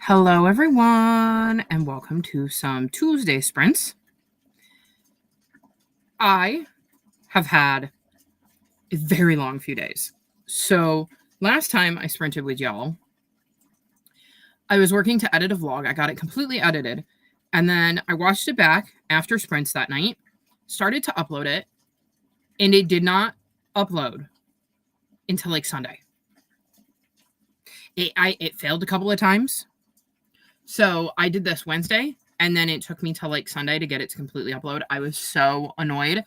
Hello, everyone, and welcome to some Tuesday sprints. I have had a very long few days. So, last time I sprinted with y'all, I was working to edit a vlog. I got it completely edited, and then I watched it back after sprints that night, started to upload it, and it did not upload until like Sunday. It failed a couple of times. So I did this Wednesday, and then it took me till like Sunday to get it to completely upload. I was so annoyed.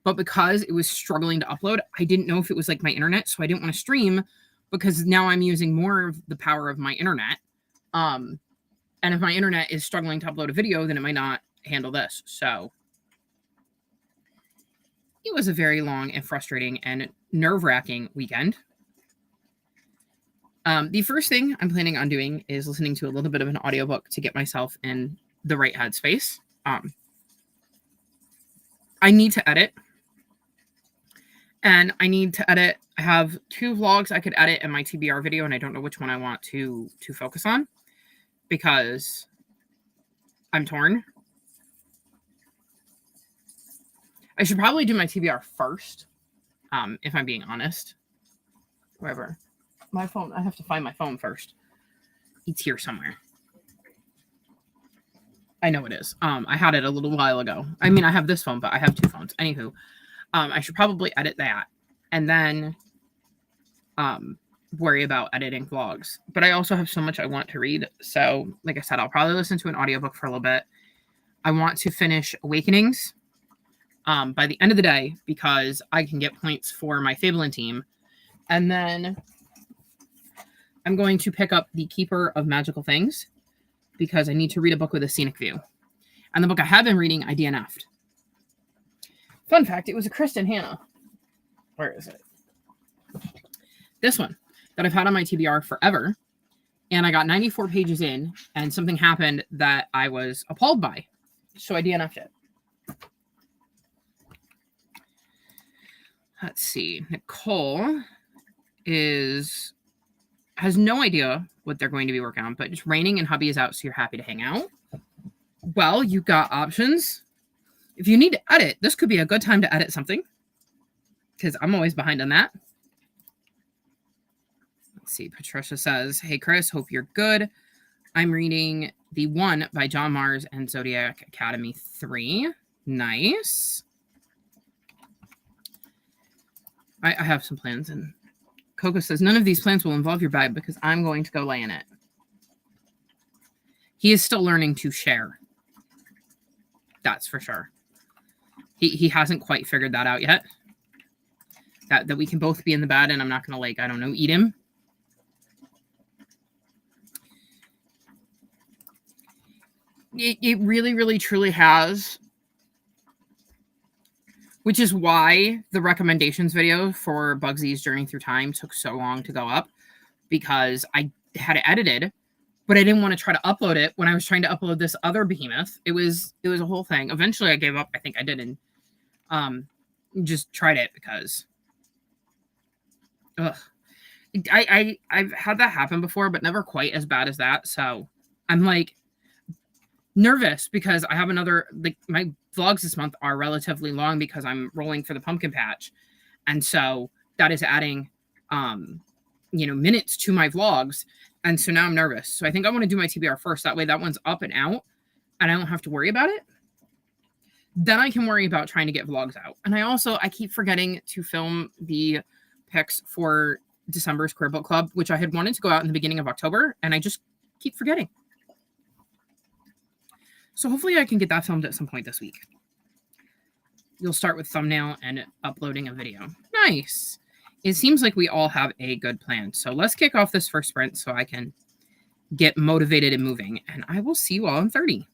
But because it was struggling to upload, I didn't know if it was like my internet, so I didn't want to stream because now I'm using more of the power of my internet. And if my internet is struggling to upload a video, then it might not handle this. So it was a very long and frustrating and nerve-wracking weekend. The first thing I'm planning on doing is listening to a little bit of an audiobook to get myself in the right headspace. I need to edit. And I need to edit. I have 2 vlogs I could edit in my TBR video, and I don't know which one I want to focus on because I'm torn. I should probably do my TBR first, if I'm being honest. Wherever. My phone, I have to find my phone first. It's here somewhere. I know it is. I had it a little while ago. I mean, I have this phone, but I have 2 phones. Anywho, I should probably edit that and then worry about editing vlogs. But I also have so much I want to read. So, like I said, I'll probably listen to an audiobook for a little bit. I want to finish Awakenings by the end of the day because I can get points for my Fabelin team. And then I'm going to pick up The Keeper of Magical Things because I need to read a book with a scenic view. And the book I have been reading, I DNF'd. Fun fact, it was a Kristen Hanna. Where is it? This one that I've had on my TBR forever. And I got 94 pages in, and something happened that I was appalled by. So I DNF'd it. Let's see. Nicole has no idea what they're going to be working on, but it's raining and hubby is out, so you're happy to hang out. Well, you got options. If you need to edit, this could be a good time to edit something because I'm always behind on that. Let's see. Patricia says, "Hey, Chris, hope you're good. I'm reading The One by John Mars and Zodiac Academy 3. Nice. I have some plans, and Coco says, none of these plans will involve your bag because I'm going to go lay in it. He is still learning to share. That's for sure. He hasn't quite figured that out yet. That we can both be in the bed and I'm not going to, like, I don't know, eat him. It really, really, truly has. Which is why the recommendations video for Bugsy's Journey Through Time took so long to go up. Because I had it edited, but I didn't want to try to upload it when I was trying to upload this other behemoth. It was a whole thing. Eventually I gave up. I think I did, and just tried it because I've had that happen before, but never quite as bad as that. So I'm like nervous because I have another, like, my vlogs this month are relatively long because I'm rolling for the pumpkin patch. And so that is adding minutes to my vlogs. And so now I'm nervous. So I think I want to do my TBR first. That way that one's up and out and I don't have to worry about it. Then I can worry about trying to get vlogs out. And I keep forgetting to film the pics for December's Queer Book Club, which I had wanted to go out in the beginning of October, and I just keep forgetting. So hopefully I can get that filmed at some point this week. You'll start with thumbnail and uploading a video. Nice. It seems like we all have a good plan. So let's kick off this first sprint so I can get motivated and moving. And I will see you all in 30.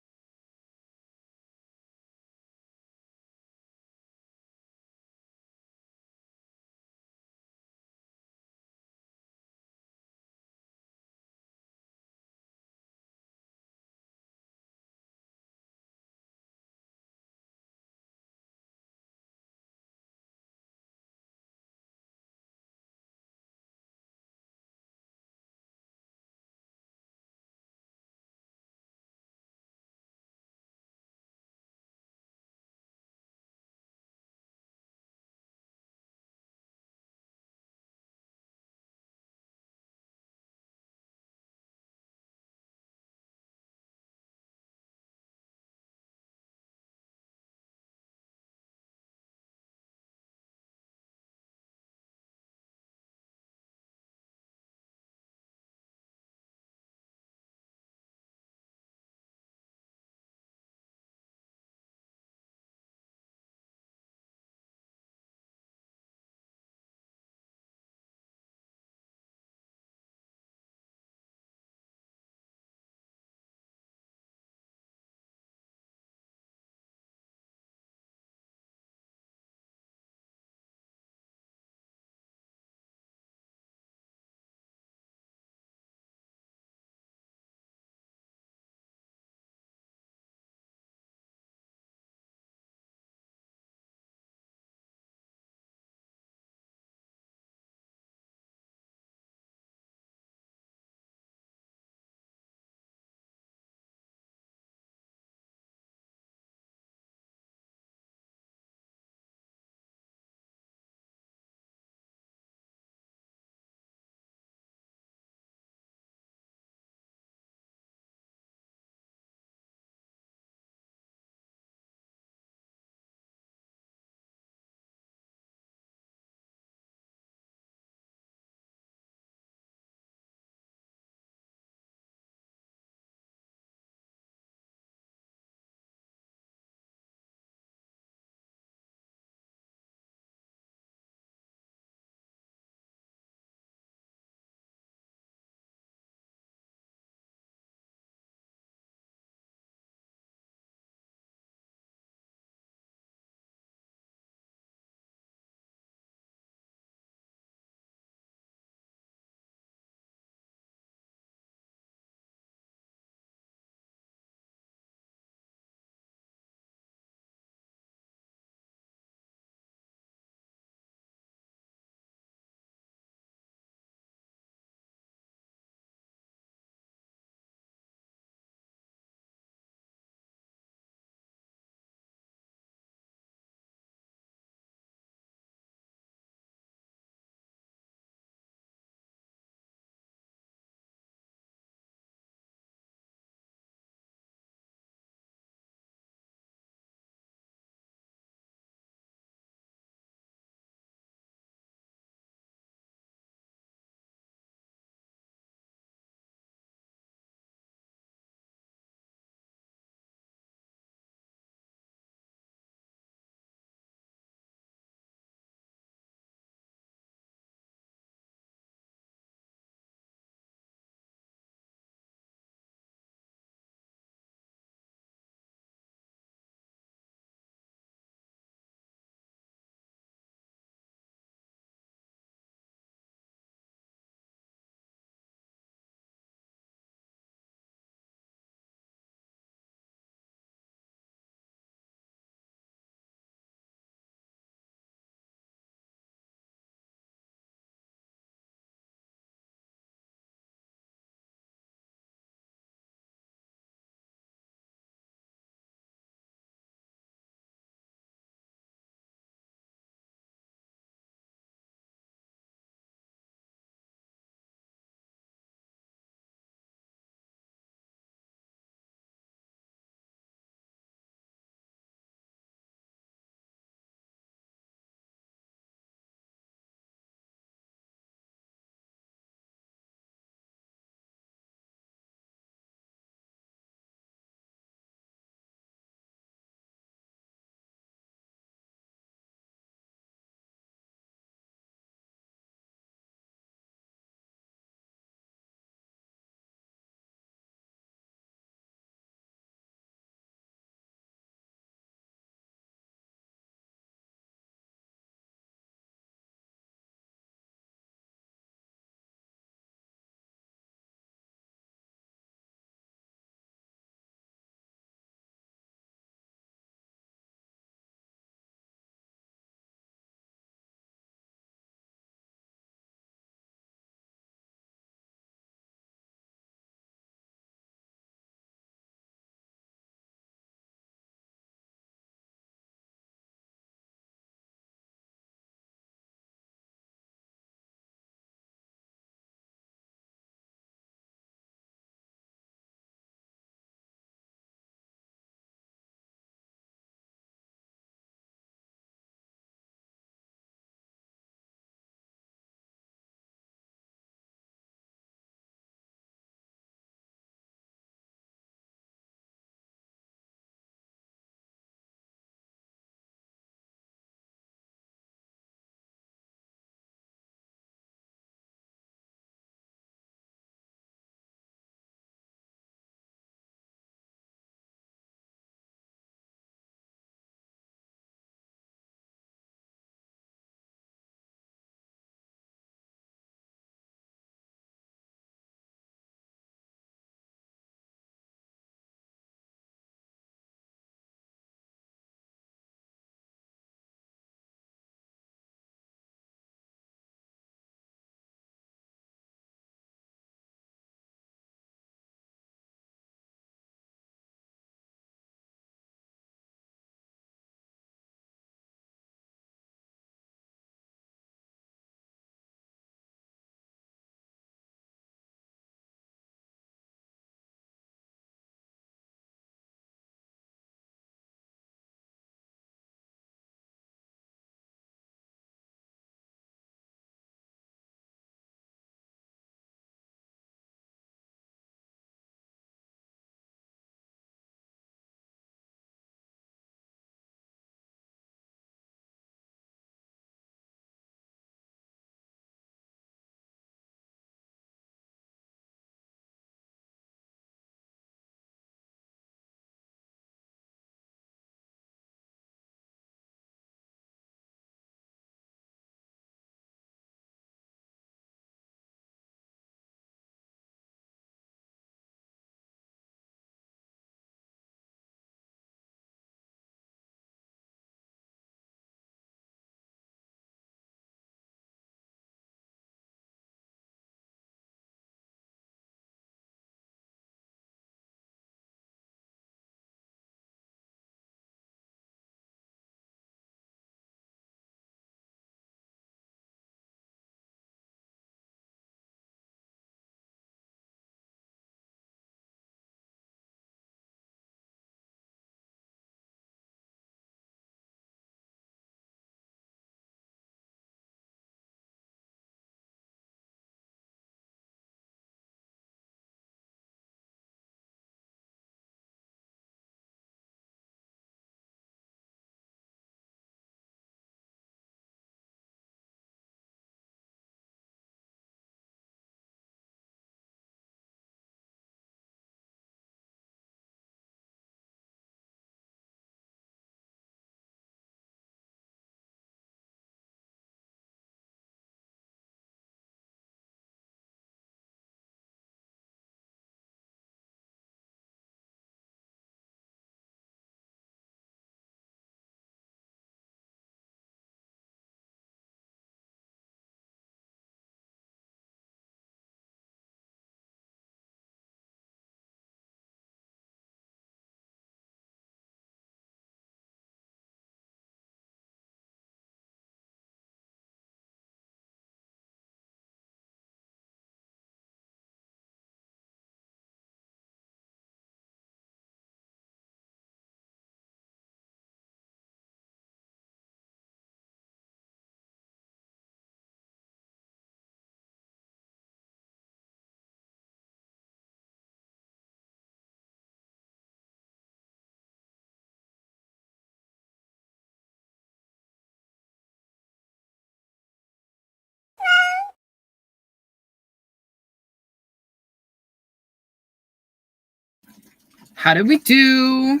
How did we do?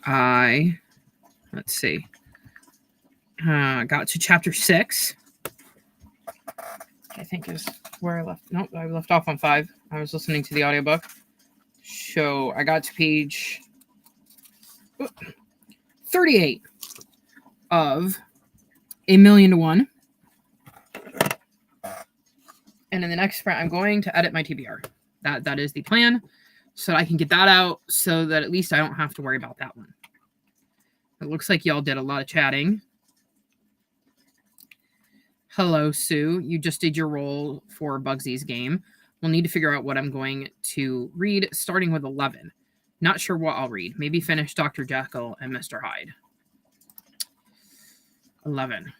Let's see. Got to chapter 6. I think is where I left. Nope, I left off on 5. I was listening to the audiobook. So I got to page 38 of A Million to One. And in the next sprint, I'm going to edit my TBR. That is the plan. So I can get that out so that at least I don't have to worry about that one. It looks like y'all did a lot of chatting. Hello, Sue. You just did your role for Bugsy's game. We'll need to figure out what I'm going to read, starting with 11. Not sure what I'll read. Maybe finish Dr. Jekyll and Mr. Hyde. 11.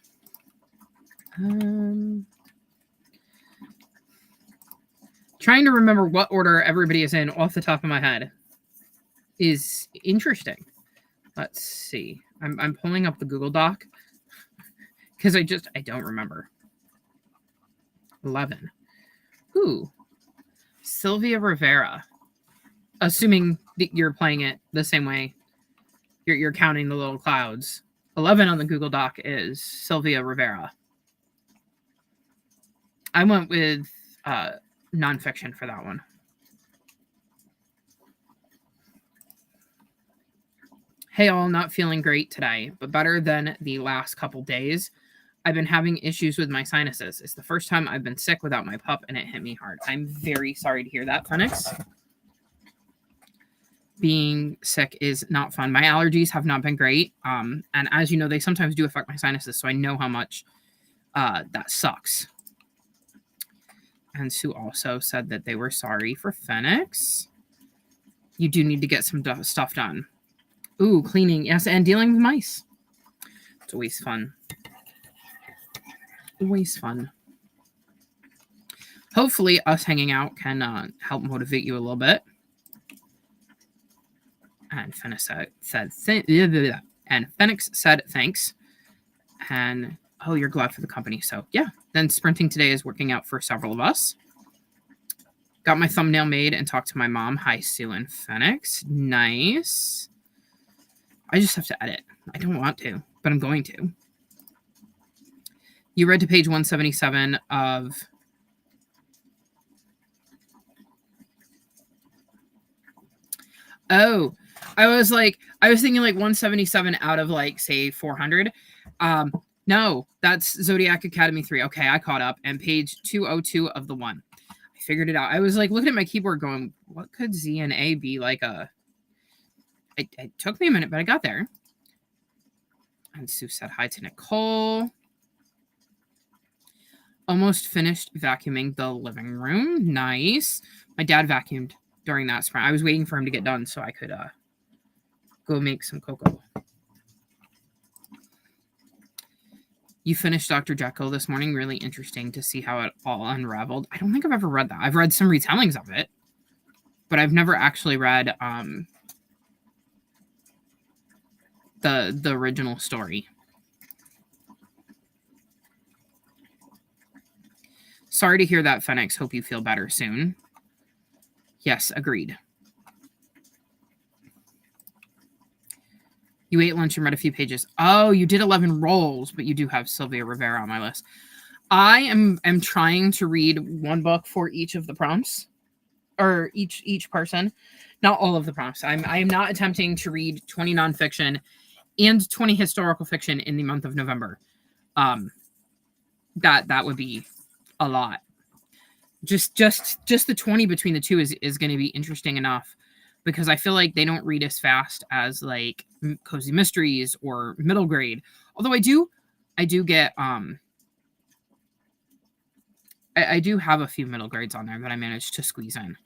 Trying to remember what order everybody is in off the top of my head is interesting. Let's see. I'm pulling up the Google Doc because I don't remember. 11. Ooh. Sylvia Rivera. Assuming that you're playing it the same way. You're counting the little clouds. 11 on the Google Doc is Sylvia Rivera. I went with nonfiction for that one. Hey all, not feeling great today, but better than the last couple days. I've been having issues with my sinuses. It's the first time I've been sick without my pup, and it hit me hard. I'm very sorry to hear that, Phoenix. Being sick is not fun. My allergies have not been great. And as you know, they sometimes do affect my sinuses, so I know how much that sucks. And Sue also said that they were sorry for Phoenix. You do need to get some stuff done. Ooh, cleaning. Yes, and dealing with mice. It's always fun. Always fun. Hopefully, us hanging out can help motivate you a little bit. And Phoenix said thanks. And oh, you're glad for the company. So yeah, then sprinting today is working out for several of us. Got my thumbnail made and talked to my mom. Hi, Sue and Phoenix. Nice. I just have to edit. I don't want to, but I'm going to. You read to page 177 of... Oh, I was thinking like 177 out of like, say, 400. No, that's Zodiac Academy 3. Okay, I caught up. And page 202 of the 1. I figured it out. I was like looking at my keyboard going, what could Z and A be like a... It took me a minute, but I got there. And Sue said hi to Nicole. Almost finished vacuuming the living room. Nice. My dad vacuumed during that sprint. I was waiting for him to get done so I could go make some cocoa. You finished Dr. Jekyll this morning. Really interesting to see how it all unraveled. I don't think I've ever read that. I've read some retellings of it, but I've never actually read the original story. Sorry to hear that, Phoenix. Hope you feel better soon. Yes, agreed. You ate lunch and read a few pages. Oh, you did 11 rolls, but you do have Sylvia Rivera on my list. I am trying to read one book for each of the prompts, or each person. Not all of the prompts. I am not attempting to read 20 nonfiction and 20 historical fiction in the month of November. That would be a lot. Just the 20 between the two is going to be interesting enough, because I feel like they don't read as fast as like Cozy Mysteries or middle grade. Although I do get I do have a few middle grades on there that I managed to squeeze in.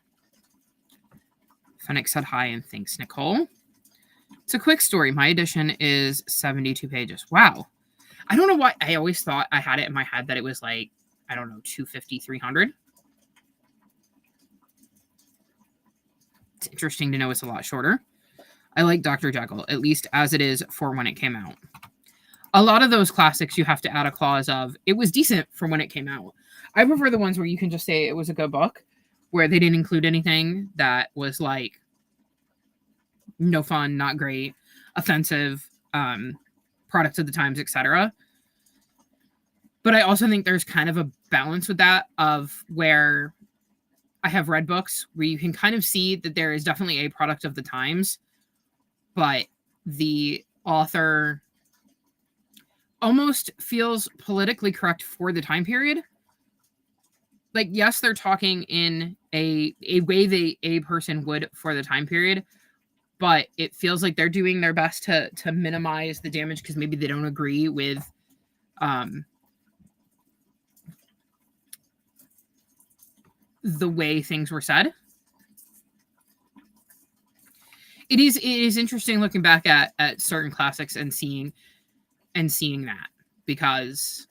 Phoenix said hi and thanks, Nicole. It's a quick story. My edition is 72 pages. Wow. I don't know why. I always thought I had it in my head that it was like, I don't know, 250, 300. It's interesting to know it's a lot shorter. I like Dr. Jekyll, at least as it is for when it came out. A lot of those classics you have to add a clause of, it was decent for when it came out. I prefer the ones where you can just say it was a good book, where they didn't include anything that was like no fun, not great, offensive, products of the times, etc. But I also think there's kind of a balance with that of where I have read books where you can kind of see that there is definitely a product of the times, but the author almost feels politically correct for the time period. Like, yes, they're talking in a way a person would for the time period, but it feels like they're doing their best to minimize the damage because maybe they don't agree with the way things were said. It is interesting looking back at certain classics and seeing that, because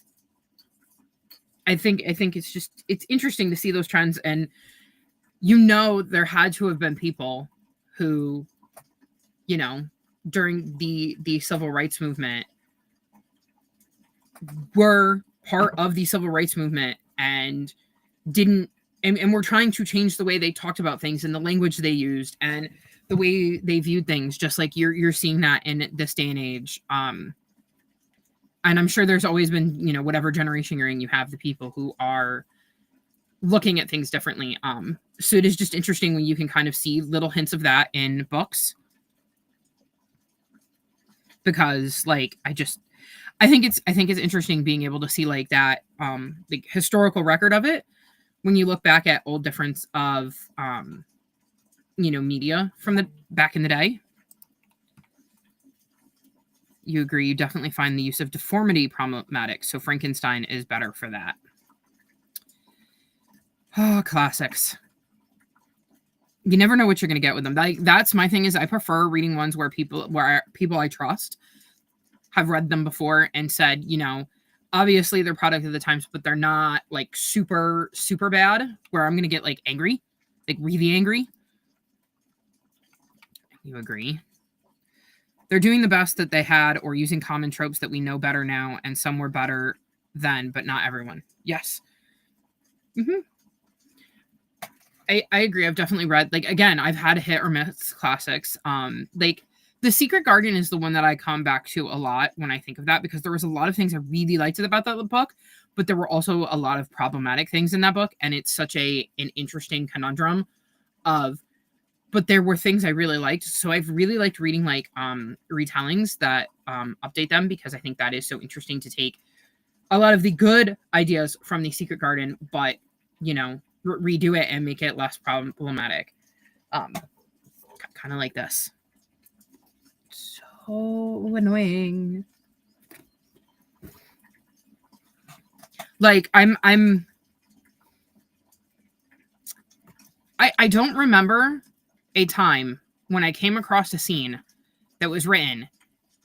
I think it's interesting to see those trends, and there had to have been people who, during the civil rights movement were part of the civil rights movement and didn't and were trying to change the way they talked about things and the language they used and the way they viewed things, just like you're seeing that in this day and age. And I'm sure there's always been, whatever generation you're in, you have the people who are looking at things differently. So it is just interesting when you can kind of see little hints of that in books, because like I think it's interesting being able to see like that the historical record of it when you look back at old difference of media from the back in the day. You agree, you definitely find the use of deformity problematic, so Frankenstein is better for that. Oh, classics. You never know what you're going to get with them. Like, that's my thing, is I prefer reading ones where people I trust have read them before and said, obviously they're product of the times, but they're not like super, super bad, where I'm going to get like angry, like really angry. You agree? They're doing the best that they had, or using common tropes that we know better now, and some were better then, but not everyone. Yes. Mm-hmm. I agree. I've definitely read, like, again, I've had hit or miss classics. Like, The Secret Garden is the one that I come back to a lot when I think of that, because there was a lot of things I really liked about that book, but there were also a lot of problematic things in that book, and it's such an interesting conundrum but there were things I really liked. So I've really liked reading like retellings that update them, because I think that is so interesting to take a lot of the good ideas from The Secret Garden, but redo it and make it less problematic. Kind of like this. So annoying. Like I don't remember a time when I came across a scene that was written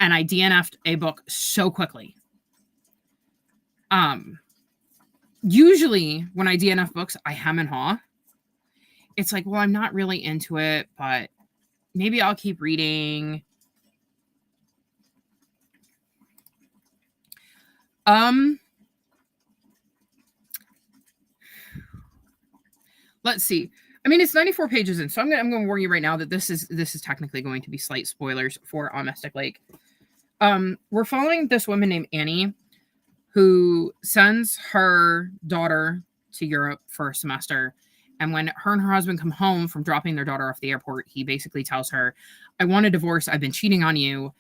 and I DNF'd a book so quickly. Usually when I DNF books, I hem and haw. It's like, well, I'm not really into it, but maybe I'll keep reading. Let's see. I mean, it's 94 pages in, so I'm going to warn you right now that this is technically going to be slight spoilers for On Mystic Lake. We're following this woman named Annie, who sends her daughter to Europe for a semester. And when her and her husband come home from dropping their daughter off the airport, he basically tells her, I want a divorce. I've been cheating on you.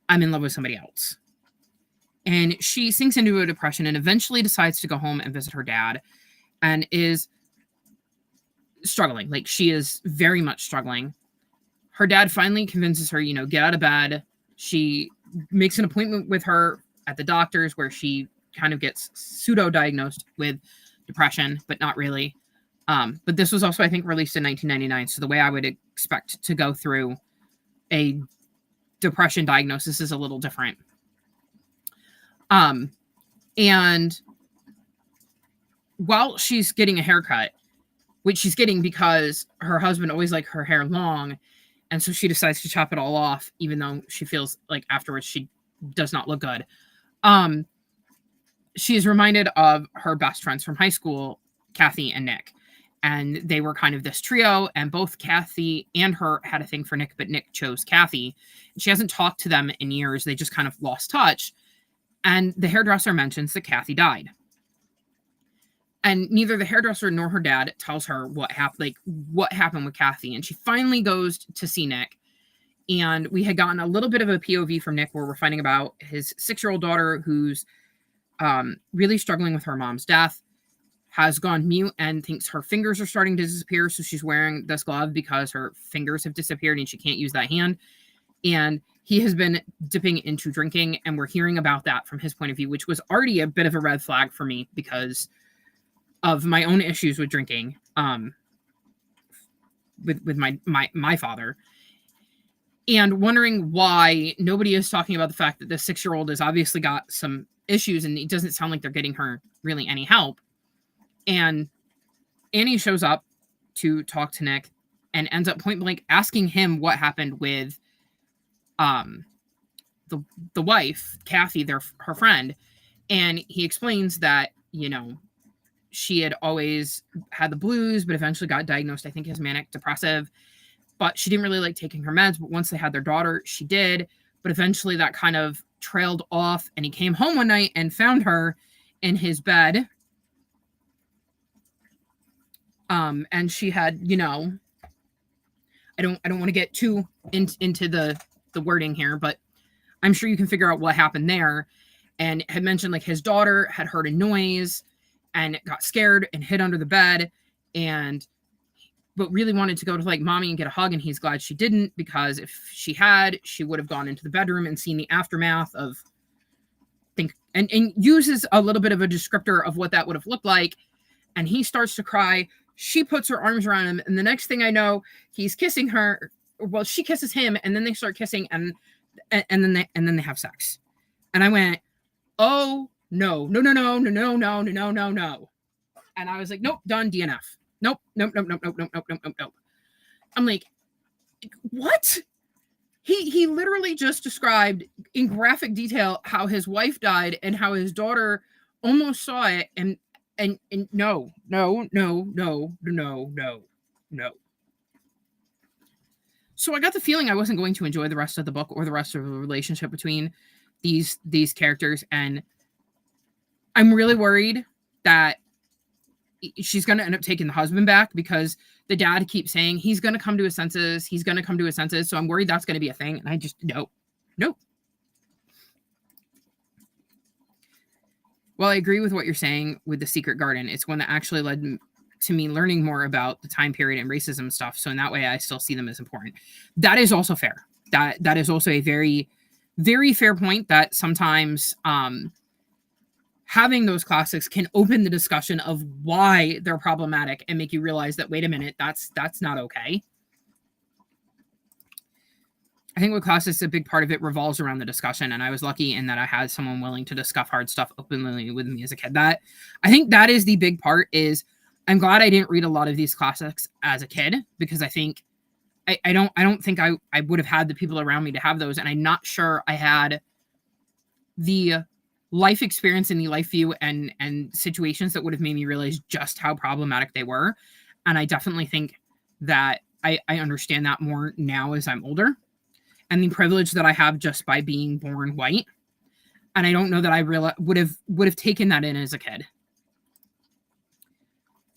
I'm in love with somebody else. And she sinks into a depression and eventually decides to go home and visit her dad, and is struggling. Like, she is very much struggling. Her dad finally convinces her, get out of bed. She makes an appointment with her at the doctor's, where she kind of gets pseudo-diagnosed with depression, but not really. But this was also, I think, released in 1999. So the way I would expect to go through a depression diagnosis is a little different. And while she's getting a haircut, which she's getting because her husband always liked her hair long, and so she decides to chop it all off, even though she feels like afterwards she does not look good. She is reminded of her best friends from high school, Kathy and Nick. And they were kind of this trio, and both Kathy and her had a thing for Nick, but Nick chose Kathy. She hasn't talked to them in years. They just kind of lost touch. And the hairdresser mentions that Kathy died. And neither the hairdresser nor her dad tells her what happened with Kathy. And she finally goes to see Nick. And we had gotten a little bit of a POV from Nick where we're finding about his 6-year-old daughter who's really struggling with her mom's death, has gone mute and thinks her fingers are starting to disappear. So she's wearing this glove because her fingers have disappeared and she can't use that hand. And he has been dipping into drinking, and we're hearing about that from his point of view, which was already a bit of a red flag for me because of my own issues with drinking with my father. And wondering why nobody is talking about the fact that the 6-year-old has obviously got some issues, and it doesn't sound like they're getting her really any help. And Annie shows up to talk to Nick and ends up point blank asking him what happened with the wife, Kathy, her friend. And he explains that, she had always had the blues, but eventually got diagnosed, I think, as manic depressive. But she didn't really like taking her meds. But once they had their daughter, she did. But eventually that kind of trailed off. And he came home one night and found her in his bed. And she had, I don't want to get too into the wording here, but I'm sure you can figure out what happened there. And had mentioned like his daughter had heard a noise and got scared and hid under the bed, but really wanted to go to like mommy and get a hug. And he's glad she didn't, because if she had, she would have gone into the bedroom and seen the aftermath of and uses a little bit of a descriptor of what that would have looked like. And he starts to cry. She puts her arms around him. And the next thing I know, he's kissing her. Well, she kisses him, and then they start kissing, and then they have sex. And I went, oh no. And I was like, nope, done, DNF. Nope. I'm like, what? He literally just described in graphic detail how his wife died and how his daughter almost saw it, and no. So I got the feeling I wasn't going to enjoy the rest of the book or the rest of the relationship between these characters, and I'm really worried that she's going to end up taking the husband back, because the dad keeps saying he's going to come to his senses. So I'm worried that's going to be a thing. And I just, no. Well, I agree with what you're saying with The Secret Garden. It's one that actually led to me learning more about the time period and racism stuff. So in that way, I still see them as important. That is also fair. That is also a very, very fair point, that sometimes having those classics can open the discussion of why they're problematic and make you realize that, wait a minute, that's not okay. I think with classics, a big part of it revolves around the discussion. And I was lucky in that I had someone willing to discuss hard stuff openly with me as a kid. I think that is the big part. Is I'm glad I didn't read a lot of these classics as a kid, because I think I don't think I would have had the people around me to have those. And I'm not sure I had the life experience and the life view and situations that would have made me realize just how problematic they were. And I definitely think that I understand that more now as I'm older, and the privilege that I have just by being born white. And I don't know that I would have taken that in as a kid.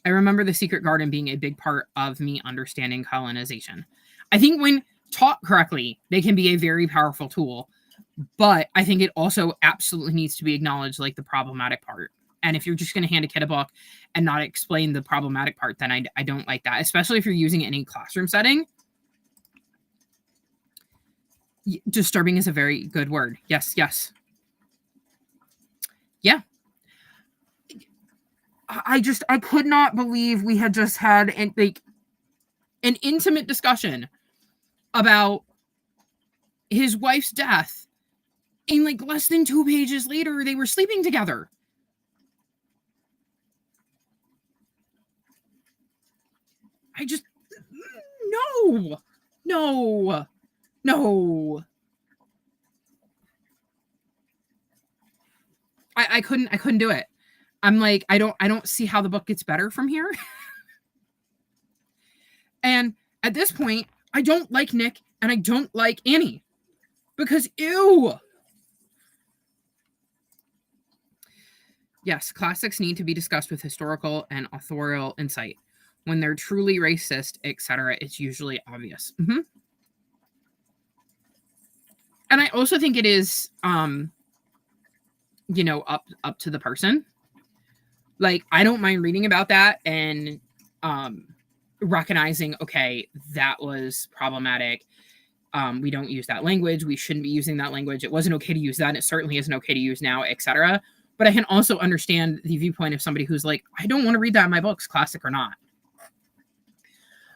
I remember The Secret Garden being a big part of me understanding colonization. I think when taught correctly, they can be a very powerful tool. But I think it also absolutely needs to be acknowledged, like the problematic part. And if you're just going to hand a kid a book and not explain the problematic part, then I don't like that, especially if you're using it in a classroom setting. Disturbing is a very good word. Yes. Yeah. I could not believe we had just had an intimate discussion about his wife's death. And like less than 2 pages later, they were sleeping together. I just, no. I couldn't do it. I'm like, I don't see how the book gets better from here. And at this point, I don't like Nick and I don't like Annie. Because, ew! Yes, classics need to be discussed with historical and authorial insight. When they're truly racist, etc., it's usually obvious. Mm-hmm. And I also think it is, up to the person. Like, I don't mind reading about that and recognizing, okay, that was problematic. We don't use that language. We shouldn't be using that language. It wasn't okay to use that. And it certainly isn't okay to use now, etc. But I can also understand the viewpoint of somebody who's like, I don't want to read that in my books, classic or not.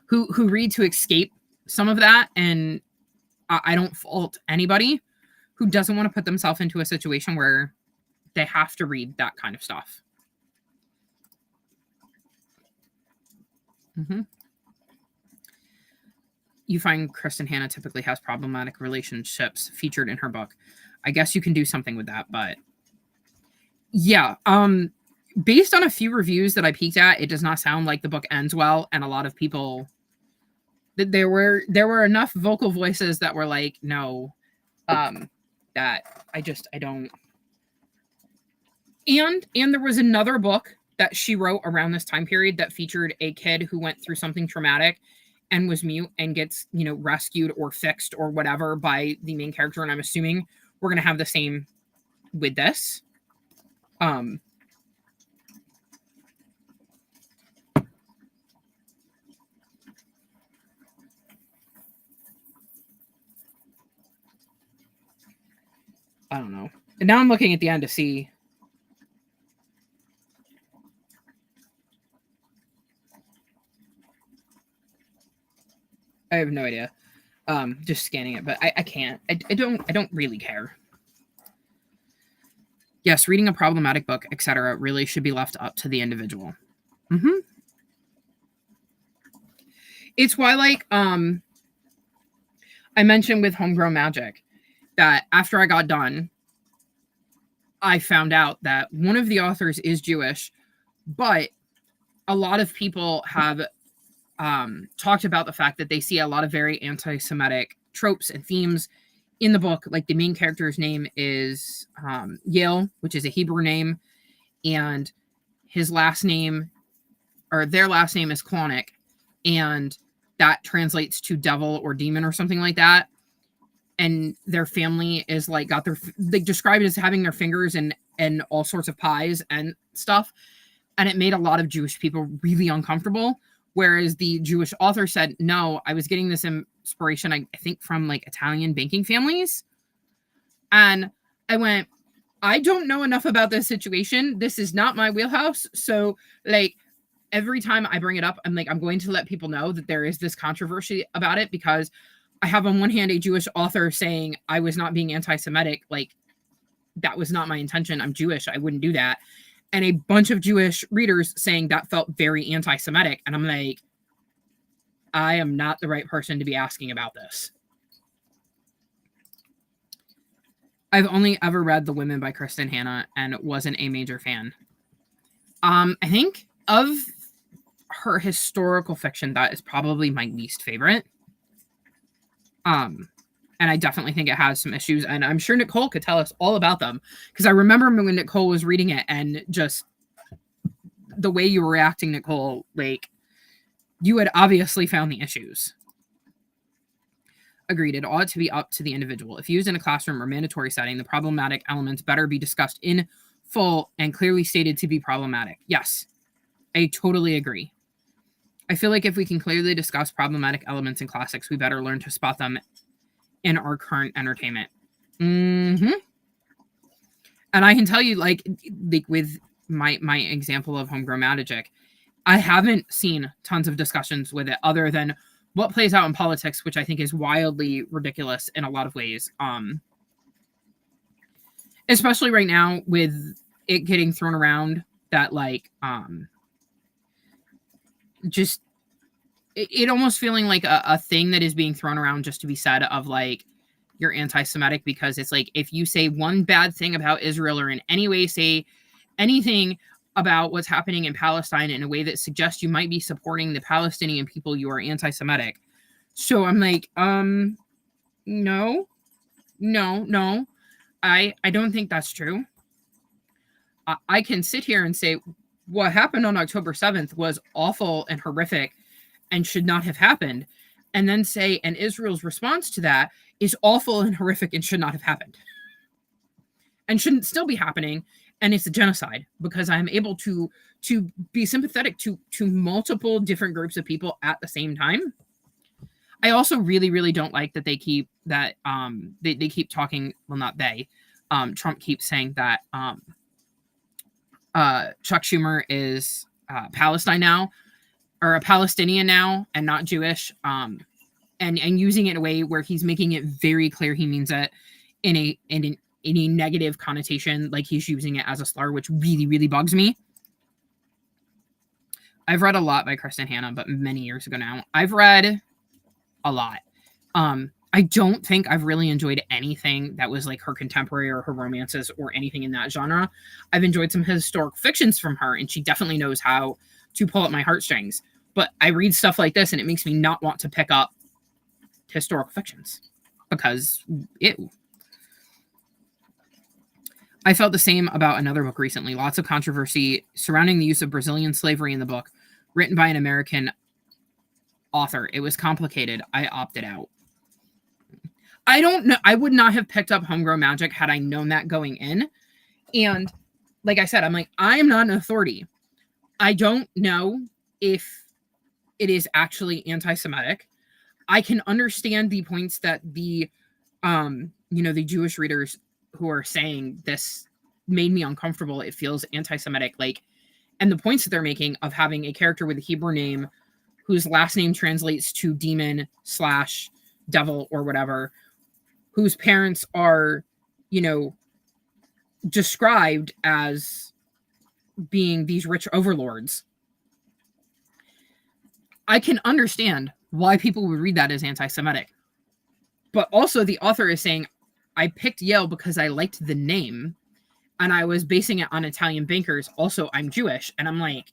Who read to escape some of that. And I don't fault anybody who doesn't want to put themselves into a situation where they have to read that kind of stuff. Mm-hmm. You find Kristin Hannah typically has problematic relationships featured in her book. I guess you can do something with that, but yeah, based on a few reviews that I peeked at, it does not sound like the book ends well, and a lot of people, there were enough vocal voices that were like, no, that I don't. And there was another book that she wrote around this time period that featured a kid who went through something traumatic and was mute and gets, rescued or fixed or whatever by the main character. And I'm assuming we're going to have the same with this. I don't know. And now I'm looking at the end to see. I have no idea. Just scanning it, but I can't. I don't really care. Yes, reading a problematic book, etc., really should be left up to the individual. Mm-hmm. It's why, like, I mentioned with Homegrown Magic that after I got done, I found out that one of the authors is Jewish, but a lot of people have talked about the fact that they see a lot of very anti-Semitic tropes and themes in the book. Like, the main character's name is Yael, which is a Hebrew name, and his last name, or their last name, is Klonik, and that translates to devil or demon or something like that. And their family is like they describe it as having their fingers in all sorts of pies and stuff. And it made a lot of Jewish people really uncomfortable. Whereas the Jewish author said, no, I was getting this inspiration, I think, from like Italian banking families. And I went, I don't know enough about this situation. This is not my wheelhouse. So, like, every time I bring it up, I'm like, I'm going to let people know that there is this controversy about it, because I have on one hand a Jewish author saying I was not being anti-Semitic. Like, that was not my intention. I'm Jewish. I wouldn't do that. And a bunch of Jewish readers saying that felt very anti-Semitic. And I'm like, I am not the right person to be asking about this. I've only ever read The Women by Kristin Hannah and wasn't a major fan. I think of her historical fiction, that is probably my least favorite. And I definitely think it has some issues, and I'm sure Nicole could tell us all about them, because I remember when Nicole was reading it and just the way you were reacting, Nicole, like, you had obviously found the issues. Agreed. It ought to be up to the individual. If used in a classroom or mandatory setting, the problematic elements better be discussed in full and clearly stated to be problematic. Yes, I totally agree. I feel like if we can clearly discuss problematic elements in classics, we better learn to spot them in our current entertainment. Mm-hmm. And I can tell you, like with my example of Homegrown Magic, I haven't seen tons of discussions with it other than what plays out in politics, which I think is wildly ridiculous in a lot of ways. Especially right now with it getting thrown around that, like, just it almost feeling like a thing that is being thrown around just to be said of, like, you're anti-Semitic, because it's like, if you say one bad thing about Israel or in any way say anything about what's happening in Palestine in a way that suggests you might be supporting the Palestinian people, you are anti-Semitic. So I'm like, no. I don't think that's true. I can sit here and say what happened on October 7th was awful and horrific and should not have happened. And then say, and Israel's response to that is awful and horrific and should not have happened. And shouldn't still be happening. And it's a genocide because I'm able to be sympathetic to multiple different groups of people at the same time. I also really, really don't like that they keep that they keep talking. Well, not they. Trump keeps saying that Chuck Schumer is Palestine now, or a Palestinian now, and not Jewish. And using it in a way where he's making it very clear he means it in a negative connotation, like he's using it as a slur, which really, really bugs me. I've read a lot by Kristen Hanna, but many years ago now. I've read a lot. I don't think I've really enjoyed anything that was like her contemporary or her romances or anything in that genre. I've enjoyed some historical fictions from her, and she definitely knows how to pull at my heartstrings. But I read stuff like this, and it makes me not want to pick up historical fictions because ew. I felt the same about another book recently. Lots of controversy surrounding the use of Brazilian slavery in the book, written by an American author. It was complicated. I opted out. I don't know. I would not have picked up Homegrown Magic had I known that going in. And like I said, I'm like, I'm not an authority. I don't know if it is actually anti-Semitic. I can understand the points that the Jewish readers who are saying this made me uncomfortable. It feels anti-Semitic, and the points that they're making of having a character with a Hebrew name whose last name translates to demon/devil or whatever, whose parents are, described as being these rich overlords. I can understand why people would read that as anti-Semitic. But also the author is saying, I picked Yale because I liked the name and I was basing it on Italian bankers. Also, I'm Jewish. And I'm like,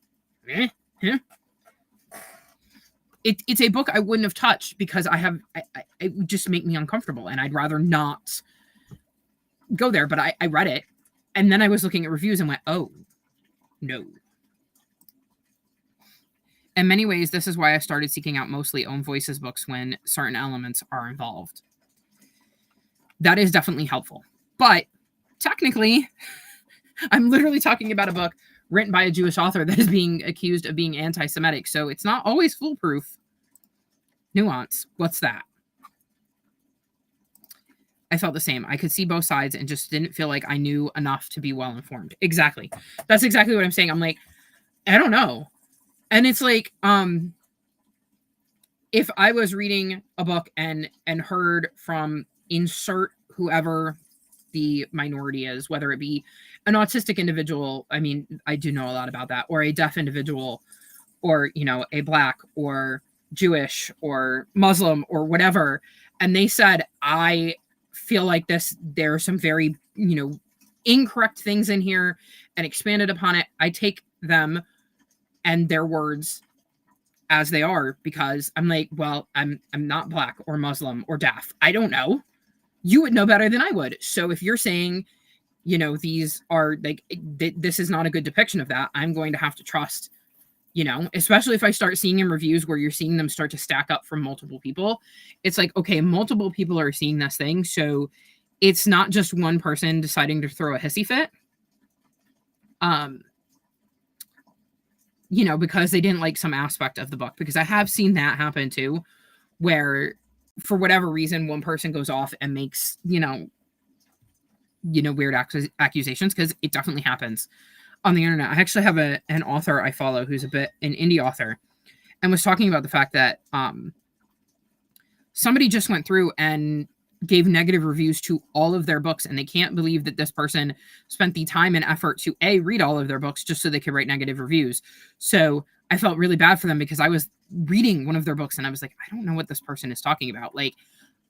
It's a book I wouldn't have touched because it would just make me uncomfortable and I'd rather not go there. But I read it and then I was looking at reviews and went, oh, no. In many ways, this is why I started seeking out mostly own voices books when certain elements are involved. That is definitely helpful. But technically, I'm literally talking about a book written by a Jewish author that is being accused of being anti-Semitic. So it's not always foolproof. Nuance. What's that? I felt the same. I could see both sides and just didn't feel like I knew enough to be well informed. Exactly. That's exactly what I'm saying. I'm like, I don't know. And it's like, if I was reading a book and heard from insert whoever the minority is, whether it be an autistic individual, I mean, I do know a lot about that, or a deaf individual, or, a Black or Jewish or Muslim or whatever, and they said, I feel like there are some very, incorrect things in here and expanded upon it. I take them and their words as they are because I'm like, well, I'm not Black or Muslim or deaf. I don't know. You would know better than I would. So if you're saying, these are this is not a good depiction of that, I'm going to have to trust, especially if I start seeing in reviews where you're seeing them start to stack up from multiple people. It's like, okay, multiple people are seeing this thing. So it's not just one person deciding to throw a hissy fit. Because they didn't like some aspect of the book, because I have seen that happen too, where for whatever reason, one person goes off and makes, weird accusations, because it definitely happens on the internet. I actually have an author I follow who's an indie author, and was talking about the fact that somebody just went through and gave negative reviews to all of their books, and they can't believe that this person spent the time and effort to read all of their books just so they could write negative reviews. So I felt really bad for them because I was reading one of their books and I was like, I don't know what this person is talking about. Like,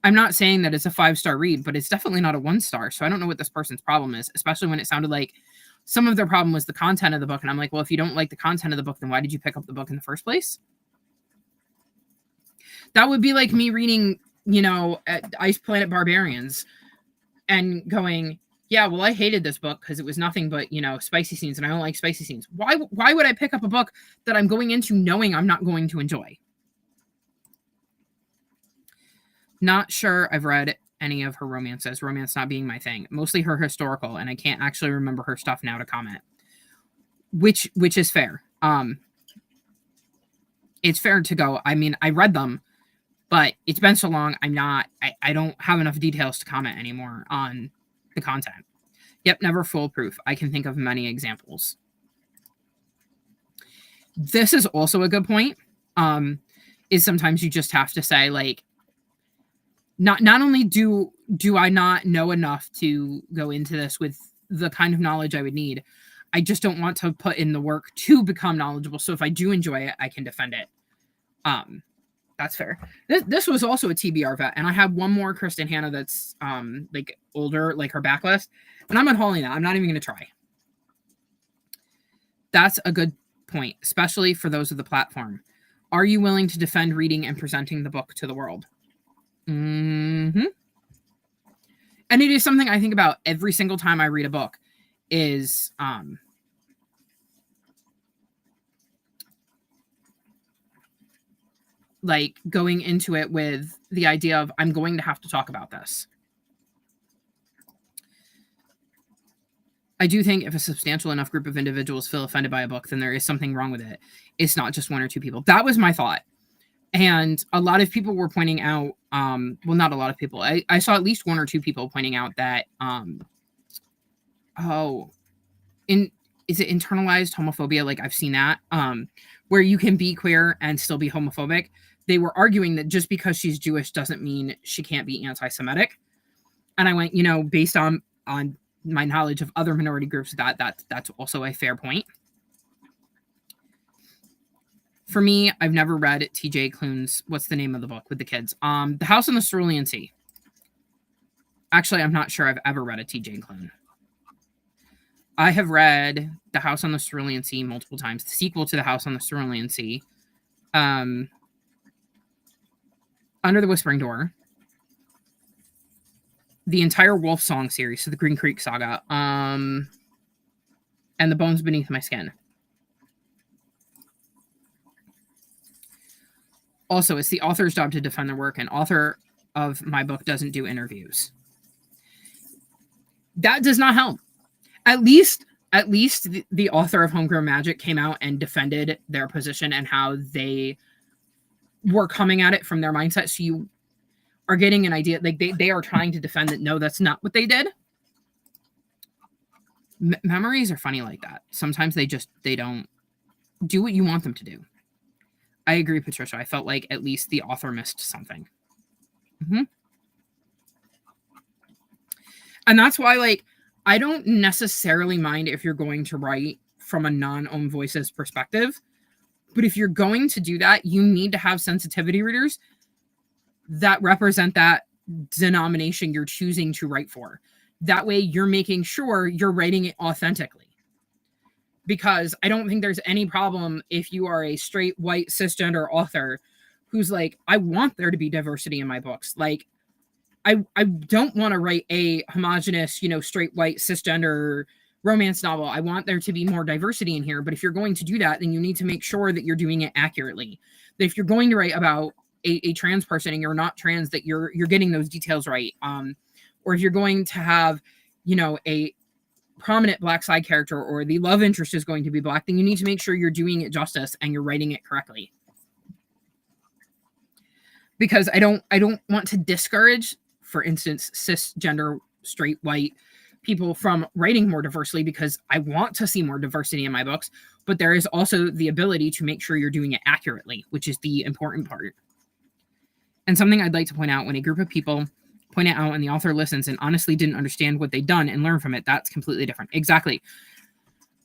I'm not saying that it's a 5-star read, but it's definitely not a 1-star. So I don't know what this person's problem is, especially when it sounded like Some of their problem was the content of the book. And I'm like, well, if you don't like the content of the book, then why did you pick up the book in the first place? That would be like me reading, Ice Planet Barbarians and going, yeah, well, I hated this book because it was nothing but, spicy scenes, and I don't like spicy scenes. Why would I pick up a book that I'm going into knowing I'm not going to enjoy? Not sure I've read any of her romances, romance not being my thing. Mostly her historical, and I can't actually remember her stuff now to comment. Which is fair. It's fair to go. I mean, I read them, but it's been so long, I don't have enough details to comment anymore on the content. Yep, never foolproof. I can think of many examples. This is also a good point. Is sometimes you just have to say, like, not only do I not know enough to go into this with the kind of knowledge I would need, I just don't want to put in the work to become knowledgeable. So if I do enjoy it, I can defend it. That's fair. This was also a TBR vet, and I have one more Kristen Hanna that's like older, like her backlist, and I'm unhauling that. I'm not even going to try. That's a good point, especially for those of the platform. Are you willing to defend reading and presenting the book to the world? Mm-hmm. And it is something I think about every single time I read a book is like going into it with the idea of I'm going to have to talk about this. I do think if a substantial enough group of individuals feel offended by a book, then there is something wrong with it. It's not just one or two people. That was my thought. And a lot of people were pointing out, well, not a lot of people. I saw at least one or two people pointing out that, is it internalized homophobia? Like I've seen that, where you can be queer and still be homophobic. They were arguing that just because she's Jewish doesn't mean she can't be anti-Semitic. And I went, based on my knowledge of other minority groups, that's also a fair point. For me, I've never read T.J. Klune's, what's the name of the book with the kids? The House on the Cerulean Sea. Actually, I'm not sure I've ever read a T.J. Klune. I have read The House on the Cerulean Sea multiple times. The sequel to The House on the Cerulean Sea. Under the Whispering Door. The entire Wolf Song series, so the Green Creek Saga. And The Bones Beneath My Skin. Also, it's the author's job to defend their work, and author of my book doesn't do interviews. That does not help. At least the author of Homegrown Magic came out and defended their position and how they were coming at it from their mindset. So you are getting an idea, like they are trying to defend that. No, that's not what they did. Memories are funny like that. Sometimes they don't do what you want them to do. I agree, Patricia. I felt like at least the author missed something. Mm-hmm. And that's why, like, I don't necessarily mind if you're going to write from a non-owned voices perspective. But if you're going to do that, you need to have sensitivity readers that represent that denomination you're choosing to write for. That way you're making sure you're writing it authentically. Because I don't think there's any problem if you are a straight, white, cisgender author who's like, I want there to be diversity in my books. Like, I don't want to write a homogenous, straight, white, cisgender romance novel. I want there to be more diversity in here. But if you're going to do that, then you need to make sure that you're doing it accurately. That if you're going to write about a trans person and you're not trans, that you're getting those details right. Or if you're going to have, a prominent black side character or the love interest is going to be black, then you need to make sure you're doing it justice and you're writing it correctly. Because I don't want to discourage, for instance, cisgender, straight, white people from writing more diversely, because I want to see more diversity in my books, but there is also the ability to make sure you're doing it accurately, which is the important part. And something I'd like to point out, when a group of people point it out and the author listens and honestly didn't understand what they'd done and learn from it, that's completely different. Exactly.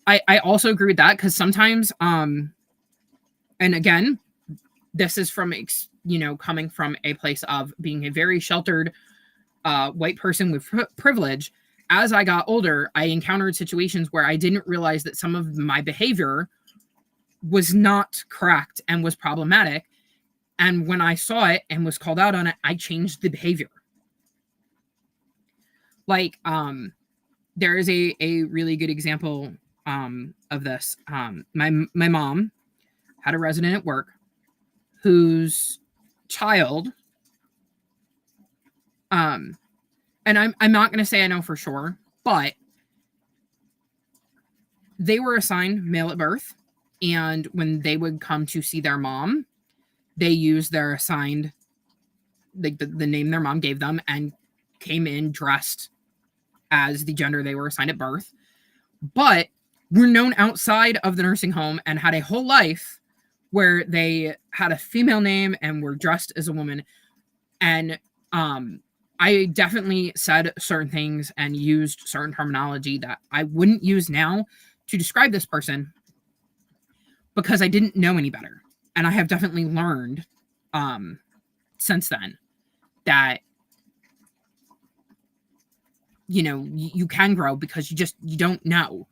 I also agree with that, because sometimes, and again, this is from, coming from a place of being a very sheltered white person with privilege. as I got older, I encountered situations where I didn't realize that some of my behavior was not correct and was problematic. And when I saw it and was called out on it, I changed the behavior. Like, there is a really good example of this. My mom had a resident at work whose child, and I'm not going to say I know for sure, but they were assigned male at birth, and when they would come to see their mom, they used their assigned, like the name their mom gave them, and came in dressed as the gender they were assigned at birth, but were known outside of the nursing home and had a whole life where they had a female name and were dressed as a woman. And I definitely said certain things and used certain terminology that I wouldn't use now to describe this person because I didn't know any better. And I have definitely learned since then that, you know, you can grow because you don't know.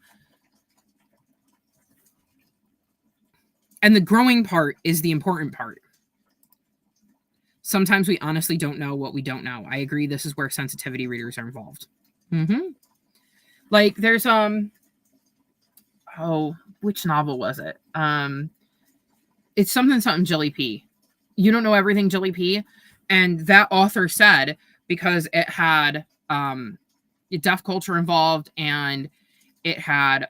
And the growing part is the important part. Sometimes we honestly don't know what we don't know. I agree. This is where sensitivity readers are involved. Like there's which novel was it? It's something Jilly P. You don't know everything, Jilly P. And that author said, because it had deaf culture involved and it had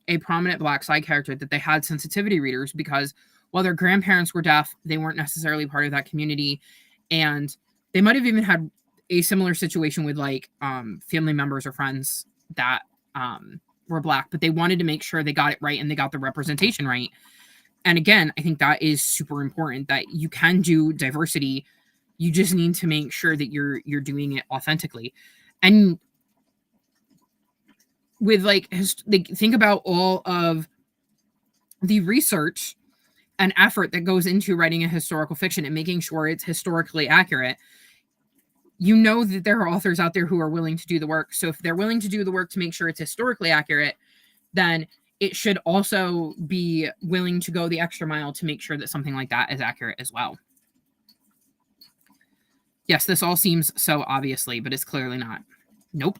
a prominent Black side character, that they had sensitivity readers because while their grandparents were deaf, they weren't necessarily part of that community. And they might have even had a similar situation with like family members or friends that were Black, but they wanted to make sure they got it right and they got the representation right. And again, I think that is super important, that you can do diversity. You just need to make sure that you're doing it authentically. And with like think about all of the research and effort that goes into writing a historical fiction and making sure it's historically accurate. You know that there are authors out there who are willing to do the work. So if they're willing to do the work to make sure it's historically accurate, then it should also be willing to go the extra mile to make sure that something like that is accurate as well. Yes, this all seems so obviously, but it's clearly not. Nope.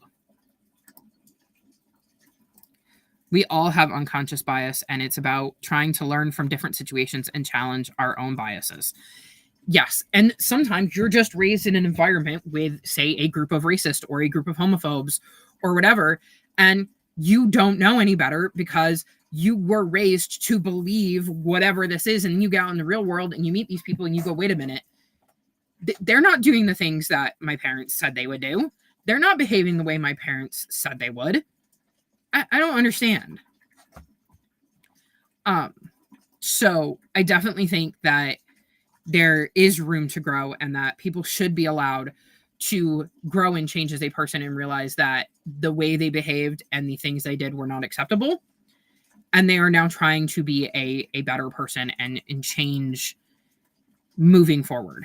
We all have unconscious bias, and it's about trying to learn from different situations and challenge our own biases. Yes, and sometimes you're just raised in an environment with, say, a group of racists or a group of homophobes or whatever, and you don't know any better because you were raised to believe whatever this is, and you get out in the real world and you meet these people and you go, wait a minute, they're not doing the things that my parents said they would do. They're not behaving the way my parents said they would. I don't understand. So I definitely think that there is room to grow and that people should be allowed to grow and change as a person and realize that the way they behaved and the things they did were not acceptable. And they are now trying to be a better person and change moving forward.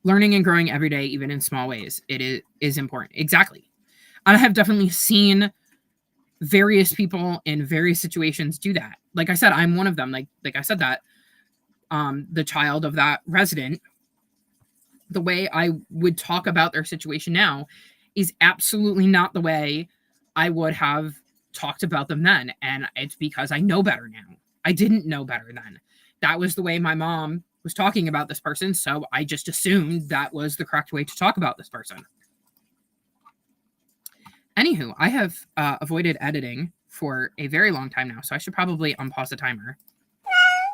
Learning and growing every day, even in small ways, it is important. Exactly. And I have definitely seen various people in various situations do that. Like I said, I'm one of them. Like I said that the child of that resident, the way I would talk about their situation now is absolutely not the way I would have talked about them then. And it's because I know better now. I didn't know better then. That was the way my mom was talking about this person. So I just assumed that was the correct way to talk about this person. Anywho, I have avoided editing for a very long time now, so I should probably unpause the timer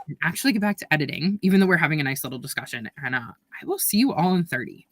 and actually get back to editing, even though we're having a nice little discussion. And I will see you all in 30.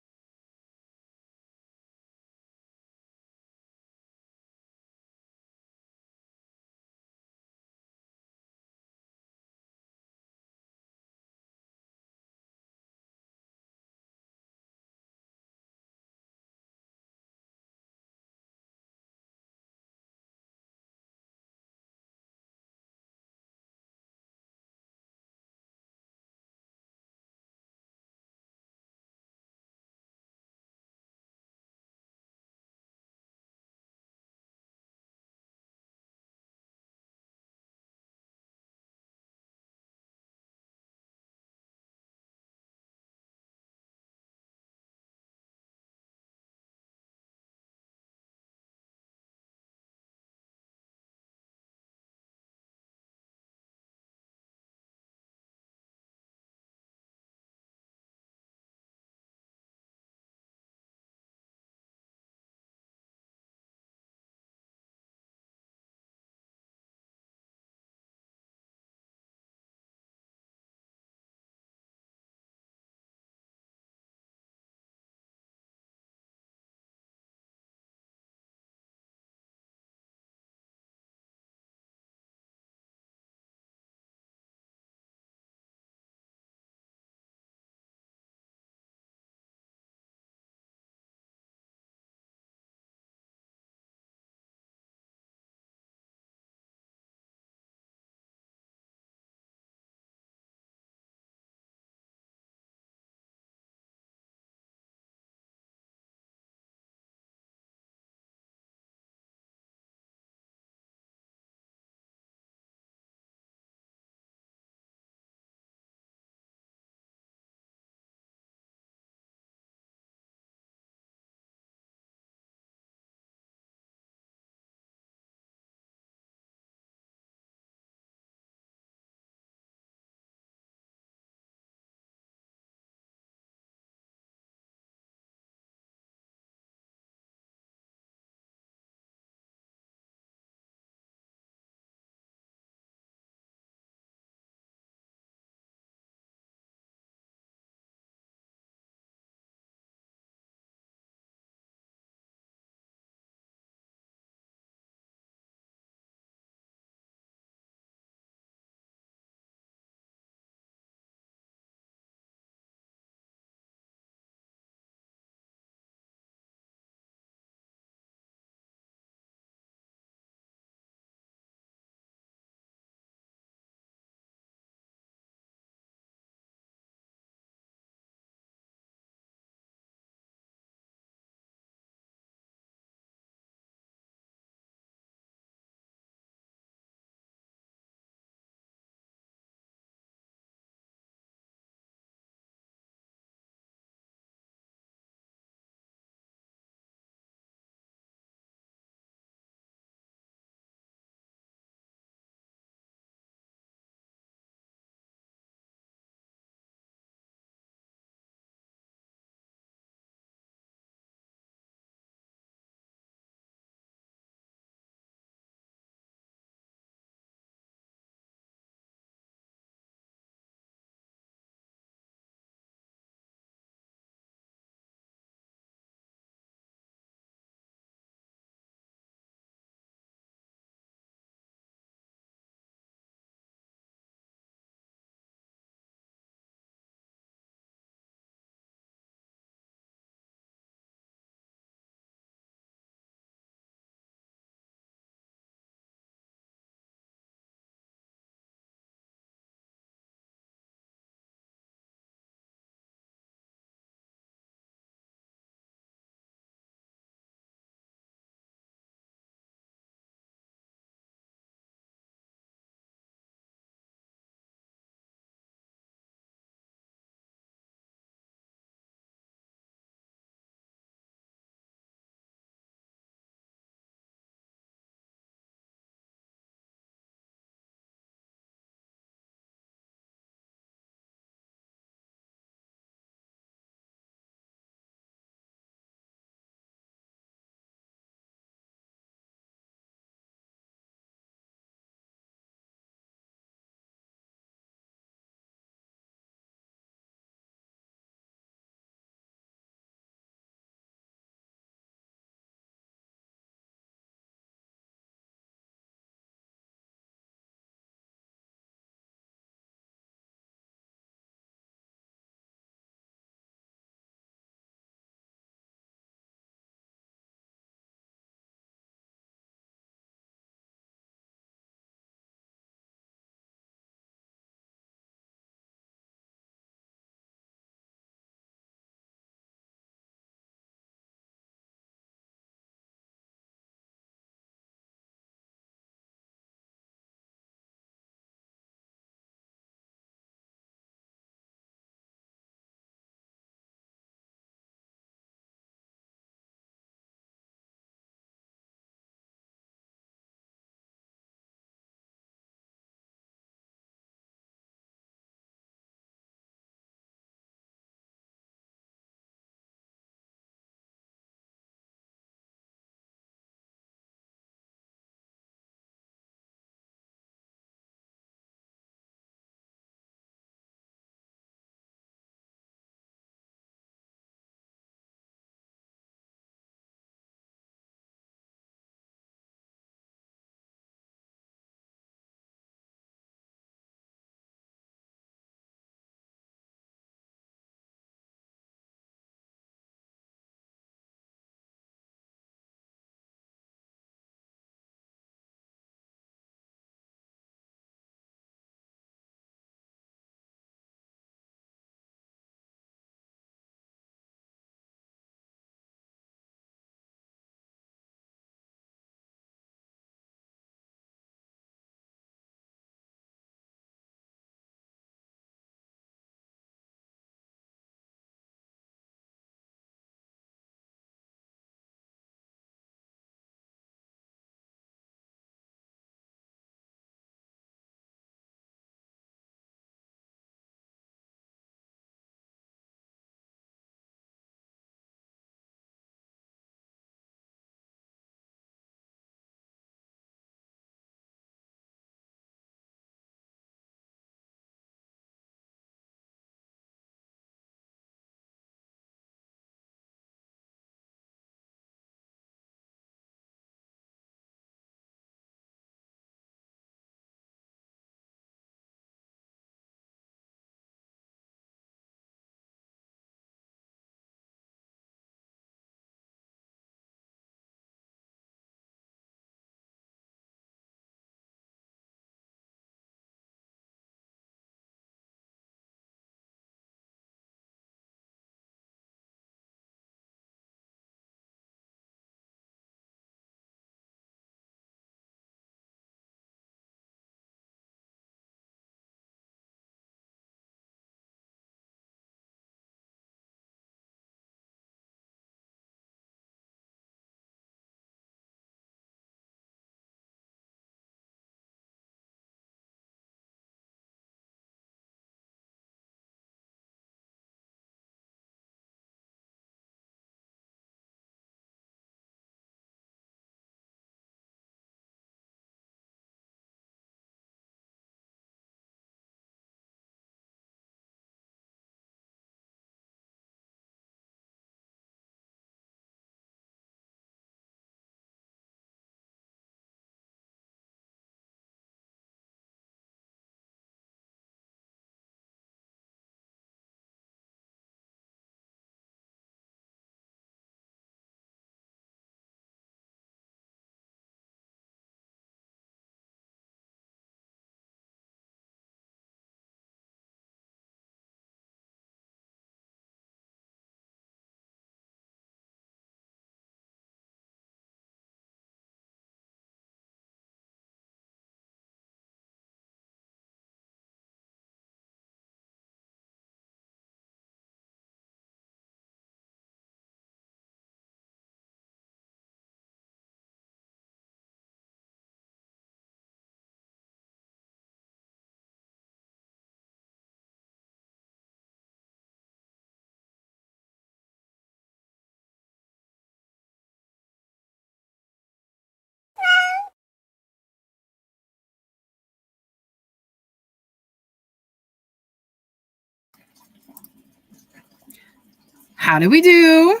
How did we do?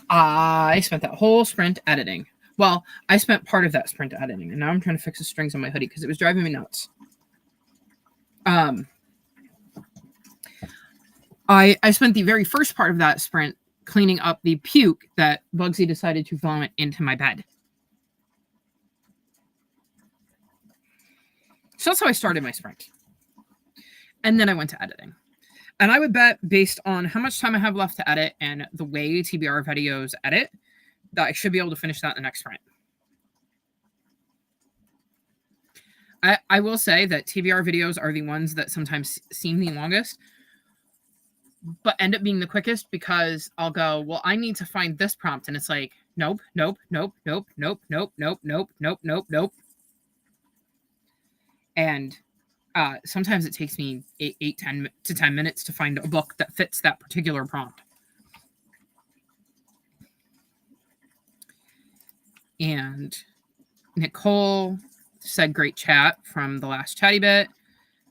I spent that whole sprint editing. Well, I spent part of that sprint editing, and now I'm trying to fix the strings on my hoodie because it was driving me nuts. I spent the very first part of that sprint cleaning up the puke that Bugsy decided to vomit into my bed. So that's how I started my sprint. And then I went to editing. And I would bet, based on how much time I have left to edit and the way TBR videos edit, that I should be able to finish that in the next sprint. I will say that TBR videos are the ones that sometimes seem the longest, but end up being the quickest because I'll go, well, I need to find this prompt. And it's like, nope, nope, nope, nope, nope, nope, nope, nope, nope, nope, nope. And sometimes it takes me 10 to 10 minutes to find a book that fits that particular prompt. And Nicole said, great chat from the last chatty bit.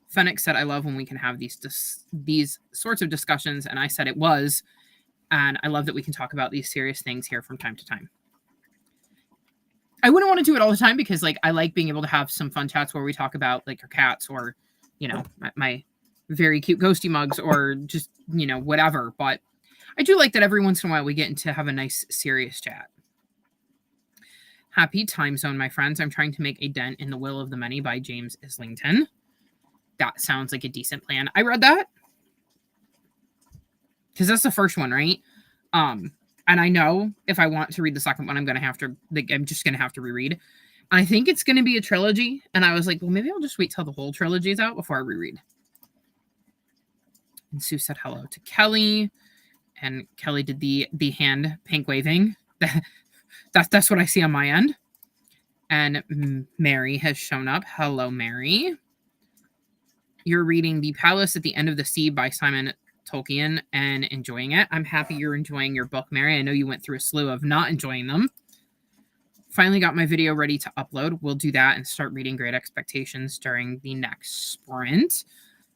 Fennec said, I love when we can have these sorts of discussions. And I said it was. And I love that we can talk about these serious things here from time to time. I wouldn't want to do it all the time because, like, I like being able to have some fun chats where we talk about, like, our cats or, you know, my very cute ghosty mugs or just, you know, whatever. But I do like that every once in a while we get to have a nice, serious chat. Happy time zone, my friends. I'm trying to make a dent in the will of the many by James Islington. That sounds like a decent plan. I read that because that's the first one, right? And I know if I want to read the second one, I'm just going to have to reread. I think it's going to be a trilogy. And I was like, well, maybe I'll just wait till the whole trilogy is out before I reread. And Sue said hello to Kelly. And Kelly did the hand pink waving. That's what I see on my end. And Mary has shown up. Hello, Mary. You're reading The Palace at the End of the Sea by Simon Tolkien and enjoying it. I'm happy you're enjoying your book, Mary. I know you went through a slew of not enjoying them. Finally got my video ready to upload. We'll do that and start reading Great Expectations during the next sprint.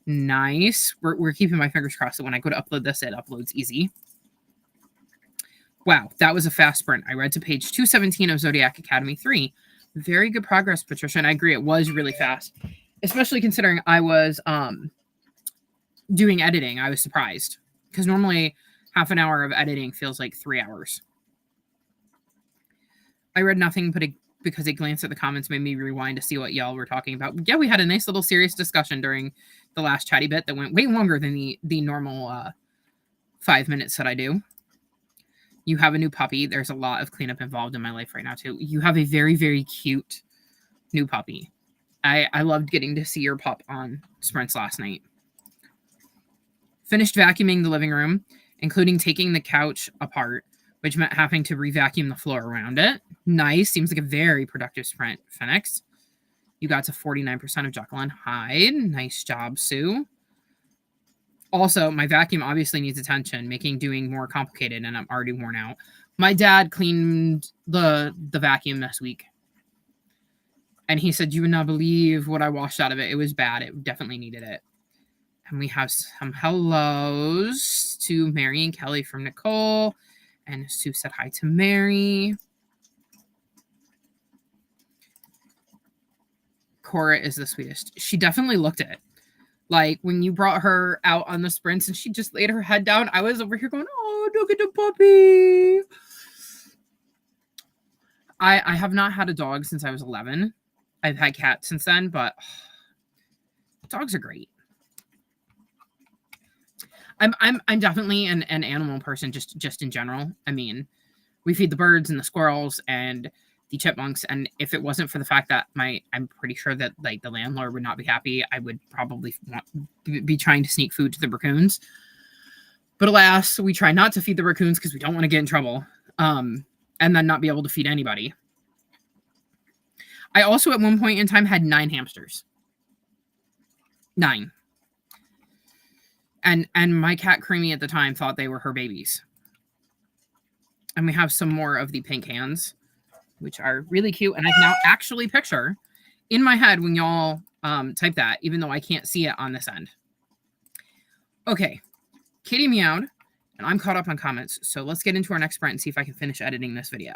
Nice. We're keeping my fingers crossed that when I go to upload this, it uploads easy. Wow, that was a fast sprint. I read to page 217 of Zodiac Academy 3. Very good progress, Patricia, and I agree, it was really fast. Especially considering I was doing editing. I was surprised. Because normally half an hour of editing feels like 3 hours. I read nothing but because a glance at the comments made me rewind to see what y'all were talking about. Yeah, we had a nice little serious discussion during the last chatty bit that went way longer than the normal 5 minutes that I do. You have a new puppy. There's a lot of cleanup involved in my life right now, too. You have a very, very cute new puppy. I loved getting to see your pup on sprints last night. Finished vacuuming the living room, including taking the couch apart, which meant having to re-vacuum the floor around it. Nice. Seems like a very productive sprint, Phoenix. You got to 49% of Jekyll and Hyde. Nice job, Sue. Also, my vacuum obviously needs attention, making doing more complicated, and I'm already worn out. My dad cleaned the vacuum this week. And he said, you would not believe what I washed out of it. It was bad. It definitely needed it. And we have some hellos to Mary and Kelly from Nicole. And Sue said hi to Mary. Cora is the sweetest. She definitely looked it. Like, when you brought her out on the sprints and she just laid her head down, I was over here going, oh, look at the puppy. I have not had a dog since I was 11. I've had cats since then, but dogs are great. I'm definitely an animal person, just in general. I mean, we feed the birds and the squirrels and the chipmunks, and if it wasn't for the fact that I'm pretty sure that, like, the landlord would not be happy, I would probably be trying to sneak food to the raccoons. But alas, we try not to feed the raccoons because we don't want to get in trouble, and then not be able to feed anybody. I also, at one point in time, had 9 hamsters. 9. And my cat Creamy at the time thought they were her babies. And we have some more of the pink hands, which are really cute. And I can now actually picture in my head when y'all type that, even though I can't see it on this end. Okay. Kitty meowed, and And I'm caught up on comments. So let's get into our next sprint and see if I can finish editing this video.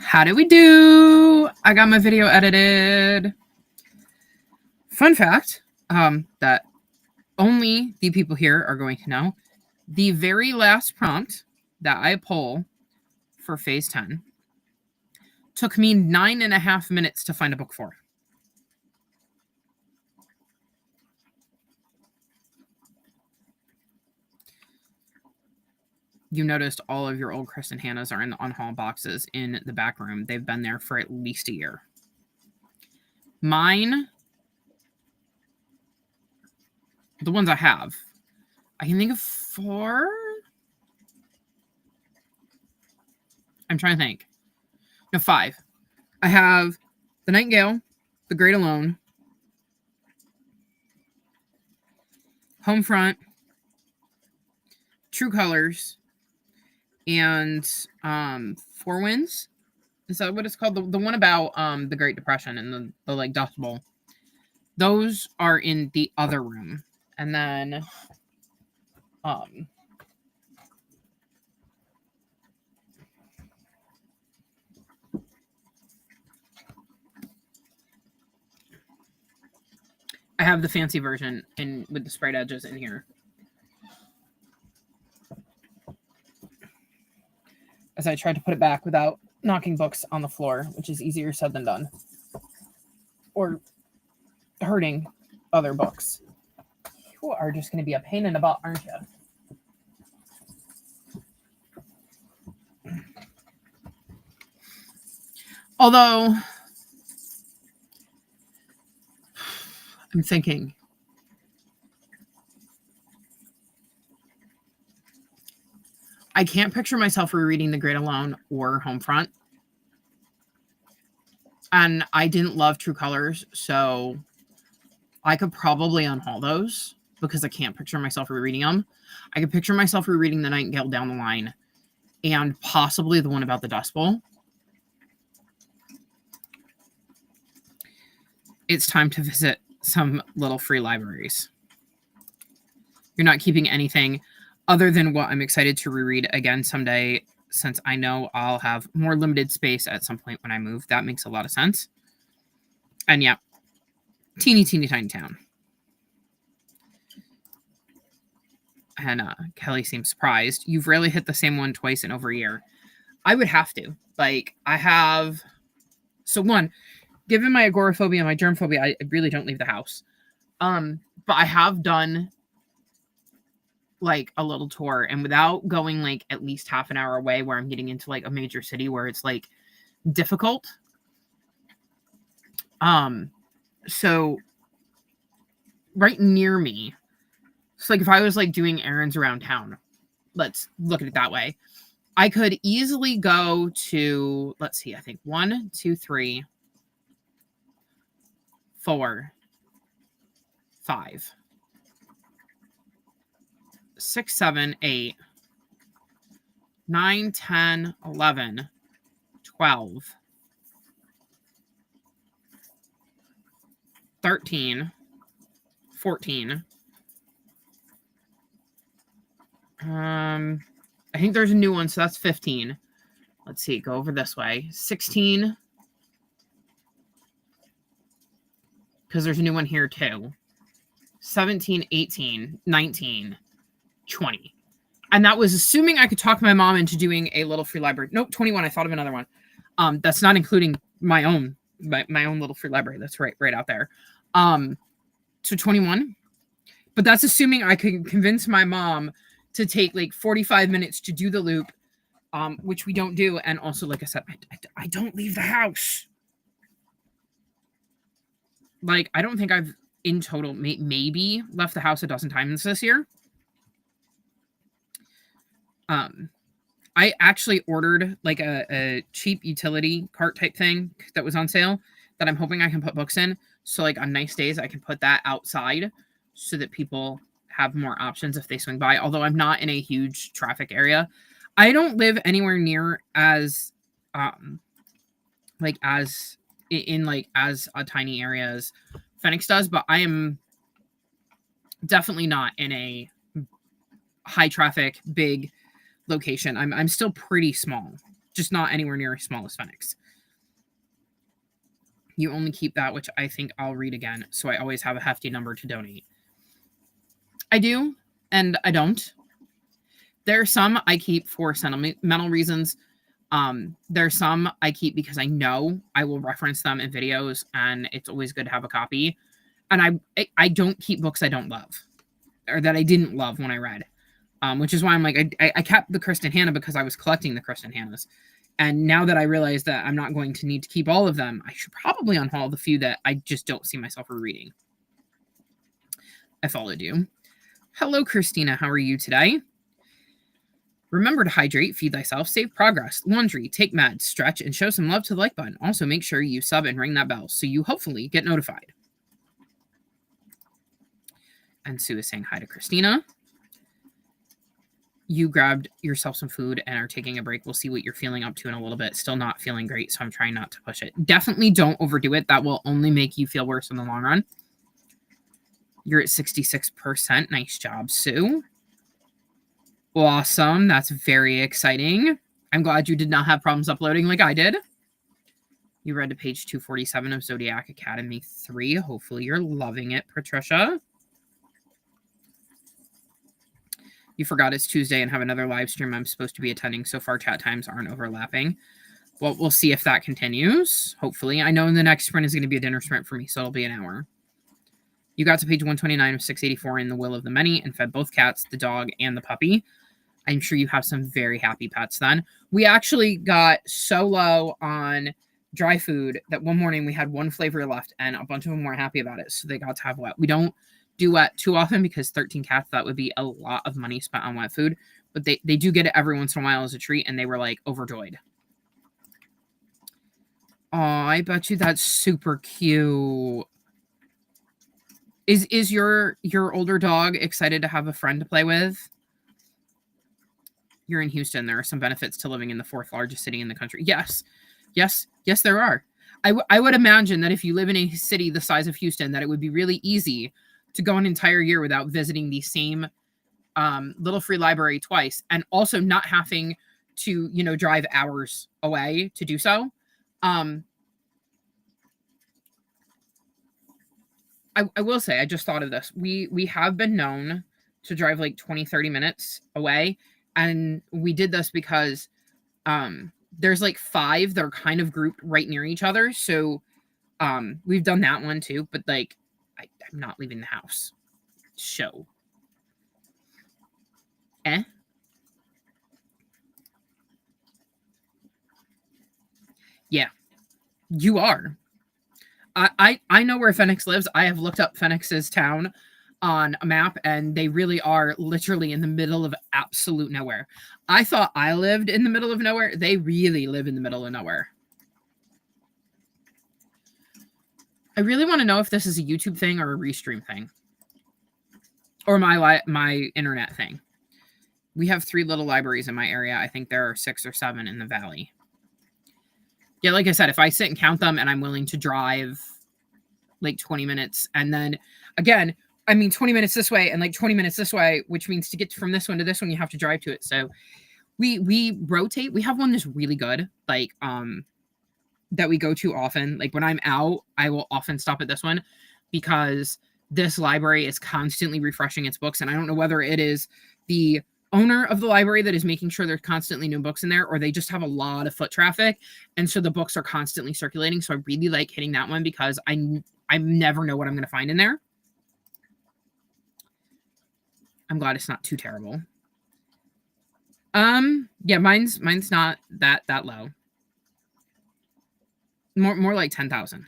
How do we do? I got my video edited. Fun fact, that only the people here are going to know. The very last prompt that I pull for phase 10 took me 9.5 minutes to find a book for. You noticed all of your old Kristen Hannahs are in the unhaul boxes in the back room. They've been there for at least a year. Mine, the ones I have, I can think of 4. I'm trying to think. No, 5. I have The Nightingale, The Great Alone, Homefront, True Colors, and Four Winds. Is that what it's called? The one about the Great Depression and the like Dust Bowl. Those are in the other room. And then I have the fancy version in with the sprayed edges in here. As I tried to put it back without knocking books on the floor, which is easier said than done. Or hurting other books. You are just going to be a pain in the butt, aren't you? Although, I'm thinking, I can't picture myself rereading The Great Alone or Homefront. And I didn't love True Colors, so I could probably unhaul those because I can't picture myself rereading them. I could picture myself rereading The Nightingale down the line and possibly the one about the Dust Bowl. It's time to visit some little free libraries. You're not keeping anything other than what I'm excited to reread again someday, since I know I'll have more limited space at some point when I move. That makes a lot of sense. And yeah, teeny tiny town. And Kelly seems surprised. You've rarely hit the same one twice in over a year. I would have to. Like, I have... So one, given my agoraphobia and my germ phobia, I really don't leave the house. But I have done like a little tour, and without going like at least half an hour away where I'm getting into like a major city where it's like difficult. So right near me. So like if I was like doing errands around town, let's look at it that way. I could easily go to, let's see, I think 1, 2, 3, 4, 5, 6, 7, 8, 9, 10, 11, 12, 13, 14. I think there's a new one, so that's 15. Let's see, go over this way. 16. Because there's a new one here too. 17, 18, 19, 20. And that was assuming I could talk my mom into doing a little free library. Nope, 21. I thought of another one. That's not including my own little free library. That's right out there. So 21. But that's assuming I could convince my mom to take like 45 minutes to do the loop, which we don't do. And also, like I said, I don't leave the house. Like, I don't think I've in total maybe left the house a dozen times this year. I actually ordered like a cheap utility cart type thing that was on sale that I'm hoping I can put books in. So like on nice days, I can put that outside so that people have more options if they swing by. Although I'm not in a huge traffic area. I don't live anywhere near as as a tiny area as Phoenix does, but I am definitely not in a high traffic, big location. I'm still pretty small. just not anywhere near as small as Phoenix. You only keep that, which I think I'll read again, so I always have a hefty number to donate. I do, and I don't. There are some I keep for sentimental reasons. There are some I keep because I know I will reference them in videos, and it's always good to have a copy. And I don't keep books I don't love, or that I didn't love when I read, which is why I'm like, I kept the Kristen Hanna because I was collecting the Kristen Hannas. And now that I realize that I'm not going to need to keep all of them, I should probably unhaul the few that I just don't see myself rereading. I followed you. Hello, Christina. How are you today? Remember to hydrate, feed thyself, save progress, laundry, take meds, stretch, and show some love to the like button. Also, make sure you sub and ring that bell so you hopefully get notified. And Sue is saying hi to Christina. You grabbed yourself some food and are taking a break. We'll see what you're feeling up to in a little bit. Still not feeling great, so I'm trying not to push it. Definitely don't overdo it. That will only make you feel worse in the long run. You're at 66%. Nice job, Sue. Awesome. That's very exciting. I'm glad you did not have problems uploading like I did. You read to page 247 of Zodiac Academy 3. Hopefully you're loving it, Patricia. You forgot it's Tuesday and have another live stream I'm supposed to be attending. So far, chat times aren't overlapping. Well, we'll see if that continues. Hopefully. I know the next sprint is going to be a dinner sprint for me, so it'll be an hour. You got to page 129 of 684 in The Will of the Many and fed both cats, the dog, and the puppy. I'm sure you have some very happy pets then. We actually got so low on dry food that one morning we had one flavor left and a bunch of them weren't happy about it, so they got to have wet. We don't do wet too often because 13 cats, that would be a lot of money spent on wet food, but they do get it every once in a while as a treat, and they were like overjoyed. Oh, I bet you that's super cute. Is your older dog excited to have a friend to play with? You're in Houston. There are some benefits to living in the fourth largest city in the country. Yes, there are. I would imagine that if you live in a city the size of Houston, that it would be really easy to go an entire year without visiting the same little free library twice, and also not having to, drive hours away to do so. I will say, I just thought of this. We have been known to drive like 20, 30 minutes away. And we did this because there's like 5 that are kind of grouped right near each other. So we've done that one too. But like, I'm not leaving the house. Show. Yeah, you are. I know where Phoenix lives. I have looked up Phoenix's town on a map, and they really are literally in the middle of absolute nowhere. I thought I lived in the middle of nowhere. They really live in the middle of nowhere. I really want to know if this is a YouTube thing or a restream thing. Or my internet thing. We have 3 little libraries in my area. I think there are 6 or 7 in the valley. Yeah, like I said, if I sit and count them and I'm willing to drive like 20 minutes, and then again, 20 minutes this way and like 20 minutes this way, which means to get from this one to this one, you have to drive to it. So we rotate. We have one that's really good, like, that we go to often. Like when I'm out, I will often stop at this one because this library is constantly refreshing its books. And I don't know whether it is the owner of the library that is making sure there's constantly new books in there, or they just have a lot of foot traffic. And so the books are constantly circulating. So I really like hitting that one because I never know what I'm going to find in there. I'm glad it's not too terrible. Yeah, mine's not that low. More like 10,000.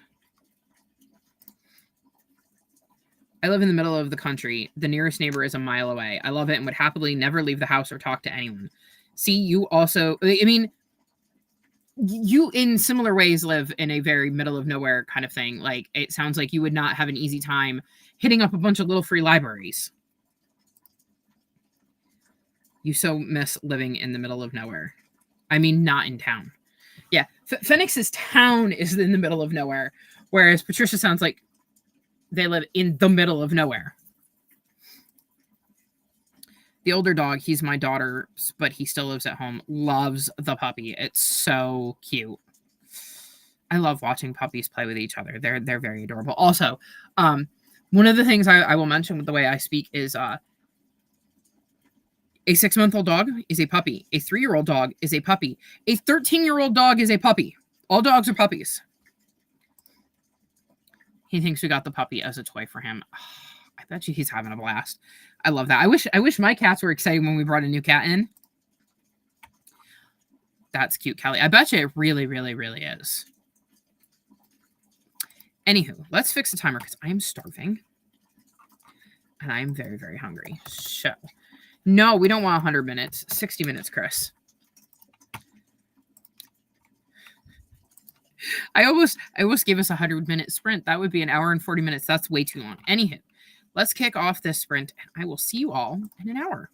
I live in the middle of the country. The nearest neighbor is a mile away. I love it and would happily never leave the house or talk to anyone. See, you also, you in similar ways live in a very middle of nowhere kind of thing. Like, it sounds like you would not have an easy time hitting up a bunch of little free libraries. You so miss living in the middle of nowhere. Not in town. Yeah, Phoenix's town is in the middle of nowhere, whereas Patricia sounds like they live in the middle of nowhere. The older dog, he's my daughter's, but he still lives at home, loves the puppy. It's so cute. I love watching puppies play with each other. They're very adorable. Also, one of the things I will mention with the way I speak is a 6-month-old dog is a puppy. A 3-year-old dog is a puppy. A 13-year-old dog is a puppy. All dogs are puppies. He thinks we got the puppy as a toy for him. I bet you he's having a blast. I love that. I wish my cats were excited when we brought a new cat in. That's cute, Kelly. I bet you it really, really, really is. Anywho, let's fix the timer because I am starving. And I am very, very hungry. So, no, we don't want 100 minutes. 60 minutes, Chris. I almost gave us a 100-minute sprint. That would be an hour and 40 minutes. That's way too long. Anywho, let's kick off this sprint, and I will see you all in an hour.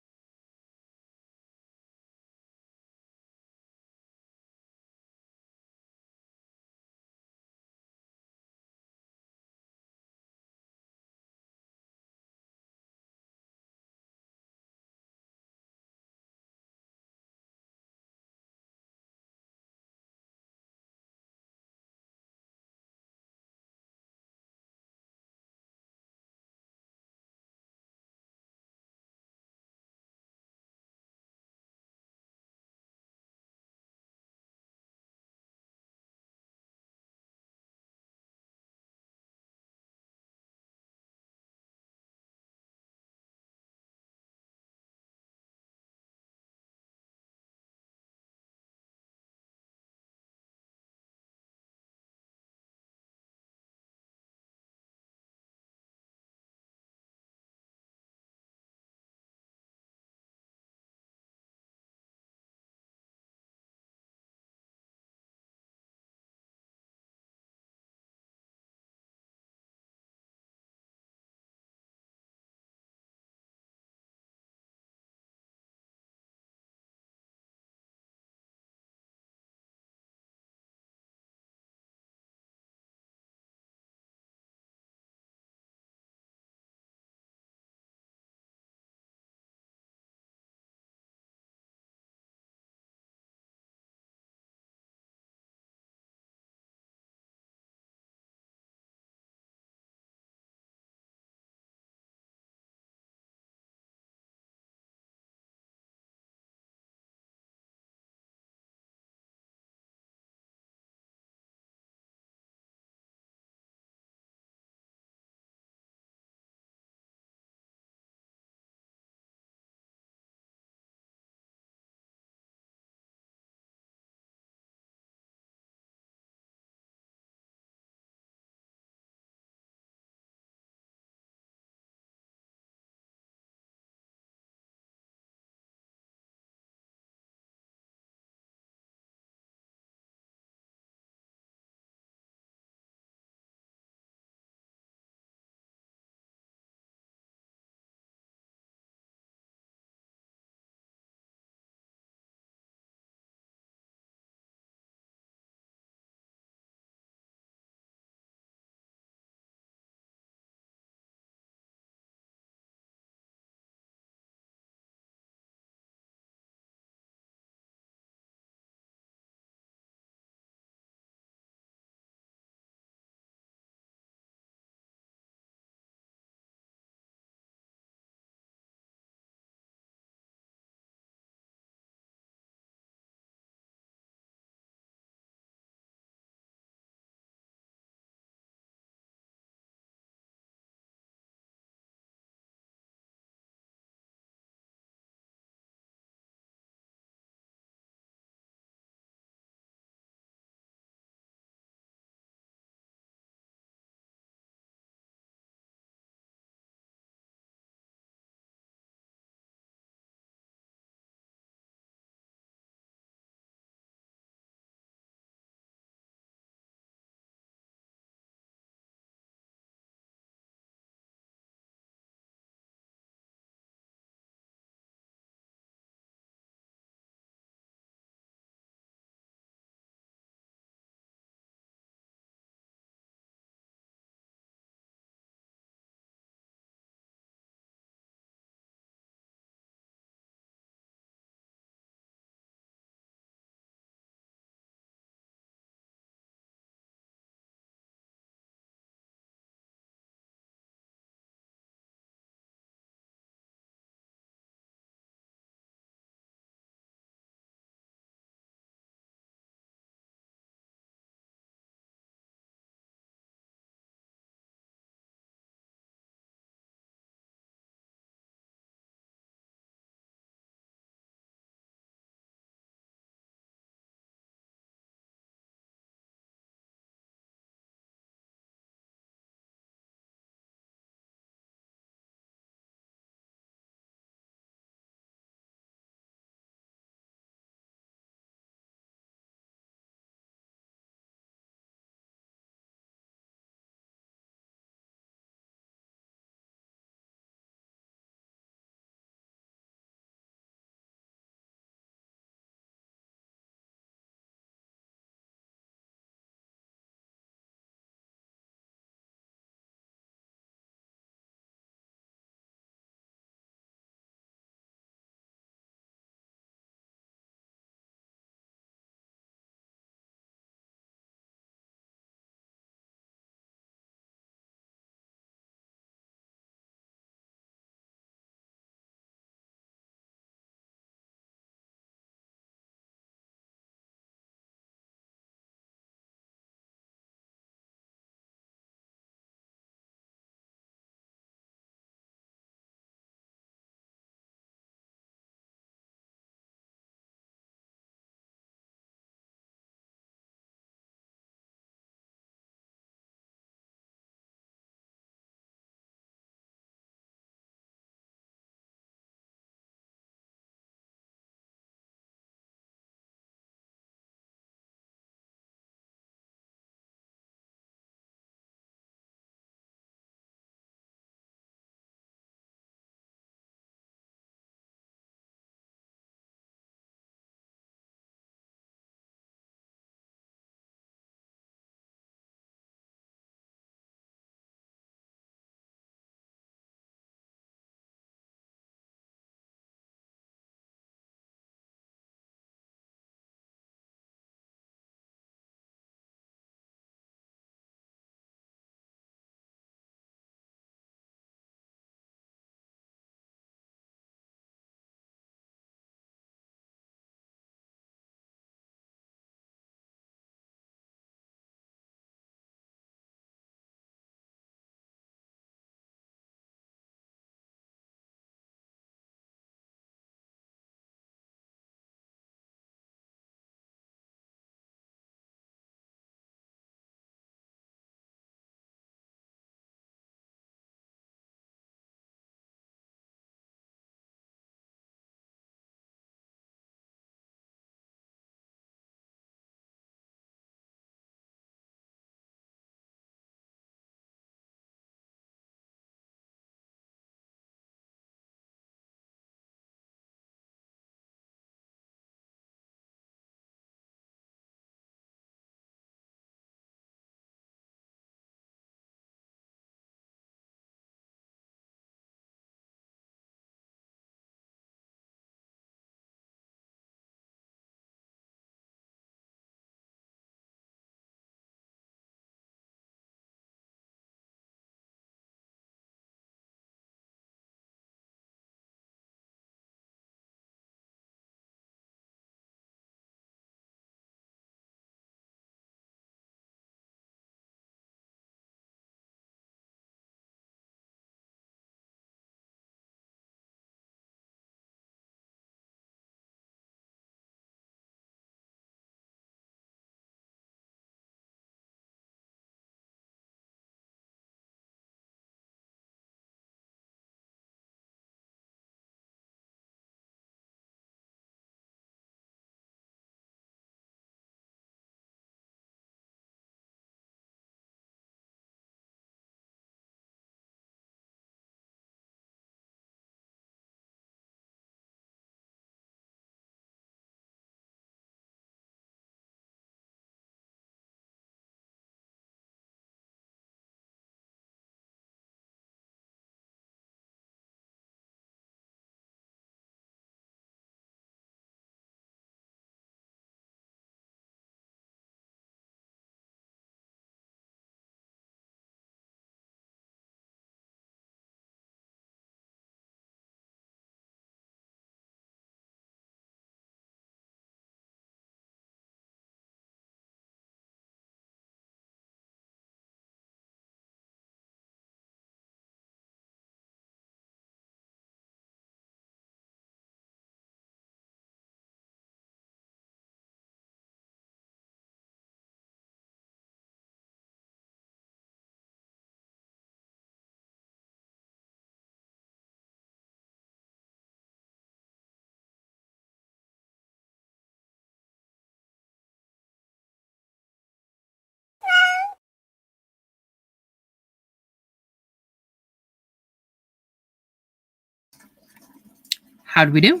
How did we do?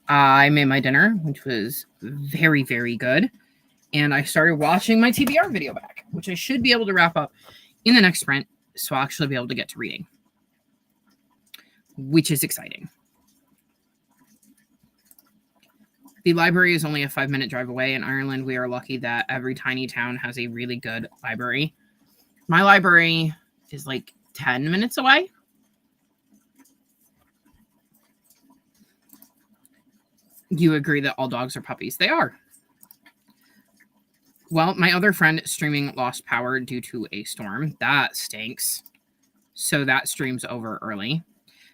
I made my dinner, which was very, very good. And I started watching my TBR video back, which I should be able to wrap up in the next sprint. So I'll actually be able to get to reading, which is exciting. The library is only a 5-minute drive away. In Ireland, we are lucky that every tiny town has a really good library. My library is like 10 minutes away. You agree that all dogs are puppies? They are. Well, my other friend streaming lost power due to a storm. That stinks. So that stream's over early.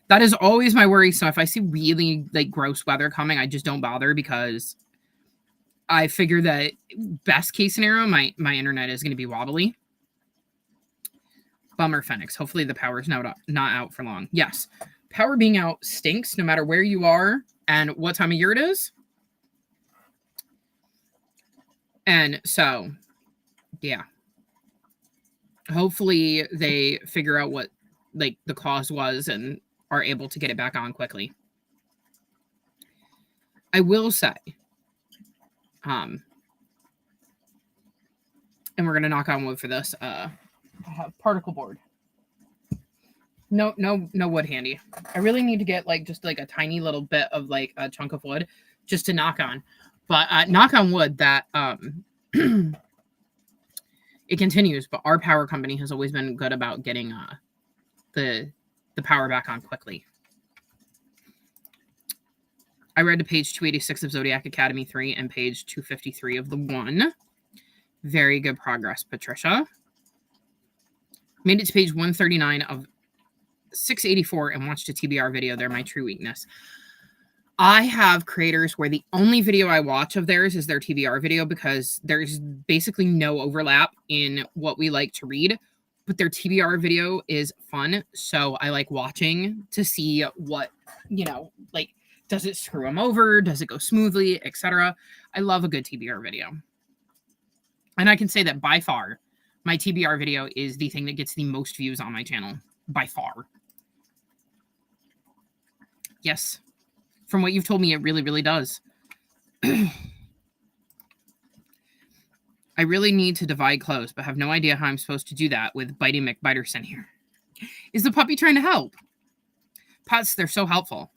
That is always my worry. So if I see really like gross weather coming, I just don't bother because I figure that best case scenario, my internet is going to be wobbly. Bummer, Phoenix. Hopefully the power's not out for long. Yes. Power being out stinks no matter where you are and what time of year it is. And so, yeah. Hopefully they figure out what like the cause was and are able to get it back on quickly. I will say, and we're going to knock on wood for this, I have particle board. No wood handy. I really need to get like just like a tiny little bit of like a chunk of wood just to knock on. But knock on wood that it continues. But our power company has always been good about getting the power back on quickly. I read to page 286 of Zodiac Academy 3 and page 253 of the 1. Very good progress, Patricia. Made it to page 139 of 684 and watched a TBR video. They're my true weakness. I have creators where the only video I watch of theirs is their TBR video because there's basically no overlap in what we like to read, but their TBR video is fun. So I like watching to see what, like, does it screw them over? Does it go smoothly, etc.? I love a good TBR video. And I can say that by far, my TBR video is the thing that gets the most views on my channel. By far. Yes. From what you've told me, it really, really does. I really need to divide clothes, but have no idea how I'm supposed to do that with Bitey McBiterson here. Is the puppy trying to help? Pets, they're so helpful.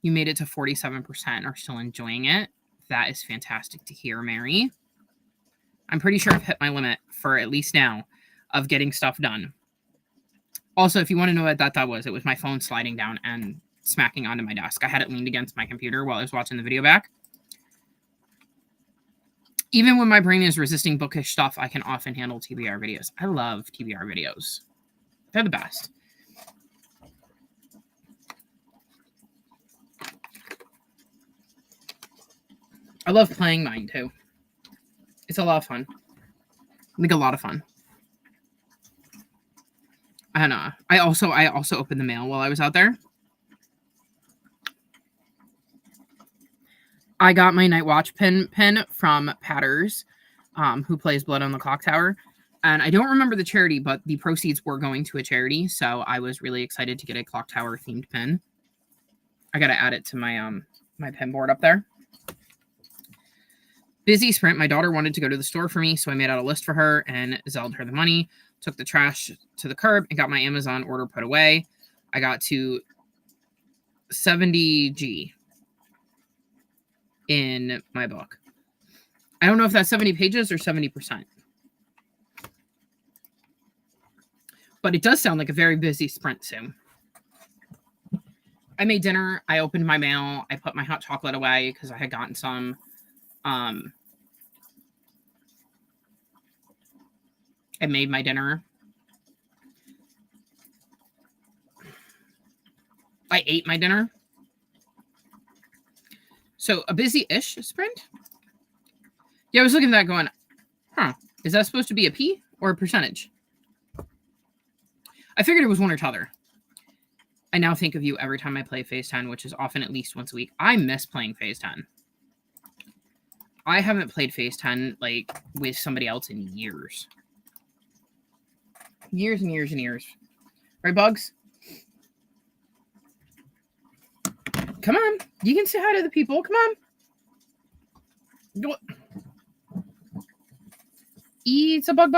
You made it to 47%, are still enjoying it. That is fantastic to hear, Mary. I'm pretty sure I've hit my limit for at least now of getting stuff done. Also, if you want to know what that was, it was my phone sliding down and smacking onto my desk. I had it leaned against my computer while I was watching the video back. Even when my brain is resisting bookish stuff, I can often handle TBR videos. I love TBR videos. They're the best. I love playing mine too. It's a lot of fun. I think a lot of fun. And I also opened the mail while I was out there. I got my Night Watch pin from Patters, who plays Blood on the Clock Tower. And I don't remember the charity, but the proceeds were going to a charity. So I was really excited to get a Clock Tower themed pin. I got to add it to my my pin board up there. Busy sprint. My daughter wanted to go to the store for me, so I made out a list for her and Zelled her the money, took the trash to the curb, and got my Amazon order put away. I got to 70G in my book. I don't know if that's 70 pages or 70%. But it does sound like a very busy sprint soon. I made dinner. I opened my mail. I put my hot chocolate away because I had gotten some. I made my dinner. I ate my dinner. So a busy-ish sprint? Yeah, I was looking at that going, is that supposed to be a P or a percentage? I figured it was one or t'other. I now think of you every time I play Phase 10, which is often at least once a week. I miss playing Phase 10. I haven't played Phase 10 like with somebody else in years. Years and years and years. Right, Bugs? Come on. You can say hi to the people. Come on. Go. It's a bug.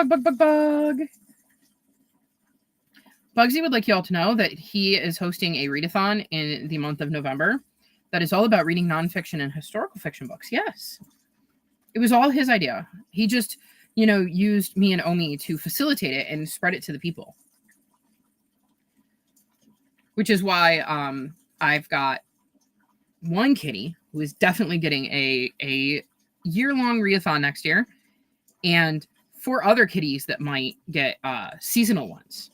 Bugsy would like you all to know that he is hosting a readathon in the month of November that is all about reading nonfiction and historical fiction books. Yes. It was all his idea. He just, used me and Omi to facilitate it and spread it to the people. Which is why I've got one kitty who is definitely getting a year-long readathon next year, and 4 other kitties that might get seasonal ones.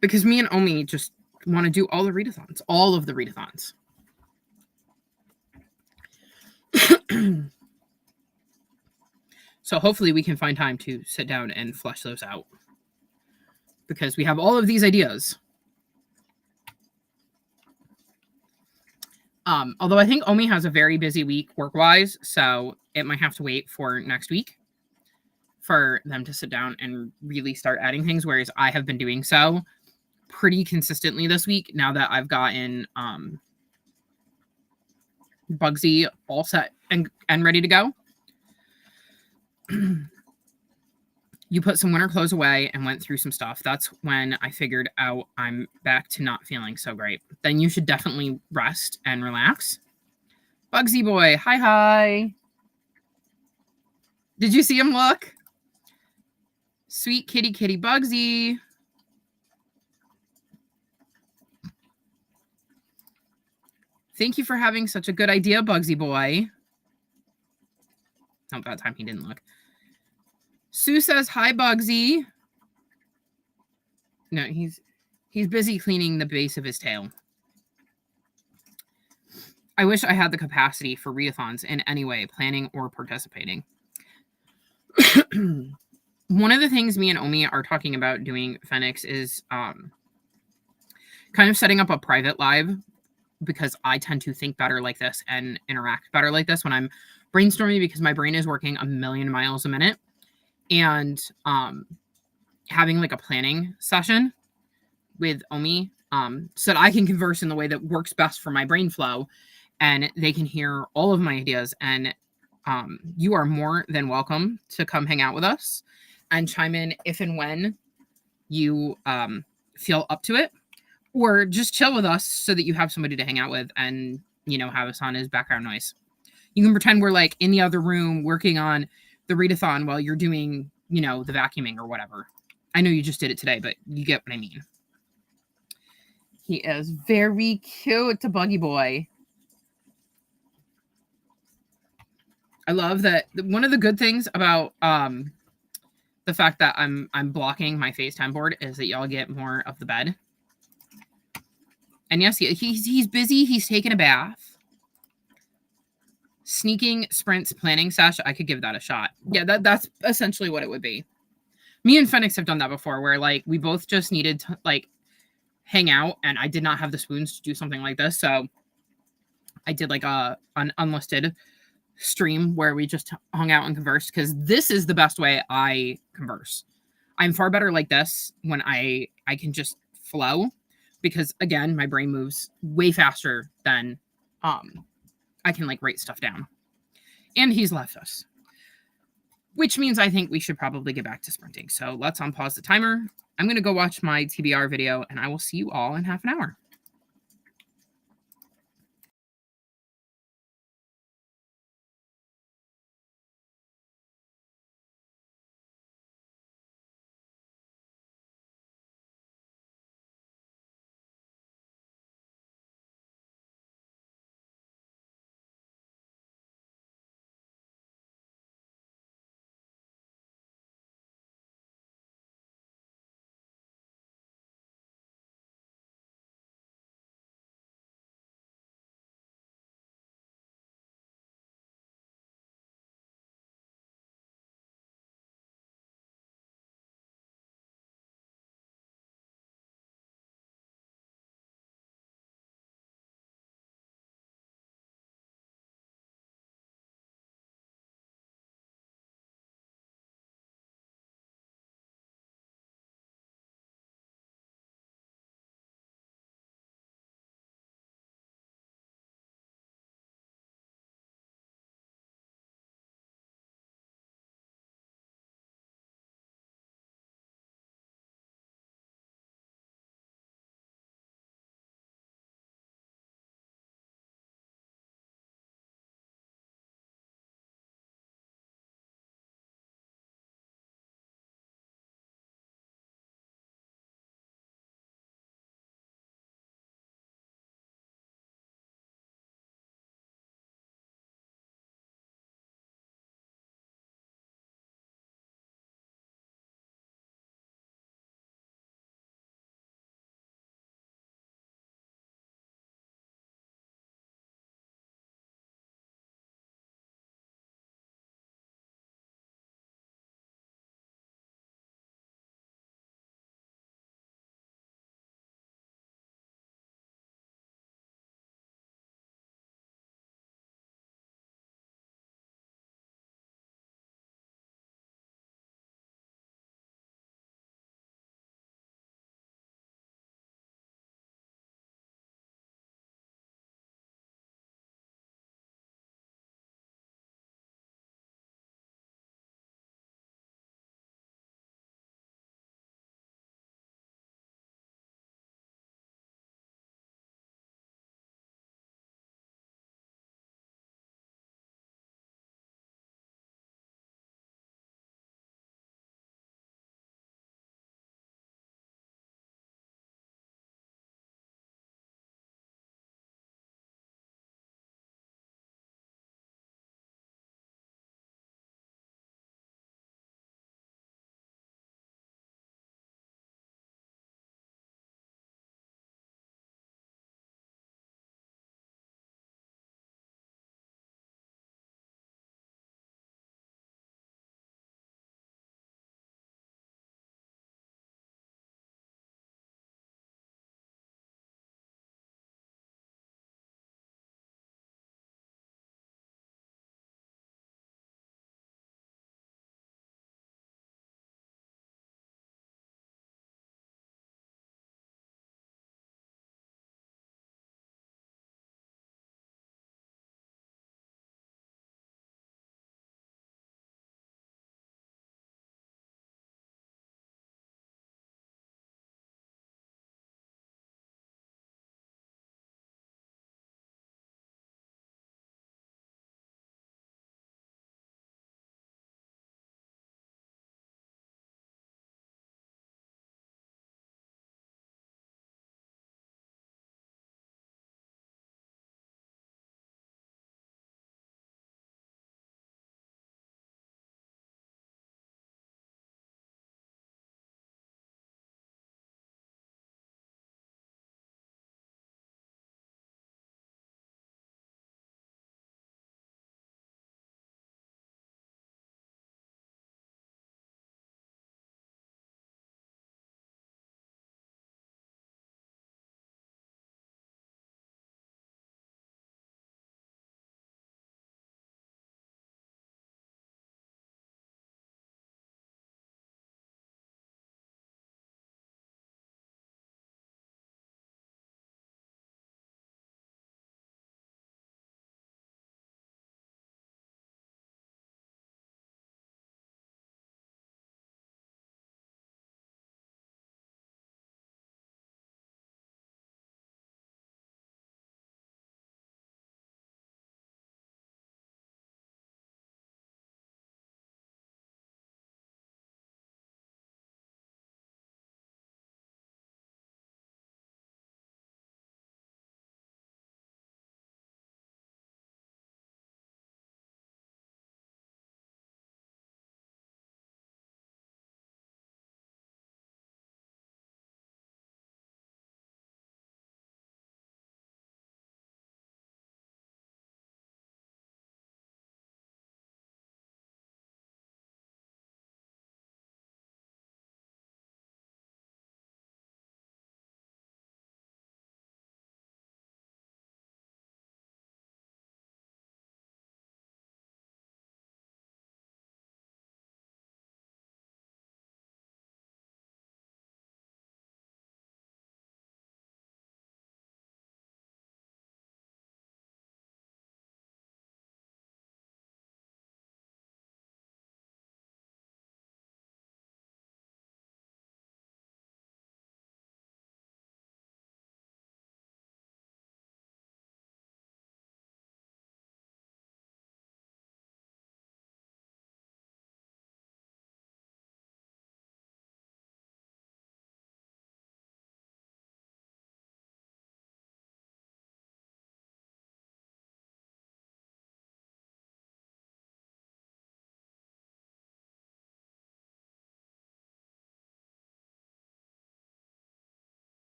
Because me and Omi just want to do all of the readathons. So hopefully we can find time to sit down and flesh those out. Because we have all of these ideas. Although I think Omi has a very busy week work-wise, so it might have to wait for next week for them to sit down and really start adding things, whereas I have been doing so pretty consistently this week now that I've gotten Bugsy all set and ready to go. You put some winter clothes away and went through some stuff. That's when I figured out I'm back to not feeling so great. Then you should definitely rest and relax. Bugsy boy, hi. Did you see him look? Sweet kitty Bugsy. Thank you for having such a good idea, Bugsy boy. Oh, that time he didn't look. Sue says, hi, Bugsy. No, he's busy cleaning the base of his tail. I wish I had the capacity for readathons in any way, planning or participating. One of the things me and Omi are talking about doing, Phoenix, is kind of setting up a private live, because I tend to think better like this and interact better like this when I'm brainstorming, because my brain is working a million miles a minute. And having like a planning session with Omi so that I can converse in the way that works best for my brain flow, and they can hear all of my ideas. And you are more than welcome to come hang out with us and chime in if and when you feel up to it, or just chill with us so that you have somebody to hang out with and, have us on as background noise. You can pretend we're like in the other room working on the readathon while you're doing, the vacuuming or whatever. I know you just did it today, but you get what I mean. He is very cute, to Buggy Boy. I love that. One of the good things about the fact that I'm blocking my FaceTime board is that y'all get more of the bed. And yes, he's busy. He's taking a bath. Sneaking sprints planning sesh. I could give that a shot. Yeah, that's essentially what it would be. Me and Phoenix have done that before, where like we both just needed to like hang out, and I did not have the spoons to do something like this, so I did like an unlisted stream where we just hung out and conversed, because this is the best way I converse. I'm far better like this when I can just flow, because again, my brain moves way faster than I can like write stuff down. And he's left us, which means I think we should probably get back to sprinting. So let's unpause the timer. I'm going to go watch my TBR video, and I will see you all in half an hour.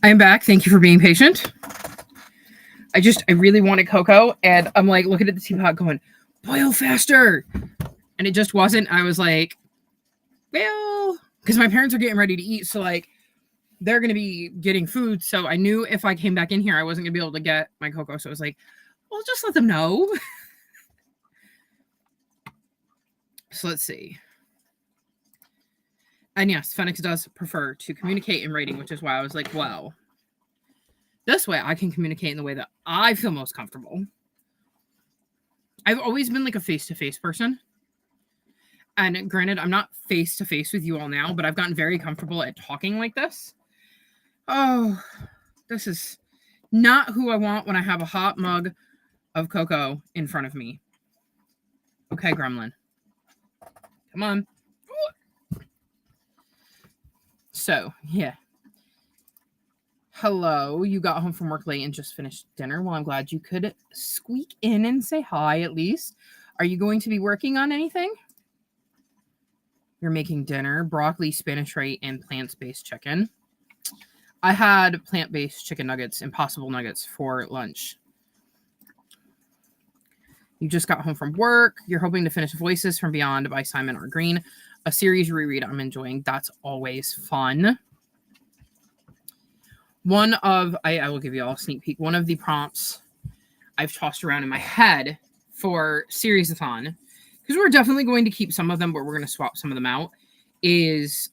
I am back. Thank you for being patient. I really wanted cocoa, and I'm like looking at the teapot going, boil faster. And it just wasn't. I was like, well, because my parents are getting ready to eat. So, like, they're going to be getting food. So I knew if I came back in here, I wasn't going to be able to get my cocoa. So I was like, well, just let them know. So let's see. And yes, Phoenix does prefer to communicate in writing, which is why I was like, well, this way I can communicate in the way that I feel most comfortable. I've always been like a face-to-face person. And granted, I'm not face-to-face with you all now, but I've gotten very comfortable at talking like this. Oh, this is not who I want when I have a hot mug of cocoa in front of me. Okay, Gremlin. Come on. So, yeah. Hello, you got home from work late and just finished dinner. Well, I'm glad you could squeak in and say hi at least. Are you going to be working on anything? You're making dinner, broccoli, Spanish rice, and plant-based chicken. I had plant-based chicken nuggets, Impossible nuggets, for lunch. You just got home from work. You're hoping to finish Voices from Beyond by Simon R. Green, a series reread I'm enjoying. That's always fun. I will give you all a sneak peek. One of the prompts I've tossed around in my head for Series-a-thon, because we're definitely going to keep some of them, but we're going to swap some of them out, is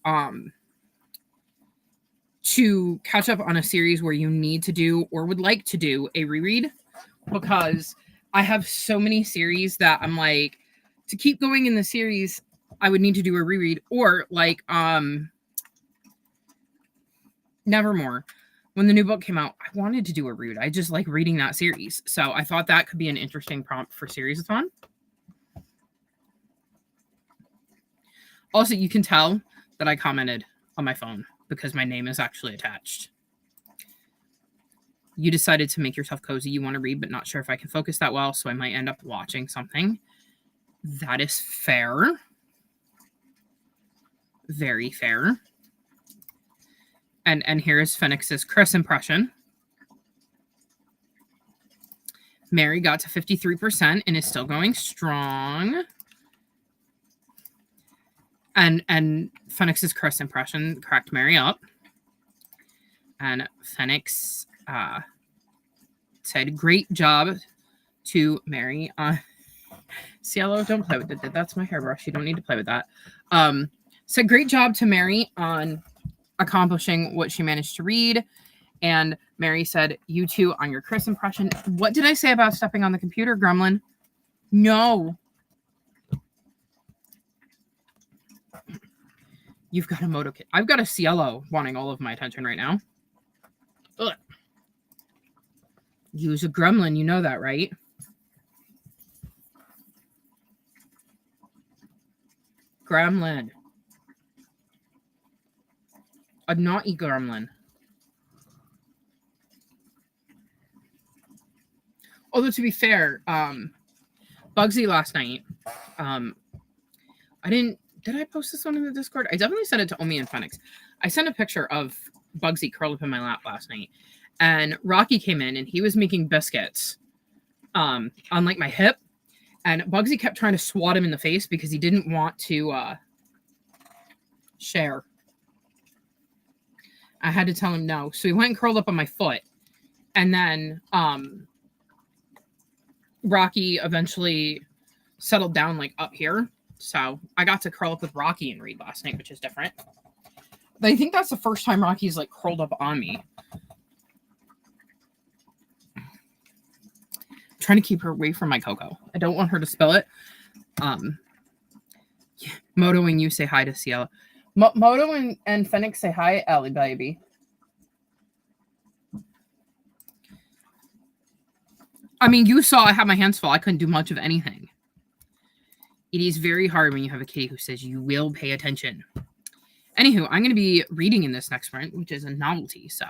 to catch up on a series where you need to do or would like to do a reread, because I have so many series that I'm like, to keep going in the series, I would need to do a reread, or like Nevermore. When the new book came out, I wanted to do a read. I just like reading that series. So I thought that could be an interesting prompt for Series-a-thon. Also, you can tell that I commented on my phone because my name is actually attached. You decided to make yourself cozy. You want to read, but not sure if I can focus that well, so I might end up watching something. That is fair. Very fair. And here's Phoenix's Chris impression. Mary got to 53% and is still going strong. And Phoenix's Chris impression cracked Mary up. And Phoenix said, great job to Mary. Cielo, don't play with it. That's my hairbrush. You don't need to play with that. Said, great job to Mary on accomplishing what she managed to read. And Mary said, you too on your Chris impression. What did I say about stepping on the computer, Gremlin? No. You've got a moto kit. I've got a Cielo wanting all of my attention right now. Ugh. Use a Gremlin. You know that, right? Gremlin. A naughty Gremlin. Although, to be fair, Bugsy last night, did I post this one in the Discord? I definitely sent it to Omi and Phoenix. I sent a picture of Bugsy curled up in my lap last night, and Rocky came in and he was making biscuits on like my hip, and Bugsy kept trying to swat him in the face because he didn't want to share. I had to tell him no. So he went and curled up on my foot, and then Rocky eventually settled down like up here. So I got to curl up with Rocky and read last night, which is different. But I think that's the first time Rocky's like curled up on me. I'm trying to keep her away from my cocoa. I don't want her to spill it. Yeah. Moto and you say hi to Cielo. Moto and Phoenix say hi, Ellie baby. I mean, you saw I had my hands full. I couldn't do much of anything. It is very hard when you have a kitty who says you will pay attention. Anywho, I'm going to be reading in this next sprint, which is a novelty. So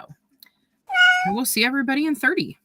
we'll see everybody in 30.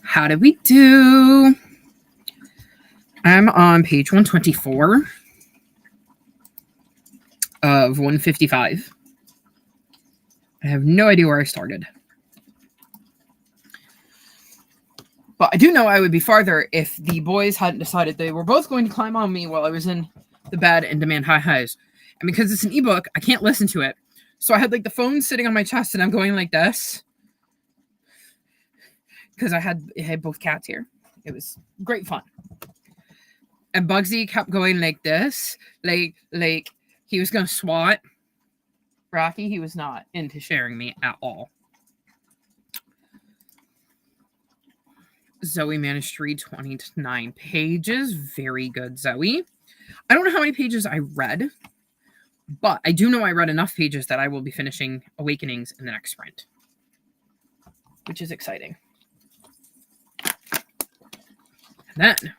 How did we do? I'm on page 124 of 155. I have no idea where I started. But I do know I would be farther if the boys hadn't decided they were both going to climb on me while I was in the bed and demand high highs. And because it's an ebook, I can't listen to it. So I had like the phone sitting on my chest and I'm going like this. Because I had both cats here. It was great fun. And Bugsy kept going like this. Like he was going to swat Rocky. He was not into sharing me at all. Zoe managed to read 29 pages. Very good, Zoe. I don't know how many pages I read, but I do know I read enough pages that I will be finishing Awakenings in the next sprint, which is exciting. And then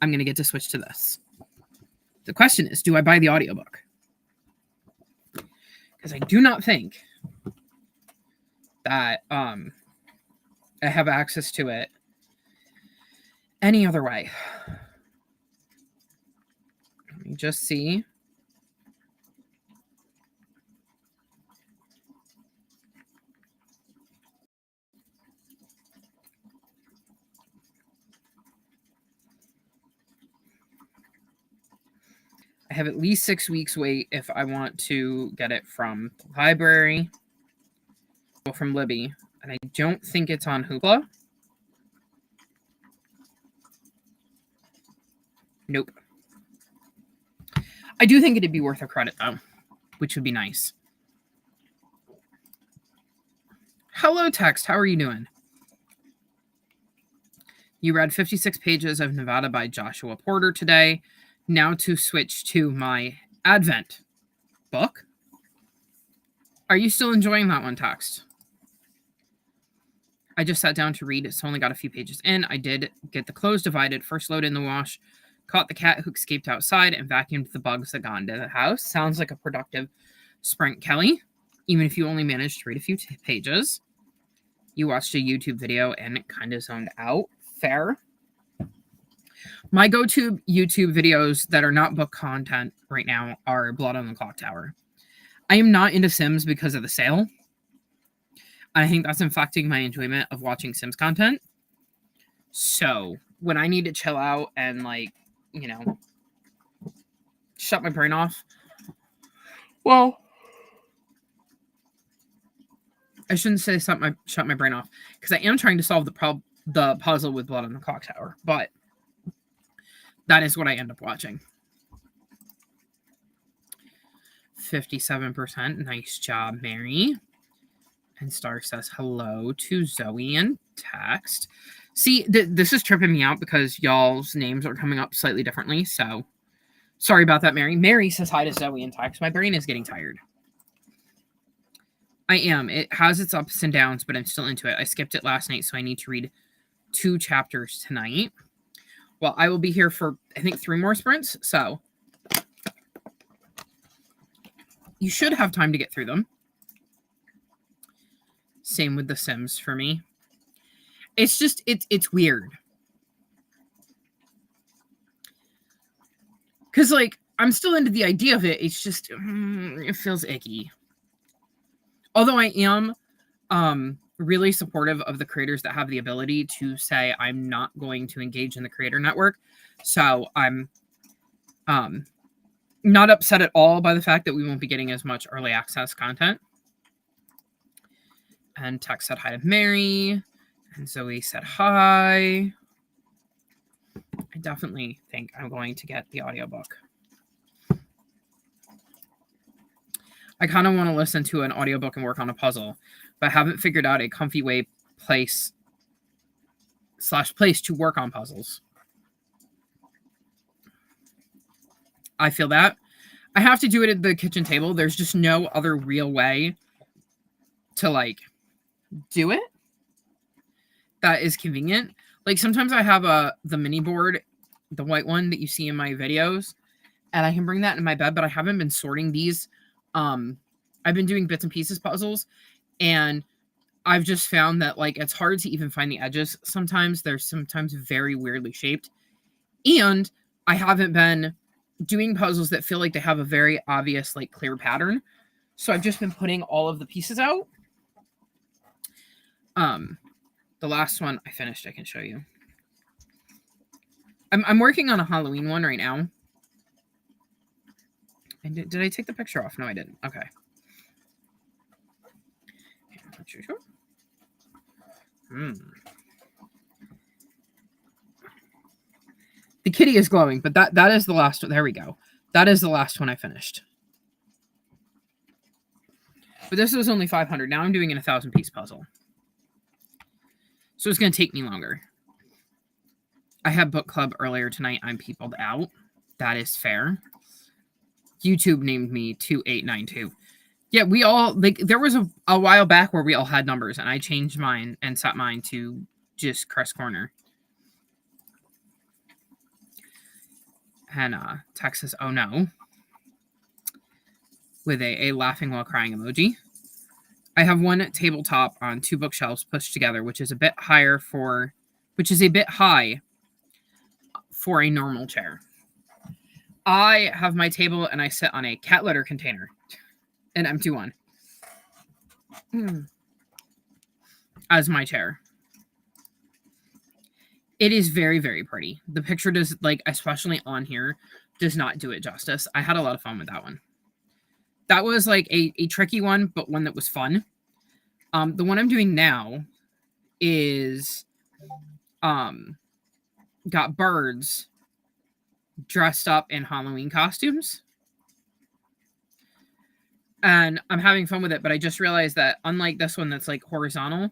I'm going to get to switch to this. The question is, do I buy the audiobook? Because I do not think that I have access to it any other way. Let me just see. I have at least 6 weeks wait if I want to get it from the library or from Libby. And I don't think it's on Hoopla. Nope. I do think it'd be worth a credit, though, which would be nice. Hello, Text. How are you doing? You read 56 pages of Nevada by Joshua Porter today. Now to switch to my Advent book. Are you still enjoying that one, Text? I just sat down to read. It's only got a few pages in. I did get the clothes divided, first loaded in the wash, caught the cat who escaped outside, and vacuumed the bugs that got into the house. Sounds like a productive sprint, Kelly. Even if you only managed to read a few pages. You watched a YouTube video and it kind of zoned out. Fair. My go-to YouTube videos that are not book content right now are Blood on the Clock Tower. I am not into Sims because of the sale. I think that's infecting my enjoyment of watching Sims content. So when I need to chill out and shut my brain off, well, I shouldn't say shut my brain off because I am trying to solve the puzzle with Blood on the Clock Tower, but that is what I end up watching. 57%. Nice job, Mary. And Star says hello to Zoe and Text. See, this is tripping me out because y'all's names are coming up slightly differently. So sorry about that, Mary. Mary says hi to Zoe and Text. My brain is getting tired. I am. It has its ups and downs, but I'm still into it. I skipped it last night, so I need to read 2 chapters tonight. Well, I will be here for, I think, 3 more sprints. So you should have time to get through them. Same with The Sims for me. It's just, it's weird. Because, I'm still into the idea of it. It's just, it feels icky. Although I am really supportive of the creators that have the ability to say, I'm not going to engage in the creator network. So I'm not upset at all by the fact that we won't be getting as much early access content. And Tex said hi to Mary. And Zoe said hi. I definitely think I'm going to get the audiobook. I kind of want to listen to an audiobook and work on a puzzle, but I haven't figured out a comfy place to work on puzzles. I feel that. I have to do it at the kitchen table. There's just no other real way to, do it that is convenient. Sometimes I have the mini board, the white one that you see in my videos, and I can bring that in my bed, but I haven't been sorting these. I've been doing bits and pieces puzzles, and I've just found that like it's hard to even find the edges sometimes. They're sometimes very weirdly shaped. And I haven't been doing puzzles that feel like they have a very obvious, like clear pattern. So I've just been putting all of the pieces out. The last one I finished, I can show you. I'm working on a Halloween one right now. And did I take the picture off? No, I didn't. Okay. The kitty is glowing, but that is the last one. There we go. That is the last one I finished. But this was only 500. Now I'm doing an 1,000-piece puzzle. So it's going to take me longer. I had book club earlier tonight. I'm peopled out. That is fair. YouTube named me 2892. Yeah, we all, like, there was a while back where we all had numbers, and I changed mine and set mine to just Chris Corner. And Texas, oh no. With a laughing while crying emoji. I have one tabletop on 2 bookshelves pushed together, which is a bit high for a normal chair. I have my table and I sit on a cat litter container, an empty one, as my chair. It is very, very pretty. The picture does, like, especially on here, does not do it justice. I had a lot of fun with that one. That was like a tricky one, but one that was fun. The one I'm doing now is got birds dressed up in Halloween costumes. And I'm having fun with it, but I just realized that unlike this one that's like horizontal,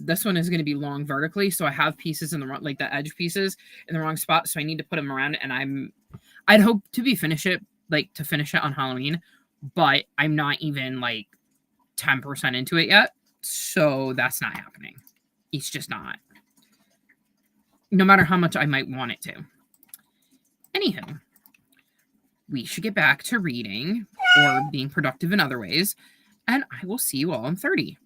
this one is going to be long vertically. So I have pieces in the wrong, like the edge pieces in the wrong spot. So I need to put them around, and I'd hope to finish it on Halloween, but I'm not even like 10% into it yet. So that's not happening. It's just not. No matter how much I might want it to. Anywho, we should get back to reading or being productive in other ways, and I will see you all in 30.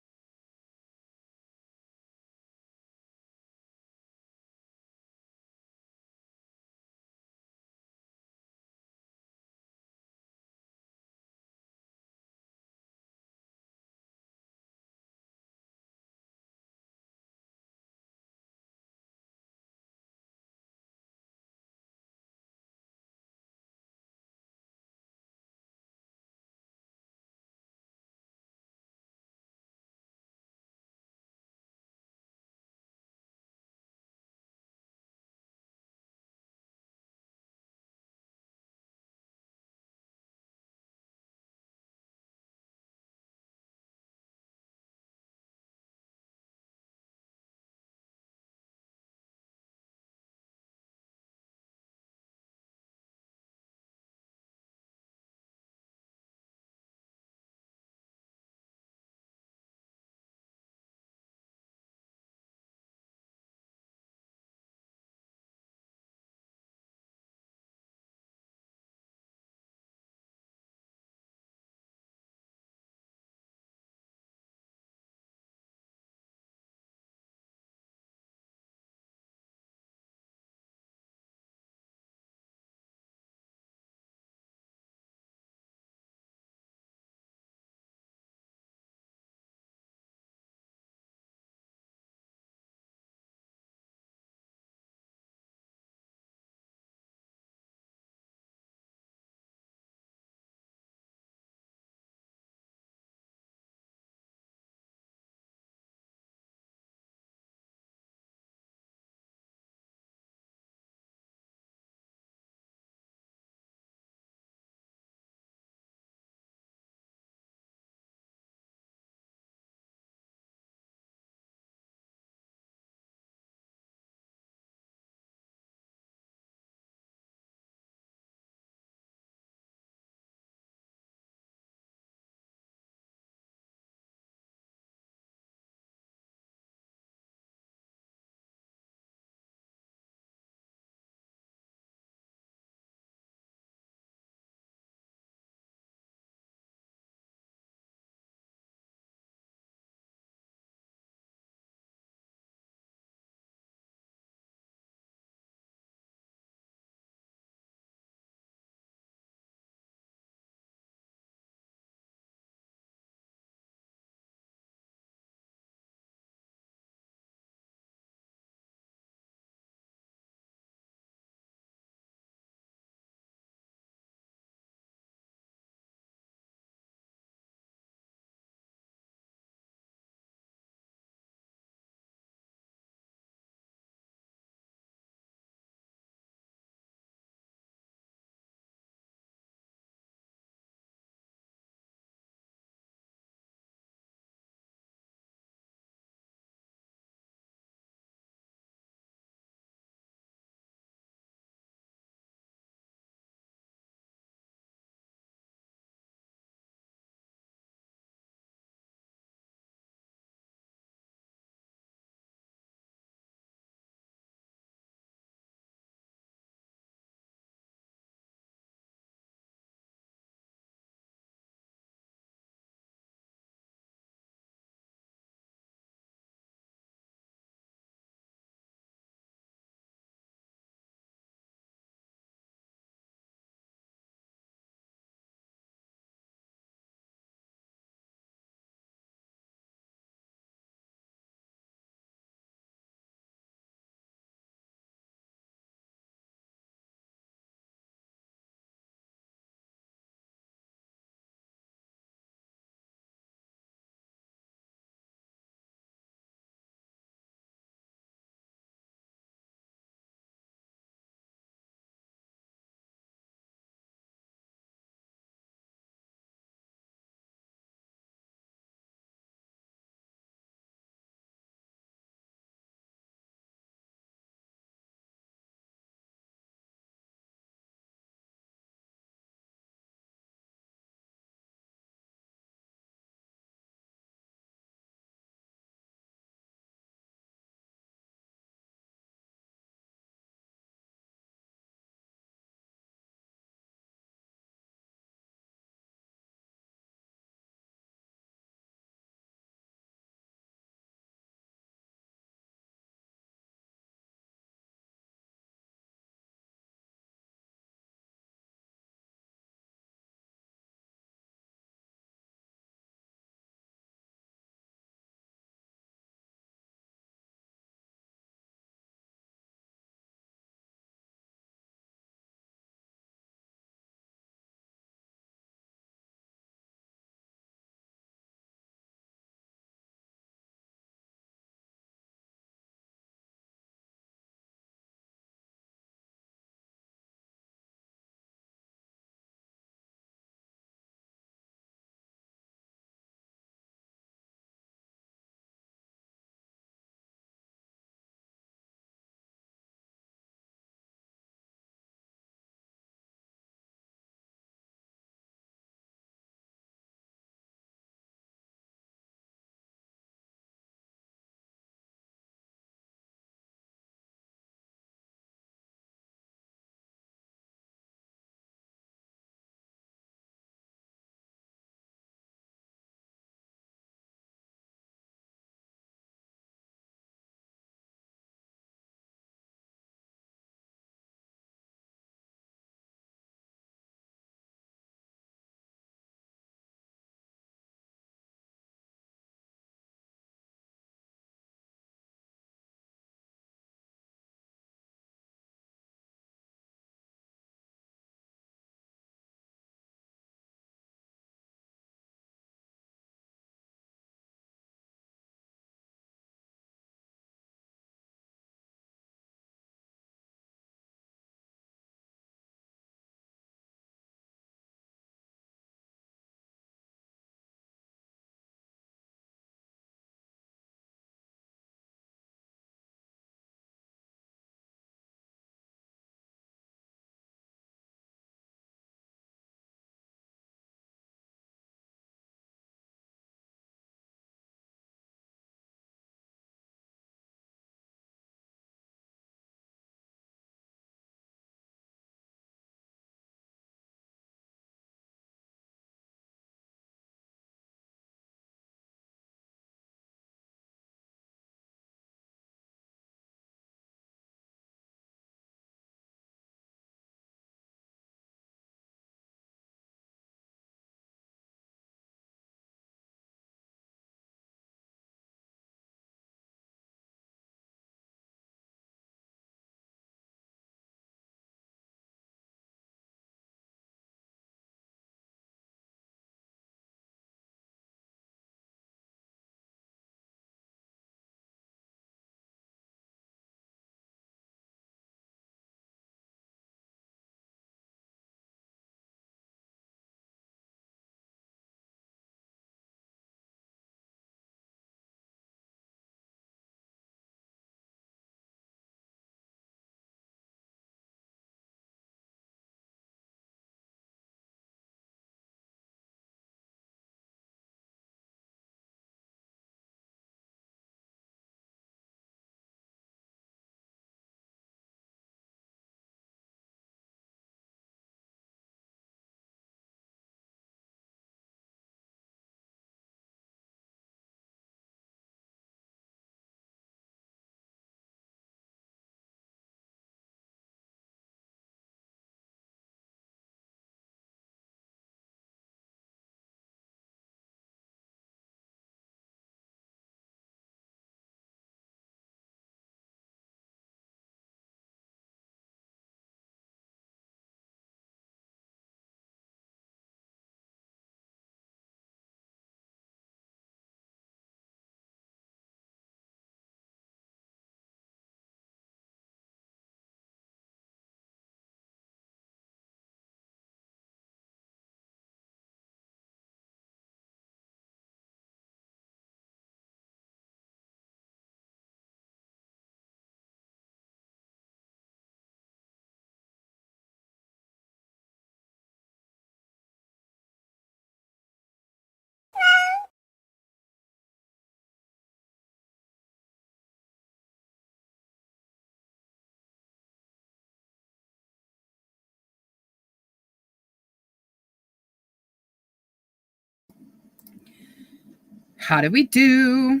How did we do?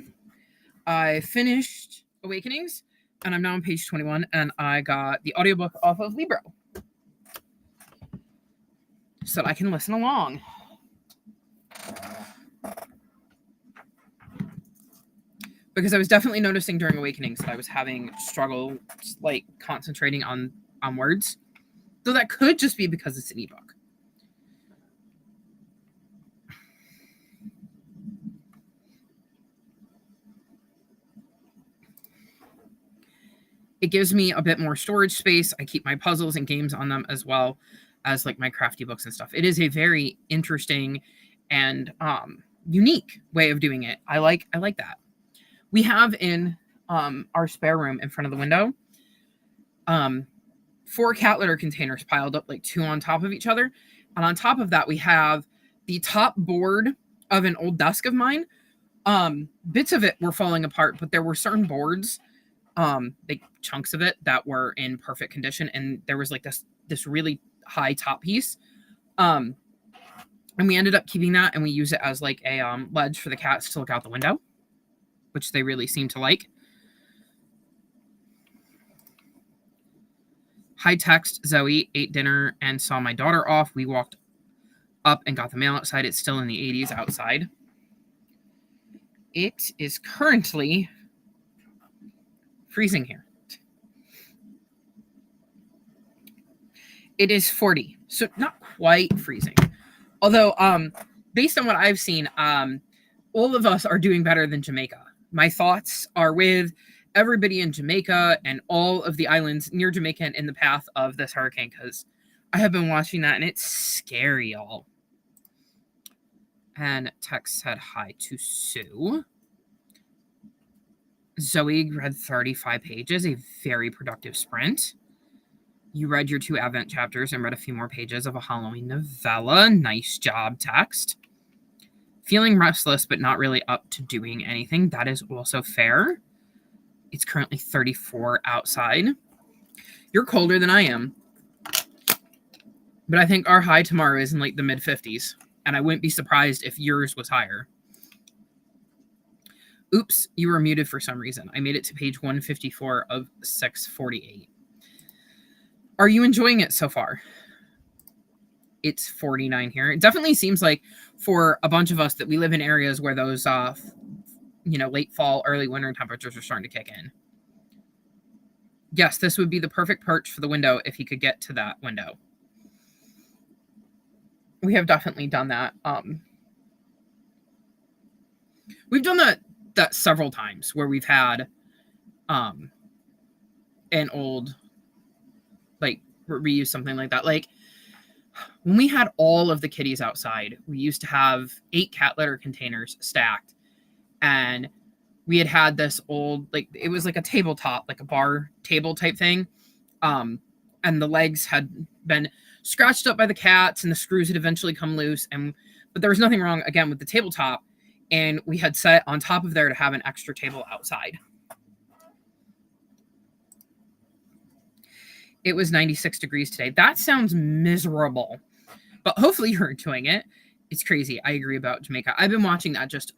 I finished Awakenings, and I'm now on page 21, and I got the audiobook off of Libro so that I can listen along. Because I was definitely noticing during Awakenings that I was having struggle like concentrating on words. So that could just be because it's an ebook. It gives me a bit more storage space. I keep my puzzles and games on them as well as like my crafty books and stuff. It is a very interesting and unique way of doing it. I like that. We have in our spare room in front of the window 4 cat litter containers piled up like 2 on top of each other. And on top of that, we have the top board of an old desk of mine. Bits of it were falling apart, but there were certain boards, like chunks of it that were in perfect condition. And there was like this really high top piece. And we ended up keeping that, and we use it as like a ledge for the cats to look out the window, which they really seem to like. Hi text, Zoe ate dinner and saw my daughter off. We walked up and got the mail outside. It's still in the 80s outside. It is currently freezing here. It is 40, so not quite freezing. Although, based on what I've seen, all of us are doing better than Jamaica. My thoughts are with everybody in Jamaica and all of the islands near Jamaica and in the path of this hurricane, because I have been watching that and it's scary, y'all. And Tex said hi to Sue. Zoe read 35 pages, a very productive sprint. You read your 2 Advent chapters and read a few more pages of a Halloween novella. Nice job, Text. Feeling restless, but not really up to doing anything. That is also fair. It's currently 34 outside. You're colder than I am. But I think our high tomorrow is in like the mid-50s. And I wouldn't be surprised if yours was higher. Oops, you were muted for some reason. I made it to page 154 of 648. Are you enjoying it so far? It's 49 here. It definitely seems like for a bunch of us that we live in areas where those late fall, early winter temperatures are starting to kick in. Yes, this would be the perfect perch for the window if he could get to that window. We have definitely done that. We've done that several times where we've had an old, like, reuse something like that. Like, when we had all of the kitties outside, we used to have 8 cat litter containers stacked. And we had this old, like, it was like a tabletop, like a bar table type thing. And the legs had been scratched up by the cats and the screws had eventually come loose. But there was nothing wrong, again, with the tabletop. And we had set on top of there to have an extra table outside. It was 96 degrees today. That sounds miserable. But hopefully you're enjoying it. It's crazy. I agree about Jamaica. I've been watching that just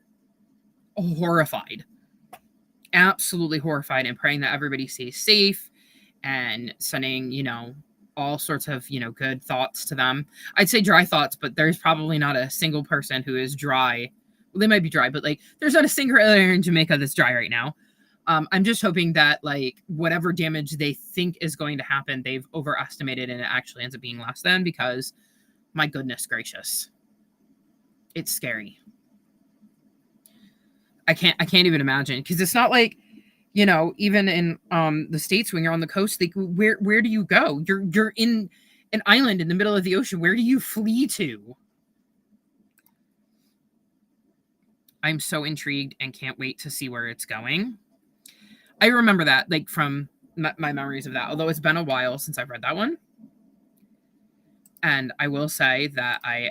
horrified. Absolutely horrified, and praying that everybody stays safe and sending, all sorts of, good thoughts to them. I'd say dry thoughts, but there's probably not a single person who is dry. Well, they might be dry, but like there's not a single area in Jamaica that's dry right now. I'm just hoping that like whatever damage they think is going to happen, they've overestimated and it actually ends up being less than, because my goodness gracious, it's scary. I can't even imagine, because it's not like, even in the States when you're on the coast, like where do you go? You're in an island in the middle of the ocean. Where do you flee to? I'm so intrigued and can't wait to see where it's going. I remember that, like, from my memories of that, although it's been a while since I've read that one. And I will say that I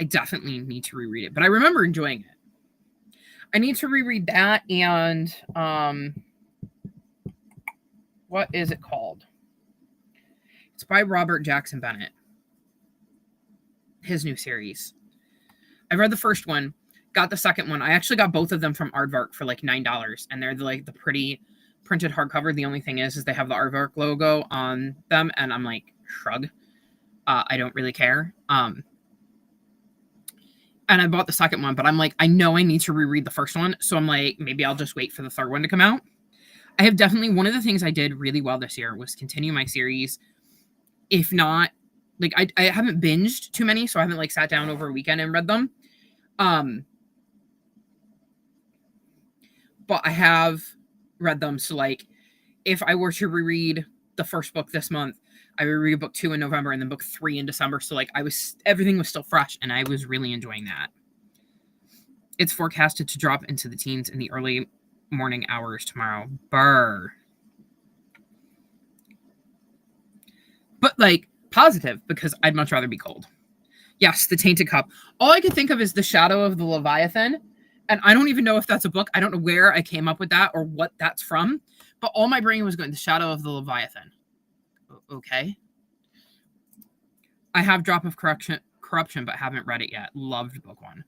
definitely need to reread it, but I remember enjoying it. I need to reread that, and what is it called? It's by Robert Jackson Bennett. His new series. I read the first one. Got the second one. I actually got both of them from Aardvark for like $9, and they're like the pretty printed hardcover. The only thing is they have the Aardvark logo on them, and I'm like, shrug. I don't really care. And I bought the second one, but I'm like, I know I need to reread the first one, so I'm like, maybe I'll just wait for the third one to come out. I have definitely, one of the things I did really well this year was continue my series. If not, like I haven't binged too many, so I haven't like sat down over a weekend and read them. But I have read them. So like if I were to reread the first book this month, I would read book 2 in November and then book 3 in December. So like everything was still fresh and I was really enjoying that. It's forecasted to drop into the teens in the early morning hours tomorrow. Brr. But like positive, because I'd much rather be cold. Yes, The Tainted Cup. All I could think of is The Shadow of the Leviathan. And I don't even know if that's a book. I don't know where I came up with that or what that's from. But all my brain was going, The Shadow of the Leviathan. Okay. I have Drop of Corruption, but haven't read it yet. Loved book 1.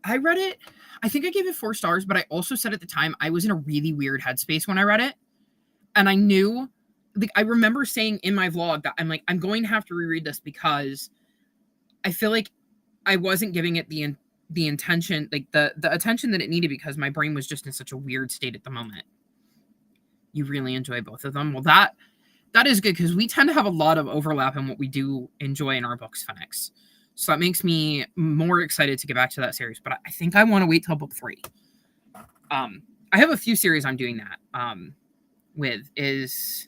I read it. I think I gave it 4 stars, but I also said at the time I was in a really weird headspace when I read it. And I knew, like, I remember saying in my vlog that I'm like, I'm going to have to reread this because I feel like I wasn't giving it the intention, like the attention that it needed, because my brain was just in such a weird state at the moment. You really enjoy both of them. Well, that is good, because we tend to have a lot of overlap in what we do enjoy in our books, Phoenix. So that makes me more excited to get back to that series. But I think I want to wait till book 3. I have a few series I'm doing that with. Is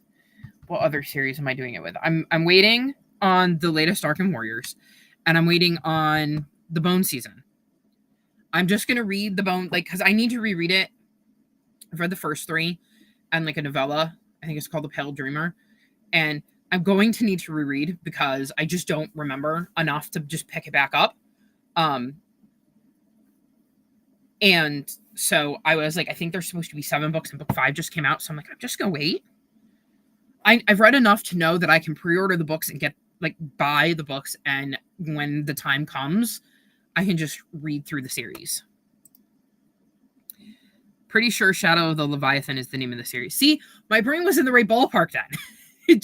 what other series am I doing it with? I'm waiting on the latest Arkham Warriors, and I'm waiting on the Bone season. I'm just gonna read the Bone, like, because I need to reread it. I've read the first 3 and like a novella. I think it's called The Pale Dreamer. And I'm going to need to reread because I just don't remember enough to just pick it back up. And so I was like, I think there's supposed to be 7 books and book 5 just came out. So I'm like, I'm just going to wait. I've read enough to know that I can pre-order the books and buy the books. And when the time comes, I can just read through the series. Pretty sure Shadow of the Leviathan is the name of the series. See, my brain was in the right ballpark then. It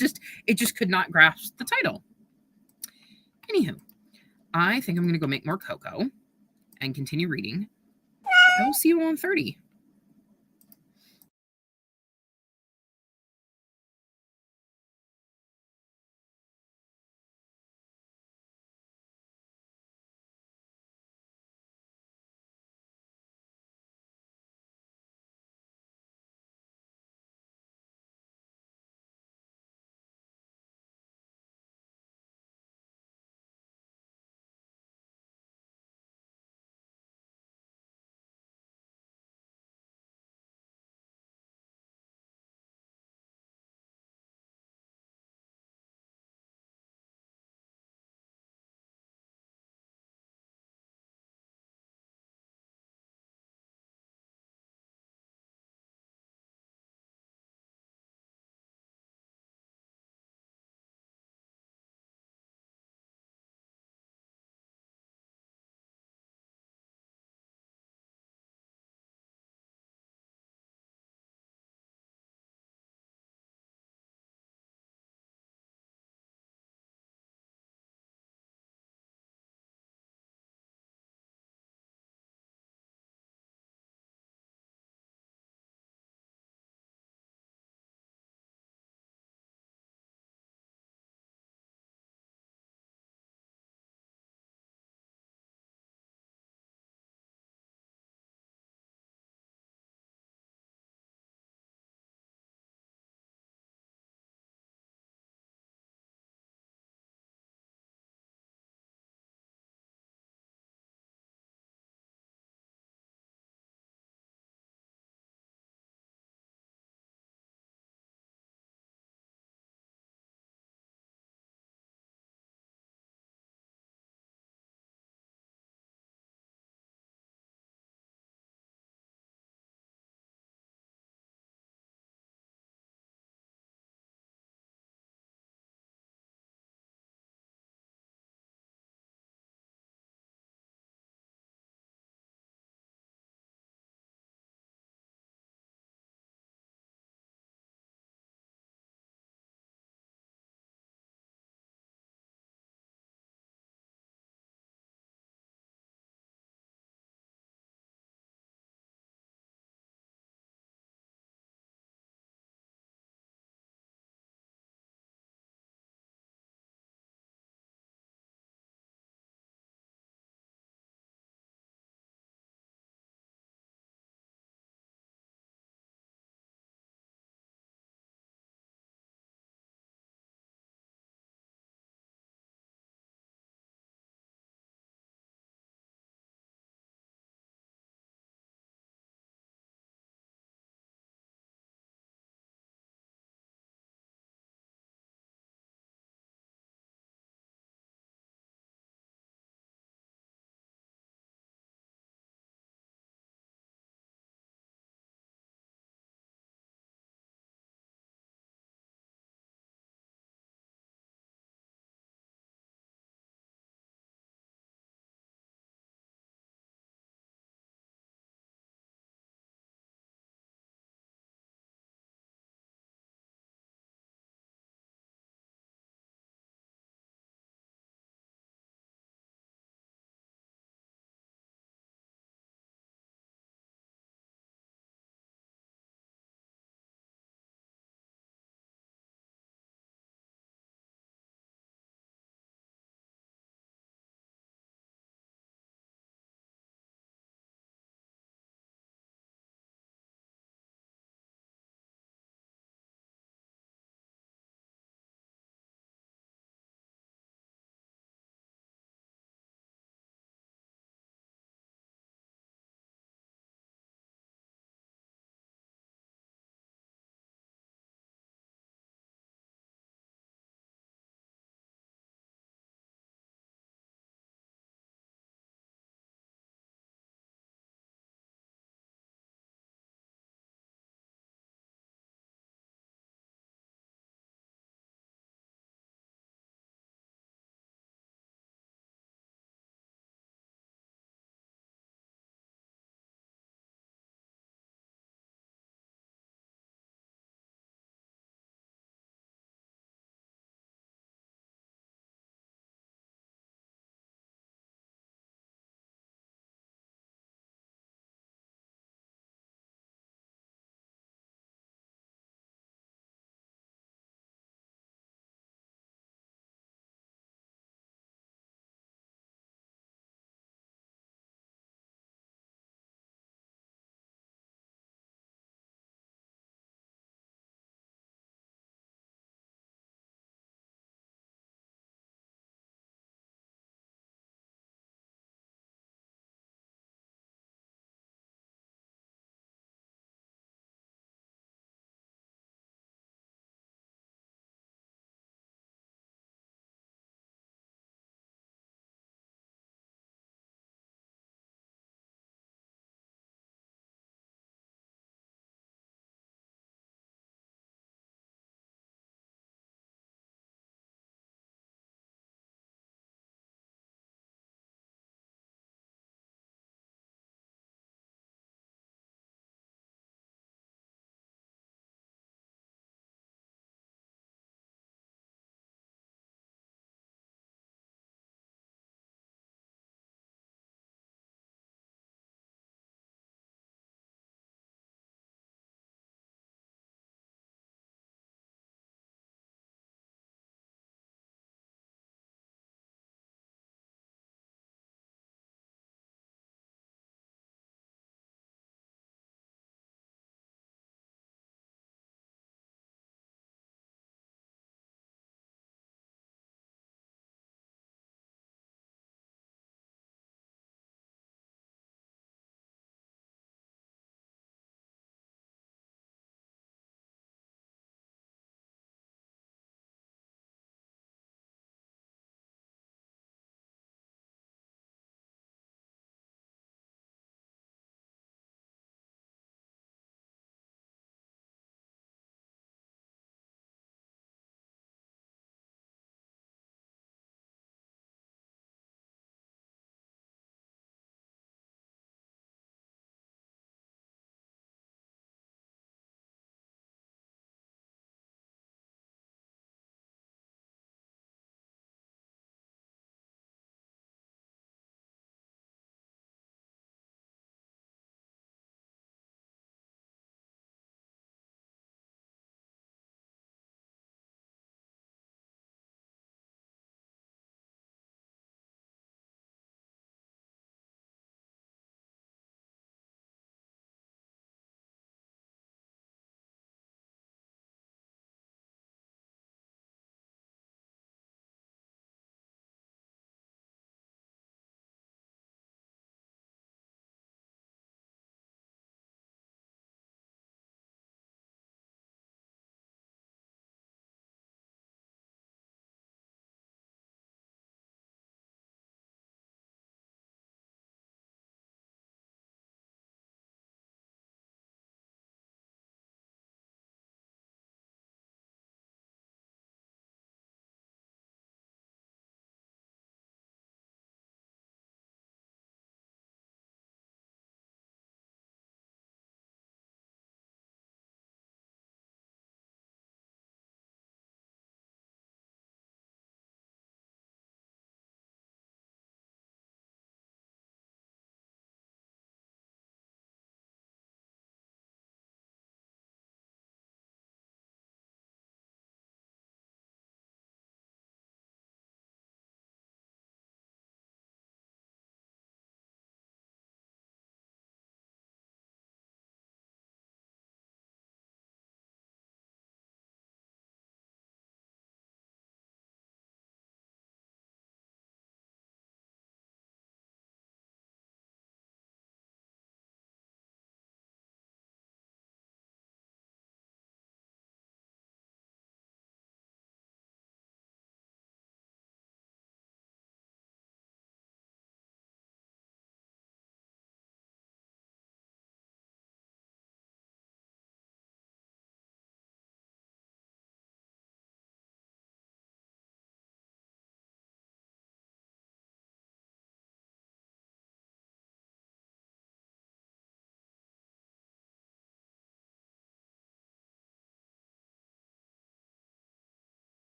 just could not grasp the title. Anywho, I think I'm going to go make more cocoa and continue reading. I will see you on 30.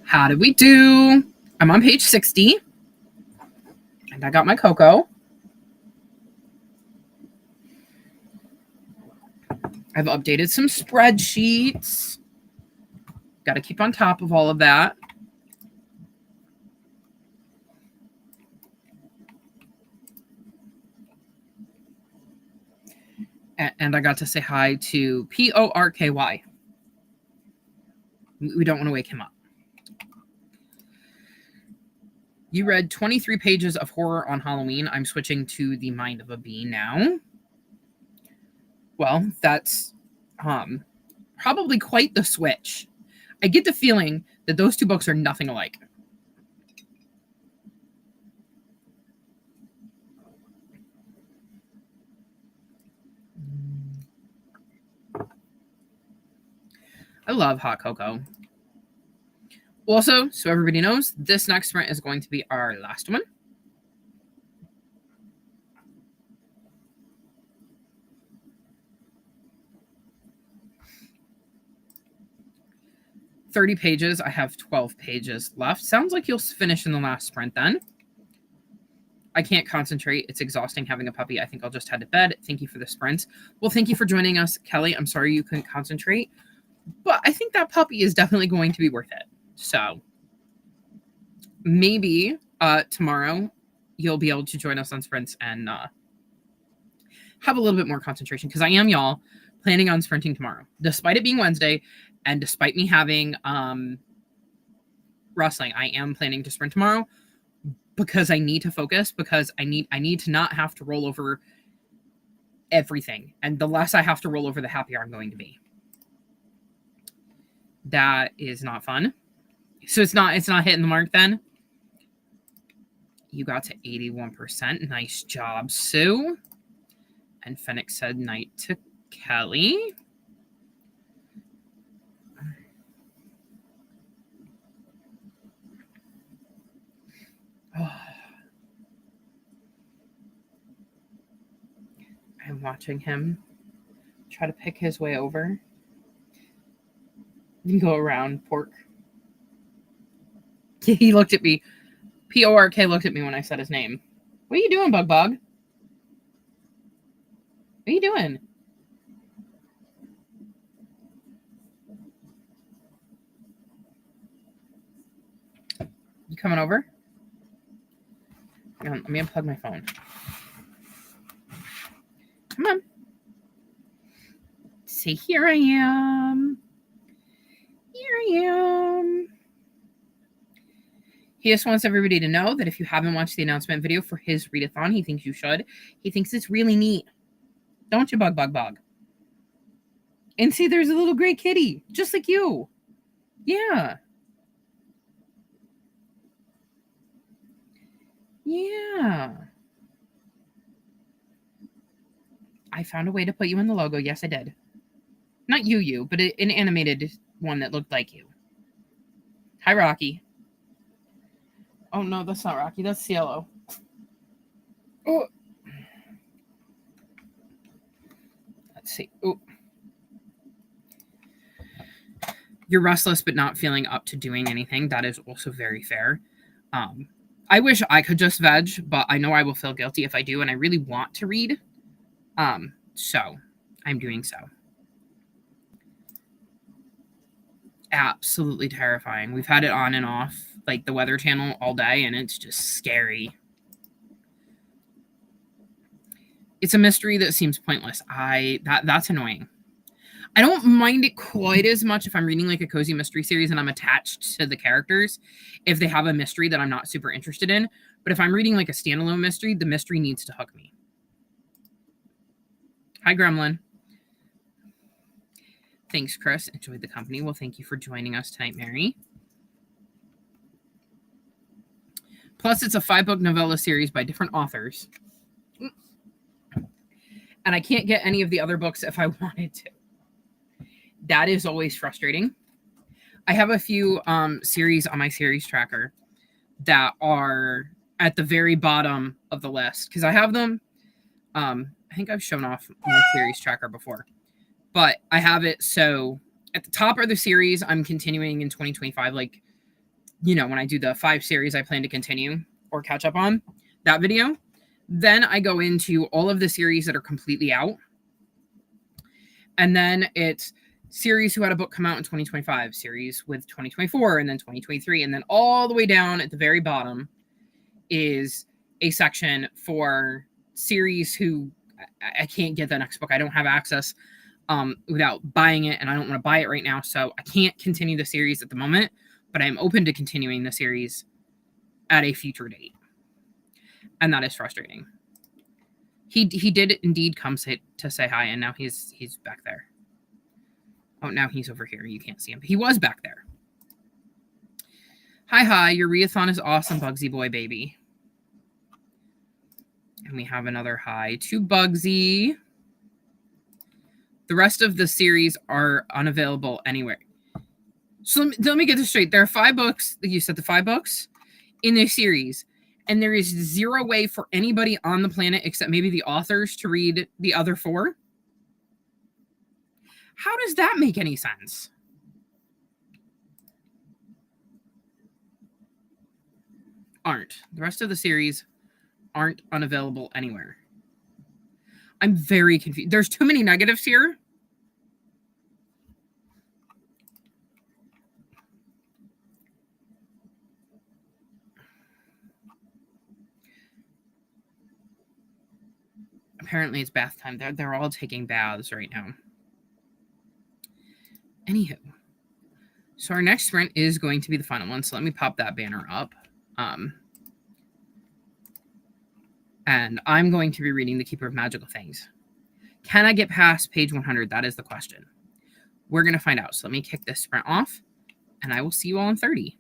How did we do? I'm on page 60. And I got my Coco. I've updated some spreadsheets. Got to keep on top of all of that. And I got to say hi to Porky. We don't want to wake him up. You read 23 pages of horror on Halloween. I'm switching to The Mind of a Bee now. Well, that's probably quite the switch. I get the feeling that those two books are nothing alike. I love hot cocoa. Also, so everybody knows, this next sprint is going to be our last one. $30 pages. I have 12 pages left. Sounds like you'll finish in the last sprint then. I can't concentrate. It's exhausting having a puppy. I think I'll just head to bed. Thank you for the sprint. Well, thank you for joining us, Kelly. I'm sorry you couldn't concentrate, but I think that puppy is definitely going to be worth it. So maybe tomorrow you'll be able to join us on sprints and have a little bit more concentration, because I am, y'all, planning on sprinting tomorrow, despite it being Wednesday and despite me having wrestling. I am planning to sprint tomorrow because I need to focus, because I need to not have to roll over everything, and the less I have to roll over, the happier I'm going to be. That is not fun. So it's not hitting the mark then. You got to 81%. Nice job, Sue. And Fennec said night to Kelly. Oh. I'm watching him try to pick his way over and go around Pork. He looked at me. Pork looked at me when I said his name. What are you doing, Bug Bug? What are you doing? You coming over? Hang on, let me unplug my phone. Come on. Say, here I am. Here I am. He just wants everybody to know that if you haven't watched the announcement video for his readathon, he thinks you should. He thinks it's really neat. Don't you, Bug Bug Bug? And see, there's a little gray kitty, just like you. Yeah. Yeah. I found a way to put you in the logo. Yes, I did. Not you, but an animated one that looked like you. Hi, Rocky. Oh, no, that's not Rocky. That's Cielo. Oh. Let's see. Oh. You're restless but not feeling up to doing anything. That is also very fair. I wish I could just veg, but I know I will feel guilty if I do, and I really want to read. So I'm doing so. Absolutely terrifying. We've had it on and off, like the Weather Channel, all day, and it's just scary. It's a mystery that seems pointless. That's annoying. I don't mind it quite as much if I'm reading like a cozy mystery series and I'm attached to the characters, if they have a mystery that I'm not super interested in. But if I'm reading like a standalone mystery, the mystery needs to hook me. Hi, Gremlin. Thanks, Chris. Enjoyed the company. Well, thank you for joining us tonight, Mary. Plus, it's a 5-book novella series by different authors. And I can't get any of the other books if I wanted to. That is always frustrating. I have a few series on my series tracker that are at the very bottom of the list, because I have them. I think I've shown off my series tracker before, but I have it so at the top of the series I'm continuing in 2025, like when I do the 5 series I plan to continue or catch up on, that video, then I go into all of the series that are completely out. And then it's series who had a book come out in 2025, series with 2024, and then 2023. And then all the way down at the very bottom is a section for series who I can't get the next book. I don't have access without buying it, and I don't want to buy it right now. So I can't continue the series at the moment, but I'm open to continuing the series at a future date. And that is frustrating. He did indeed come to say hi, and now he's back there. Oh, now he's over here. You can't see him. He was back there. Hi, your readathon is awesome, Bugsy boy baby. And we have another hi to Bugsy. The rest of the series are unavailable anywhere. So let me get this straight. There are 5 books. You said the 5 books in this series, and there is 0 way for anybody on the planet except maybe the authors to read the other 4. How does that make any sense? Aren't. The rest of the series aren't unavailable anywhere. I'm very confused. There's too many negatives here. Apparently it's bath time. They're all taking baths right now. Anywho. So our next sprint is going to be the final one. So let me pop that banner up. And I'm going to be reading The Keeper of Magical Things. Can I get past page 100? That is the question. We're going to find out. So let me kick this sprint off, and I will see you all in 30.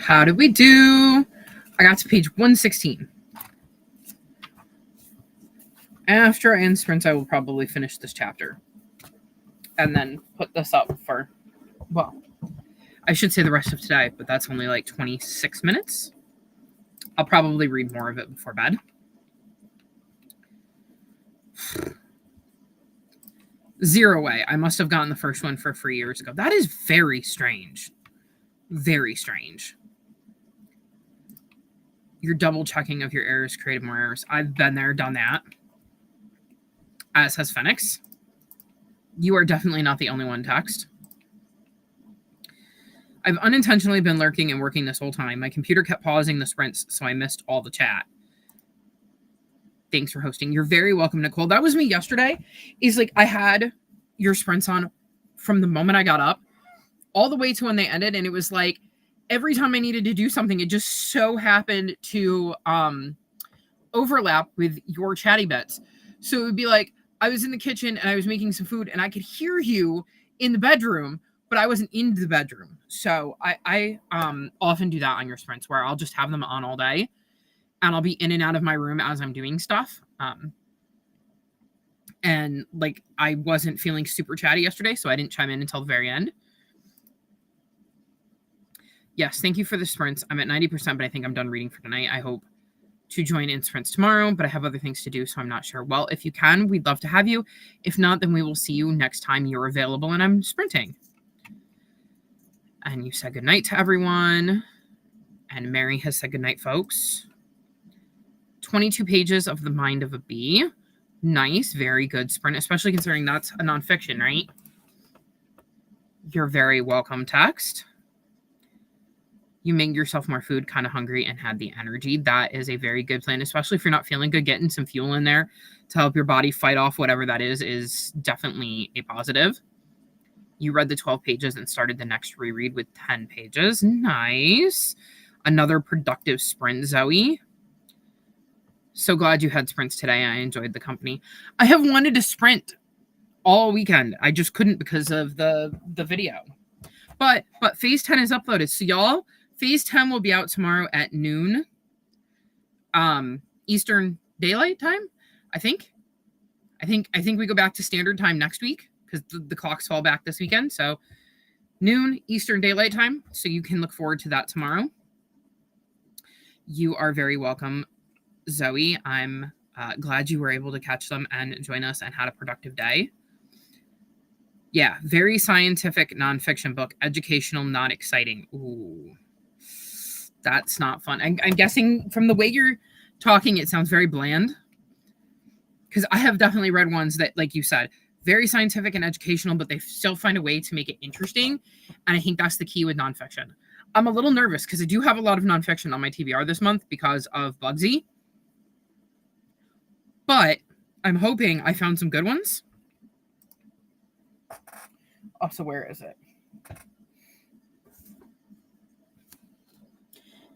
How did we do? I got to page 116. After I end sprints, I will probably finish this chapter. And then put this up for, well, I should say the rest of today, but that's only like 26 minutes. I'll probably read more of it before bed. Zero Way. I must have gotten the first one for free years ago. That is very strange. Very strange. You're double checking of your errors, created more errors. I've been there, done that. As has Phoenix. You are definitely not the only one, Text. I've unintentionally been lurking and working this whole time. My computer kept pausing the sprints, so I missed all the chat. Thanks for hosting. You're very welcome, Nicole. That was me yesterday. Is like I had your sprints on from the moment I got up all the way to when they ended, and it was like every time I needed to do something, it just so happened to overlap with your chatty bits. So it would be like I was in the kitchen and I was making some food and I could hear you in the bedroom, but I wasn't in the bedroom. So I often do that on your sprints where I'll just have them on all day and I'll be in and out of my room as I'm doing stuff. And like I wasn't feeling super chatty yesterday, so I didn't chime in until the very end. Yes, thank you for the sprints. I'm at 90%, but I think I'm done reading for tonight. I hope to join in sprints tomorrow, but I have other things to do, so I'm not sure. Well, if you can, we'd love to have you. If not, then we will see you next time you're available and I'm sprinting. And you said goodnight to everyone. And Mary has said goodnight, folks. 22 pages of The Mind of a Bee. Nice, very good sprint, especially considering that's a nonfiction, right? You're very welcome, Text. You made yourself more food, kind of hungry, and had the energy. That is a very good plan, especially if you're not feeling good. Getting some fuel in there to help your body fight off whatever that is definitely a positive. You read the 12 pages and started the next reread with 10 pages. Nice. Another productive sprint, Zoe. So glad you had sprints today. I enjoyed the company. I have wanted to sprint all weekend. I just couldn't because of the video. But phase 10 is uploaded. So y'all, phase 10 will be out tomorrow at noon. Eastern Daylight Time, I think. I think we go back to standard time next week because the clocks fall back this weekend. So noon Eastern Daylight Time. So you can look forward to that tomorrow. You are very welcome, Zoe. I'm glad you were able to catch them and join us and had a productive day. Yeah, very scientific nonfiction book. Educational, not exciting. Ooh, that's not fun. I'm guessing from the way you're talking, it sounds very bland. Because I have definitely read ones that, like you said, very scientific and educational, but they still find a way to make it interesting. And I think that's the key with nonfiction. I'm a little nervous because I do have a lot of nonfiction on my TBR this month because of Bugsy. But I'm hoping I found some good ones. Oh, so where is it?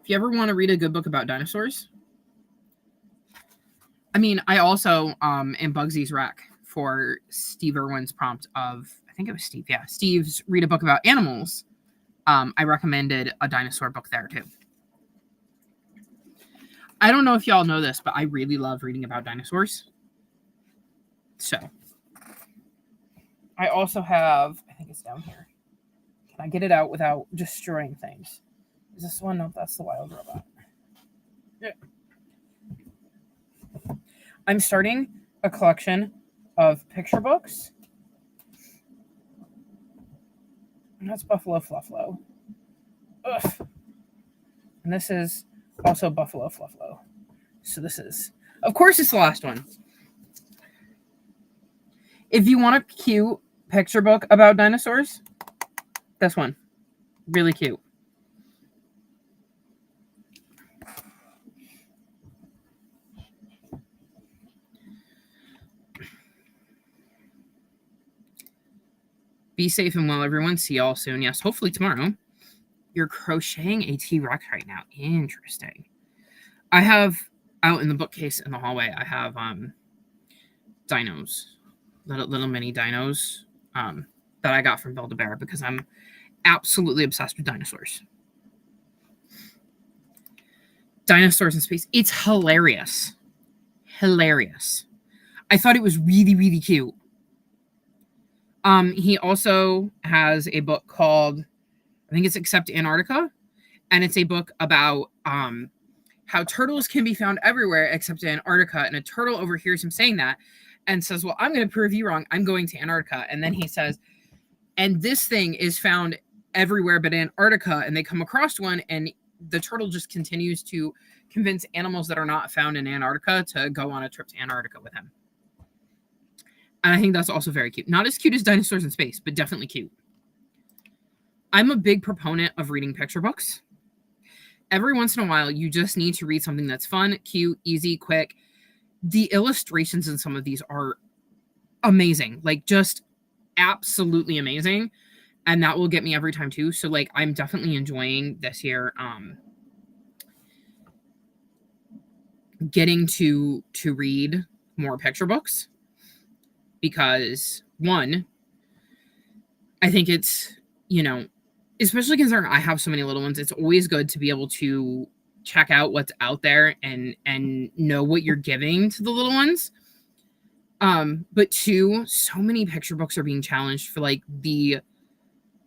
If you ever want to read a good book about dinosaurs. I mean, I also am Bugsy's rec for Steve Irwin's prompt of, I think it was Steve. Yeah, Steve's read a book about animals. I recommended a dinosaur book there too. I don't know if y'all know this, but I really love reading about dinosaurs. So I also have, I think it's down here. Can I get it out without destroying things? Is this one? No, that's the Wild Robot. Yeah. I'm starting a collection of picture books. And that's Buffalo Fluffalo. Ugh. And this is also Buffalo Fluffalo. So this is, of course, it's the last one. If you want a cute picture book about dinosaurs, this one. Really cute. Be safe and well, everyone. See y'all soon. Yes, hopefully tomorrow. You're crocheting a T-Rex right now. Interesting. I have out in the bookcase in the hallway, I have dinos. Little mini dinos that I got from Build-A-Bear because I'm absolutely obsessed with dinosaurs. Dinosaurs in Space. It's hilarious. Hilarious. I thought it was really, really cute. He also has a book called, I think it's Except Antarctica, and it's a book about how turtles can be found everywhere except Antarctica, and a turtle overhears him saying that and says, well, I'm going to prove you wrong. I'm going to Antarctica. And then he says, and this thing is found everywhere but Antarctica, and they come across one, and the turtle just continues to convince animals that are not found in Antarctica to go on a trip to Antarctica with him. And I think that's also very cute. Not as cute as Dinosaurs in Space, but definitely cute. I'm a big proponent of reading picture books. Every once in a while, you just need to read something that's fun, cute, easy, quick. The illustrations in some of these are amazing. Like, just absolutely amazing. And that will get me every time too. So, like, I'm definitely enjoying this year getting to read more picture books. Because, one, I think it's, you know, especially considering I have so many little ones, it's always good to be able to check out what's out there and know what you're giving to the little ones. But two, so many picture books are being challenged for like the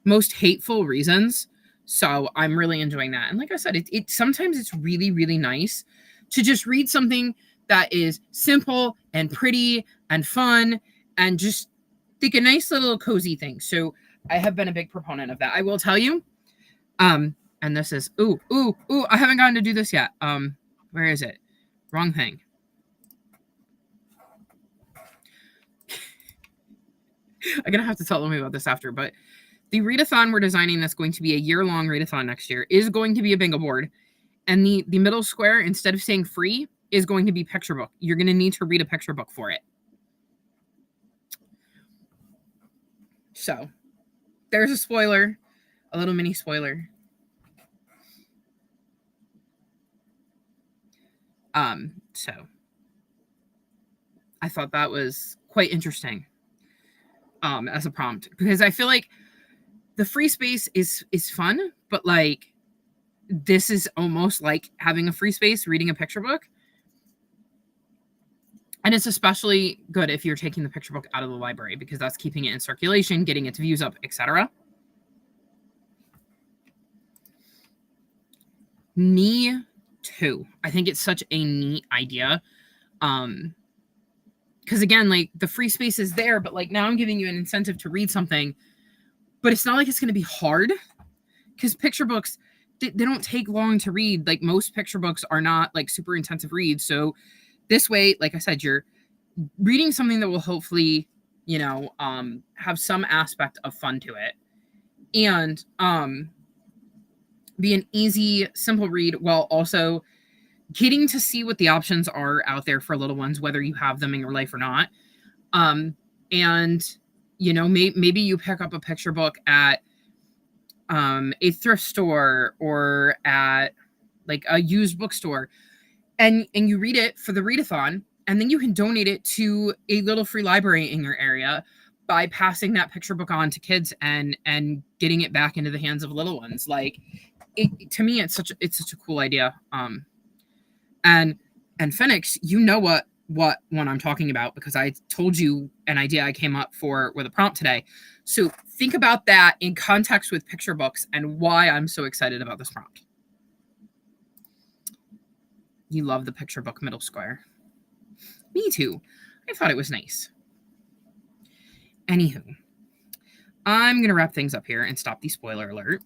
most hateful reasons. So I'm really enjoying that. And like I said, it sometimes it's really, really nice to just read something that is simple and pretty and fun and just think a nice little cozy thing. So I have been a big proponent of that. I will tell you, and this is, I haven't gotten to do this yet. Where is it? Wrong thing. I'm going to have to tell them about this after, but the readathon we're designing that's going to be a year-long readathon next year is going to be a bingo board. And the middle square, instead of saying free, is going to be picture book. You're going to need to read a picture book for it. So, there's a spoiler, a little mini spoiler. So I thought that was quite interesting as a prompt, because I feel like the free space is fun, but like this is almost like having a free space reading a picture book. And it's especially good if you're taking the picture book out of the library, because that's keeping it in circulation, getting its views up, etc. Me too. I think it's such a neat idea. Because again, like the free space is there, but like now I'm giving you an incentive to read something, but it's not like it's going to be hard, because picture books, they don't take long to read. Like most picture books are not like super intensive reads. So this way, like I said, you're reading something that will hopefully, you know, have some aspect of fun to it, and be an easy, simple read, while also getting to see what the options are out there for little ones, whether you have them in your life or not. And, you know, maybe you pick up a picture book at a thrift store or at like a used bookstore, and you read it for the readathon, and then you can donate it to a little free library in your area by passing that picture book on to kids and getting it back into the hands of little ones. Like, to me, it's such a cool idea. And Phoenix, you know what one I'm talking about, because I told you an idea I came up for with a prompt today. So think about that in context with picture books and why I'm so excited about this prompt. You love the picture book middle square. Me too. I thought it was nice. Anywho, I'm going to wrap things up here and stop the spoiler alert.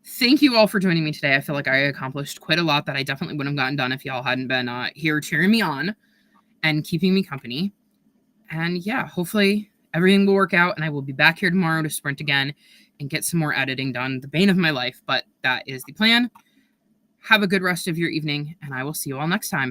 Thank you all for joining me today. I feel like I accomplished quite a lot that I definitely wouldn't have gotten done if y'all hadn't been here cheering me on and keeping me company. And yeah, hopefully everything will work out, and I will be back here tomorrow to sprint again and get some more editing done. The bane of my life, but that is the plan. Have a good rest of your evening, and I will see you all next time.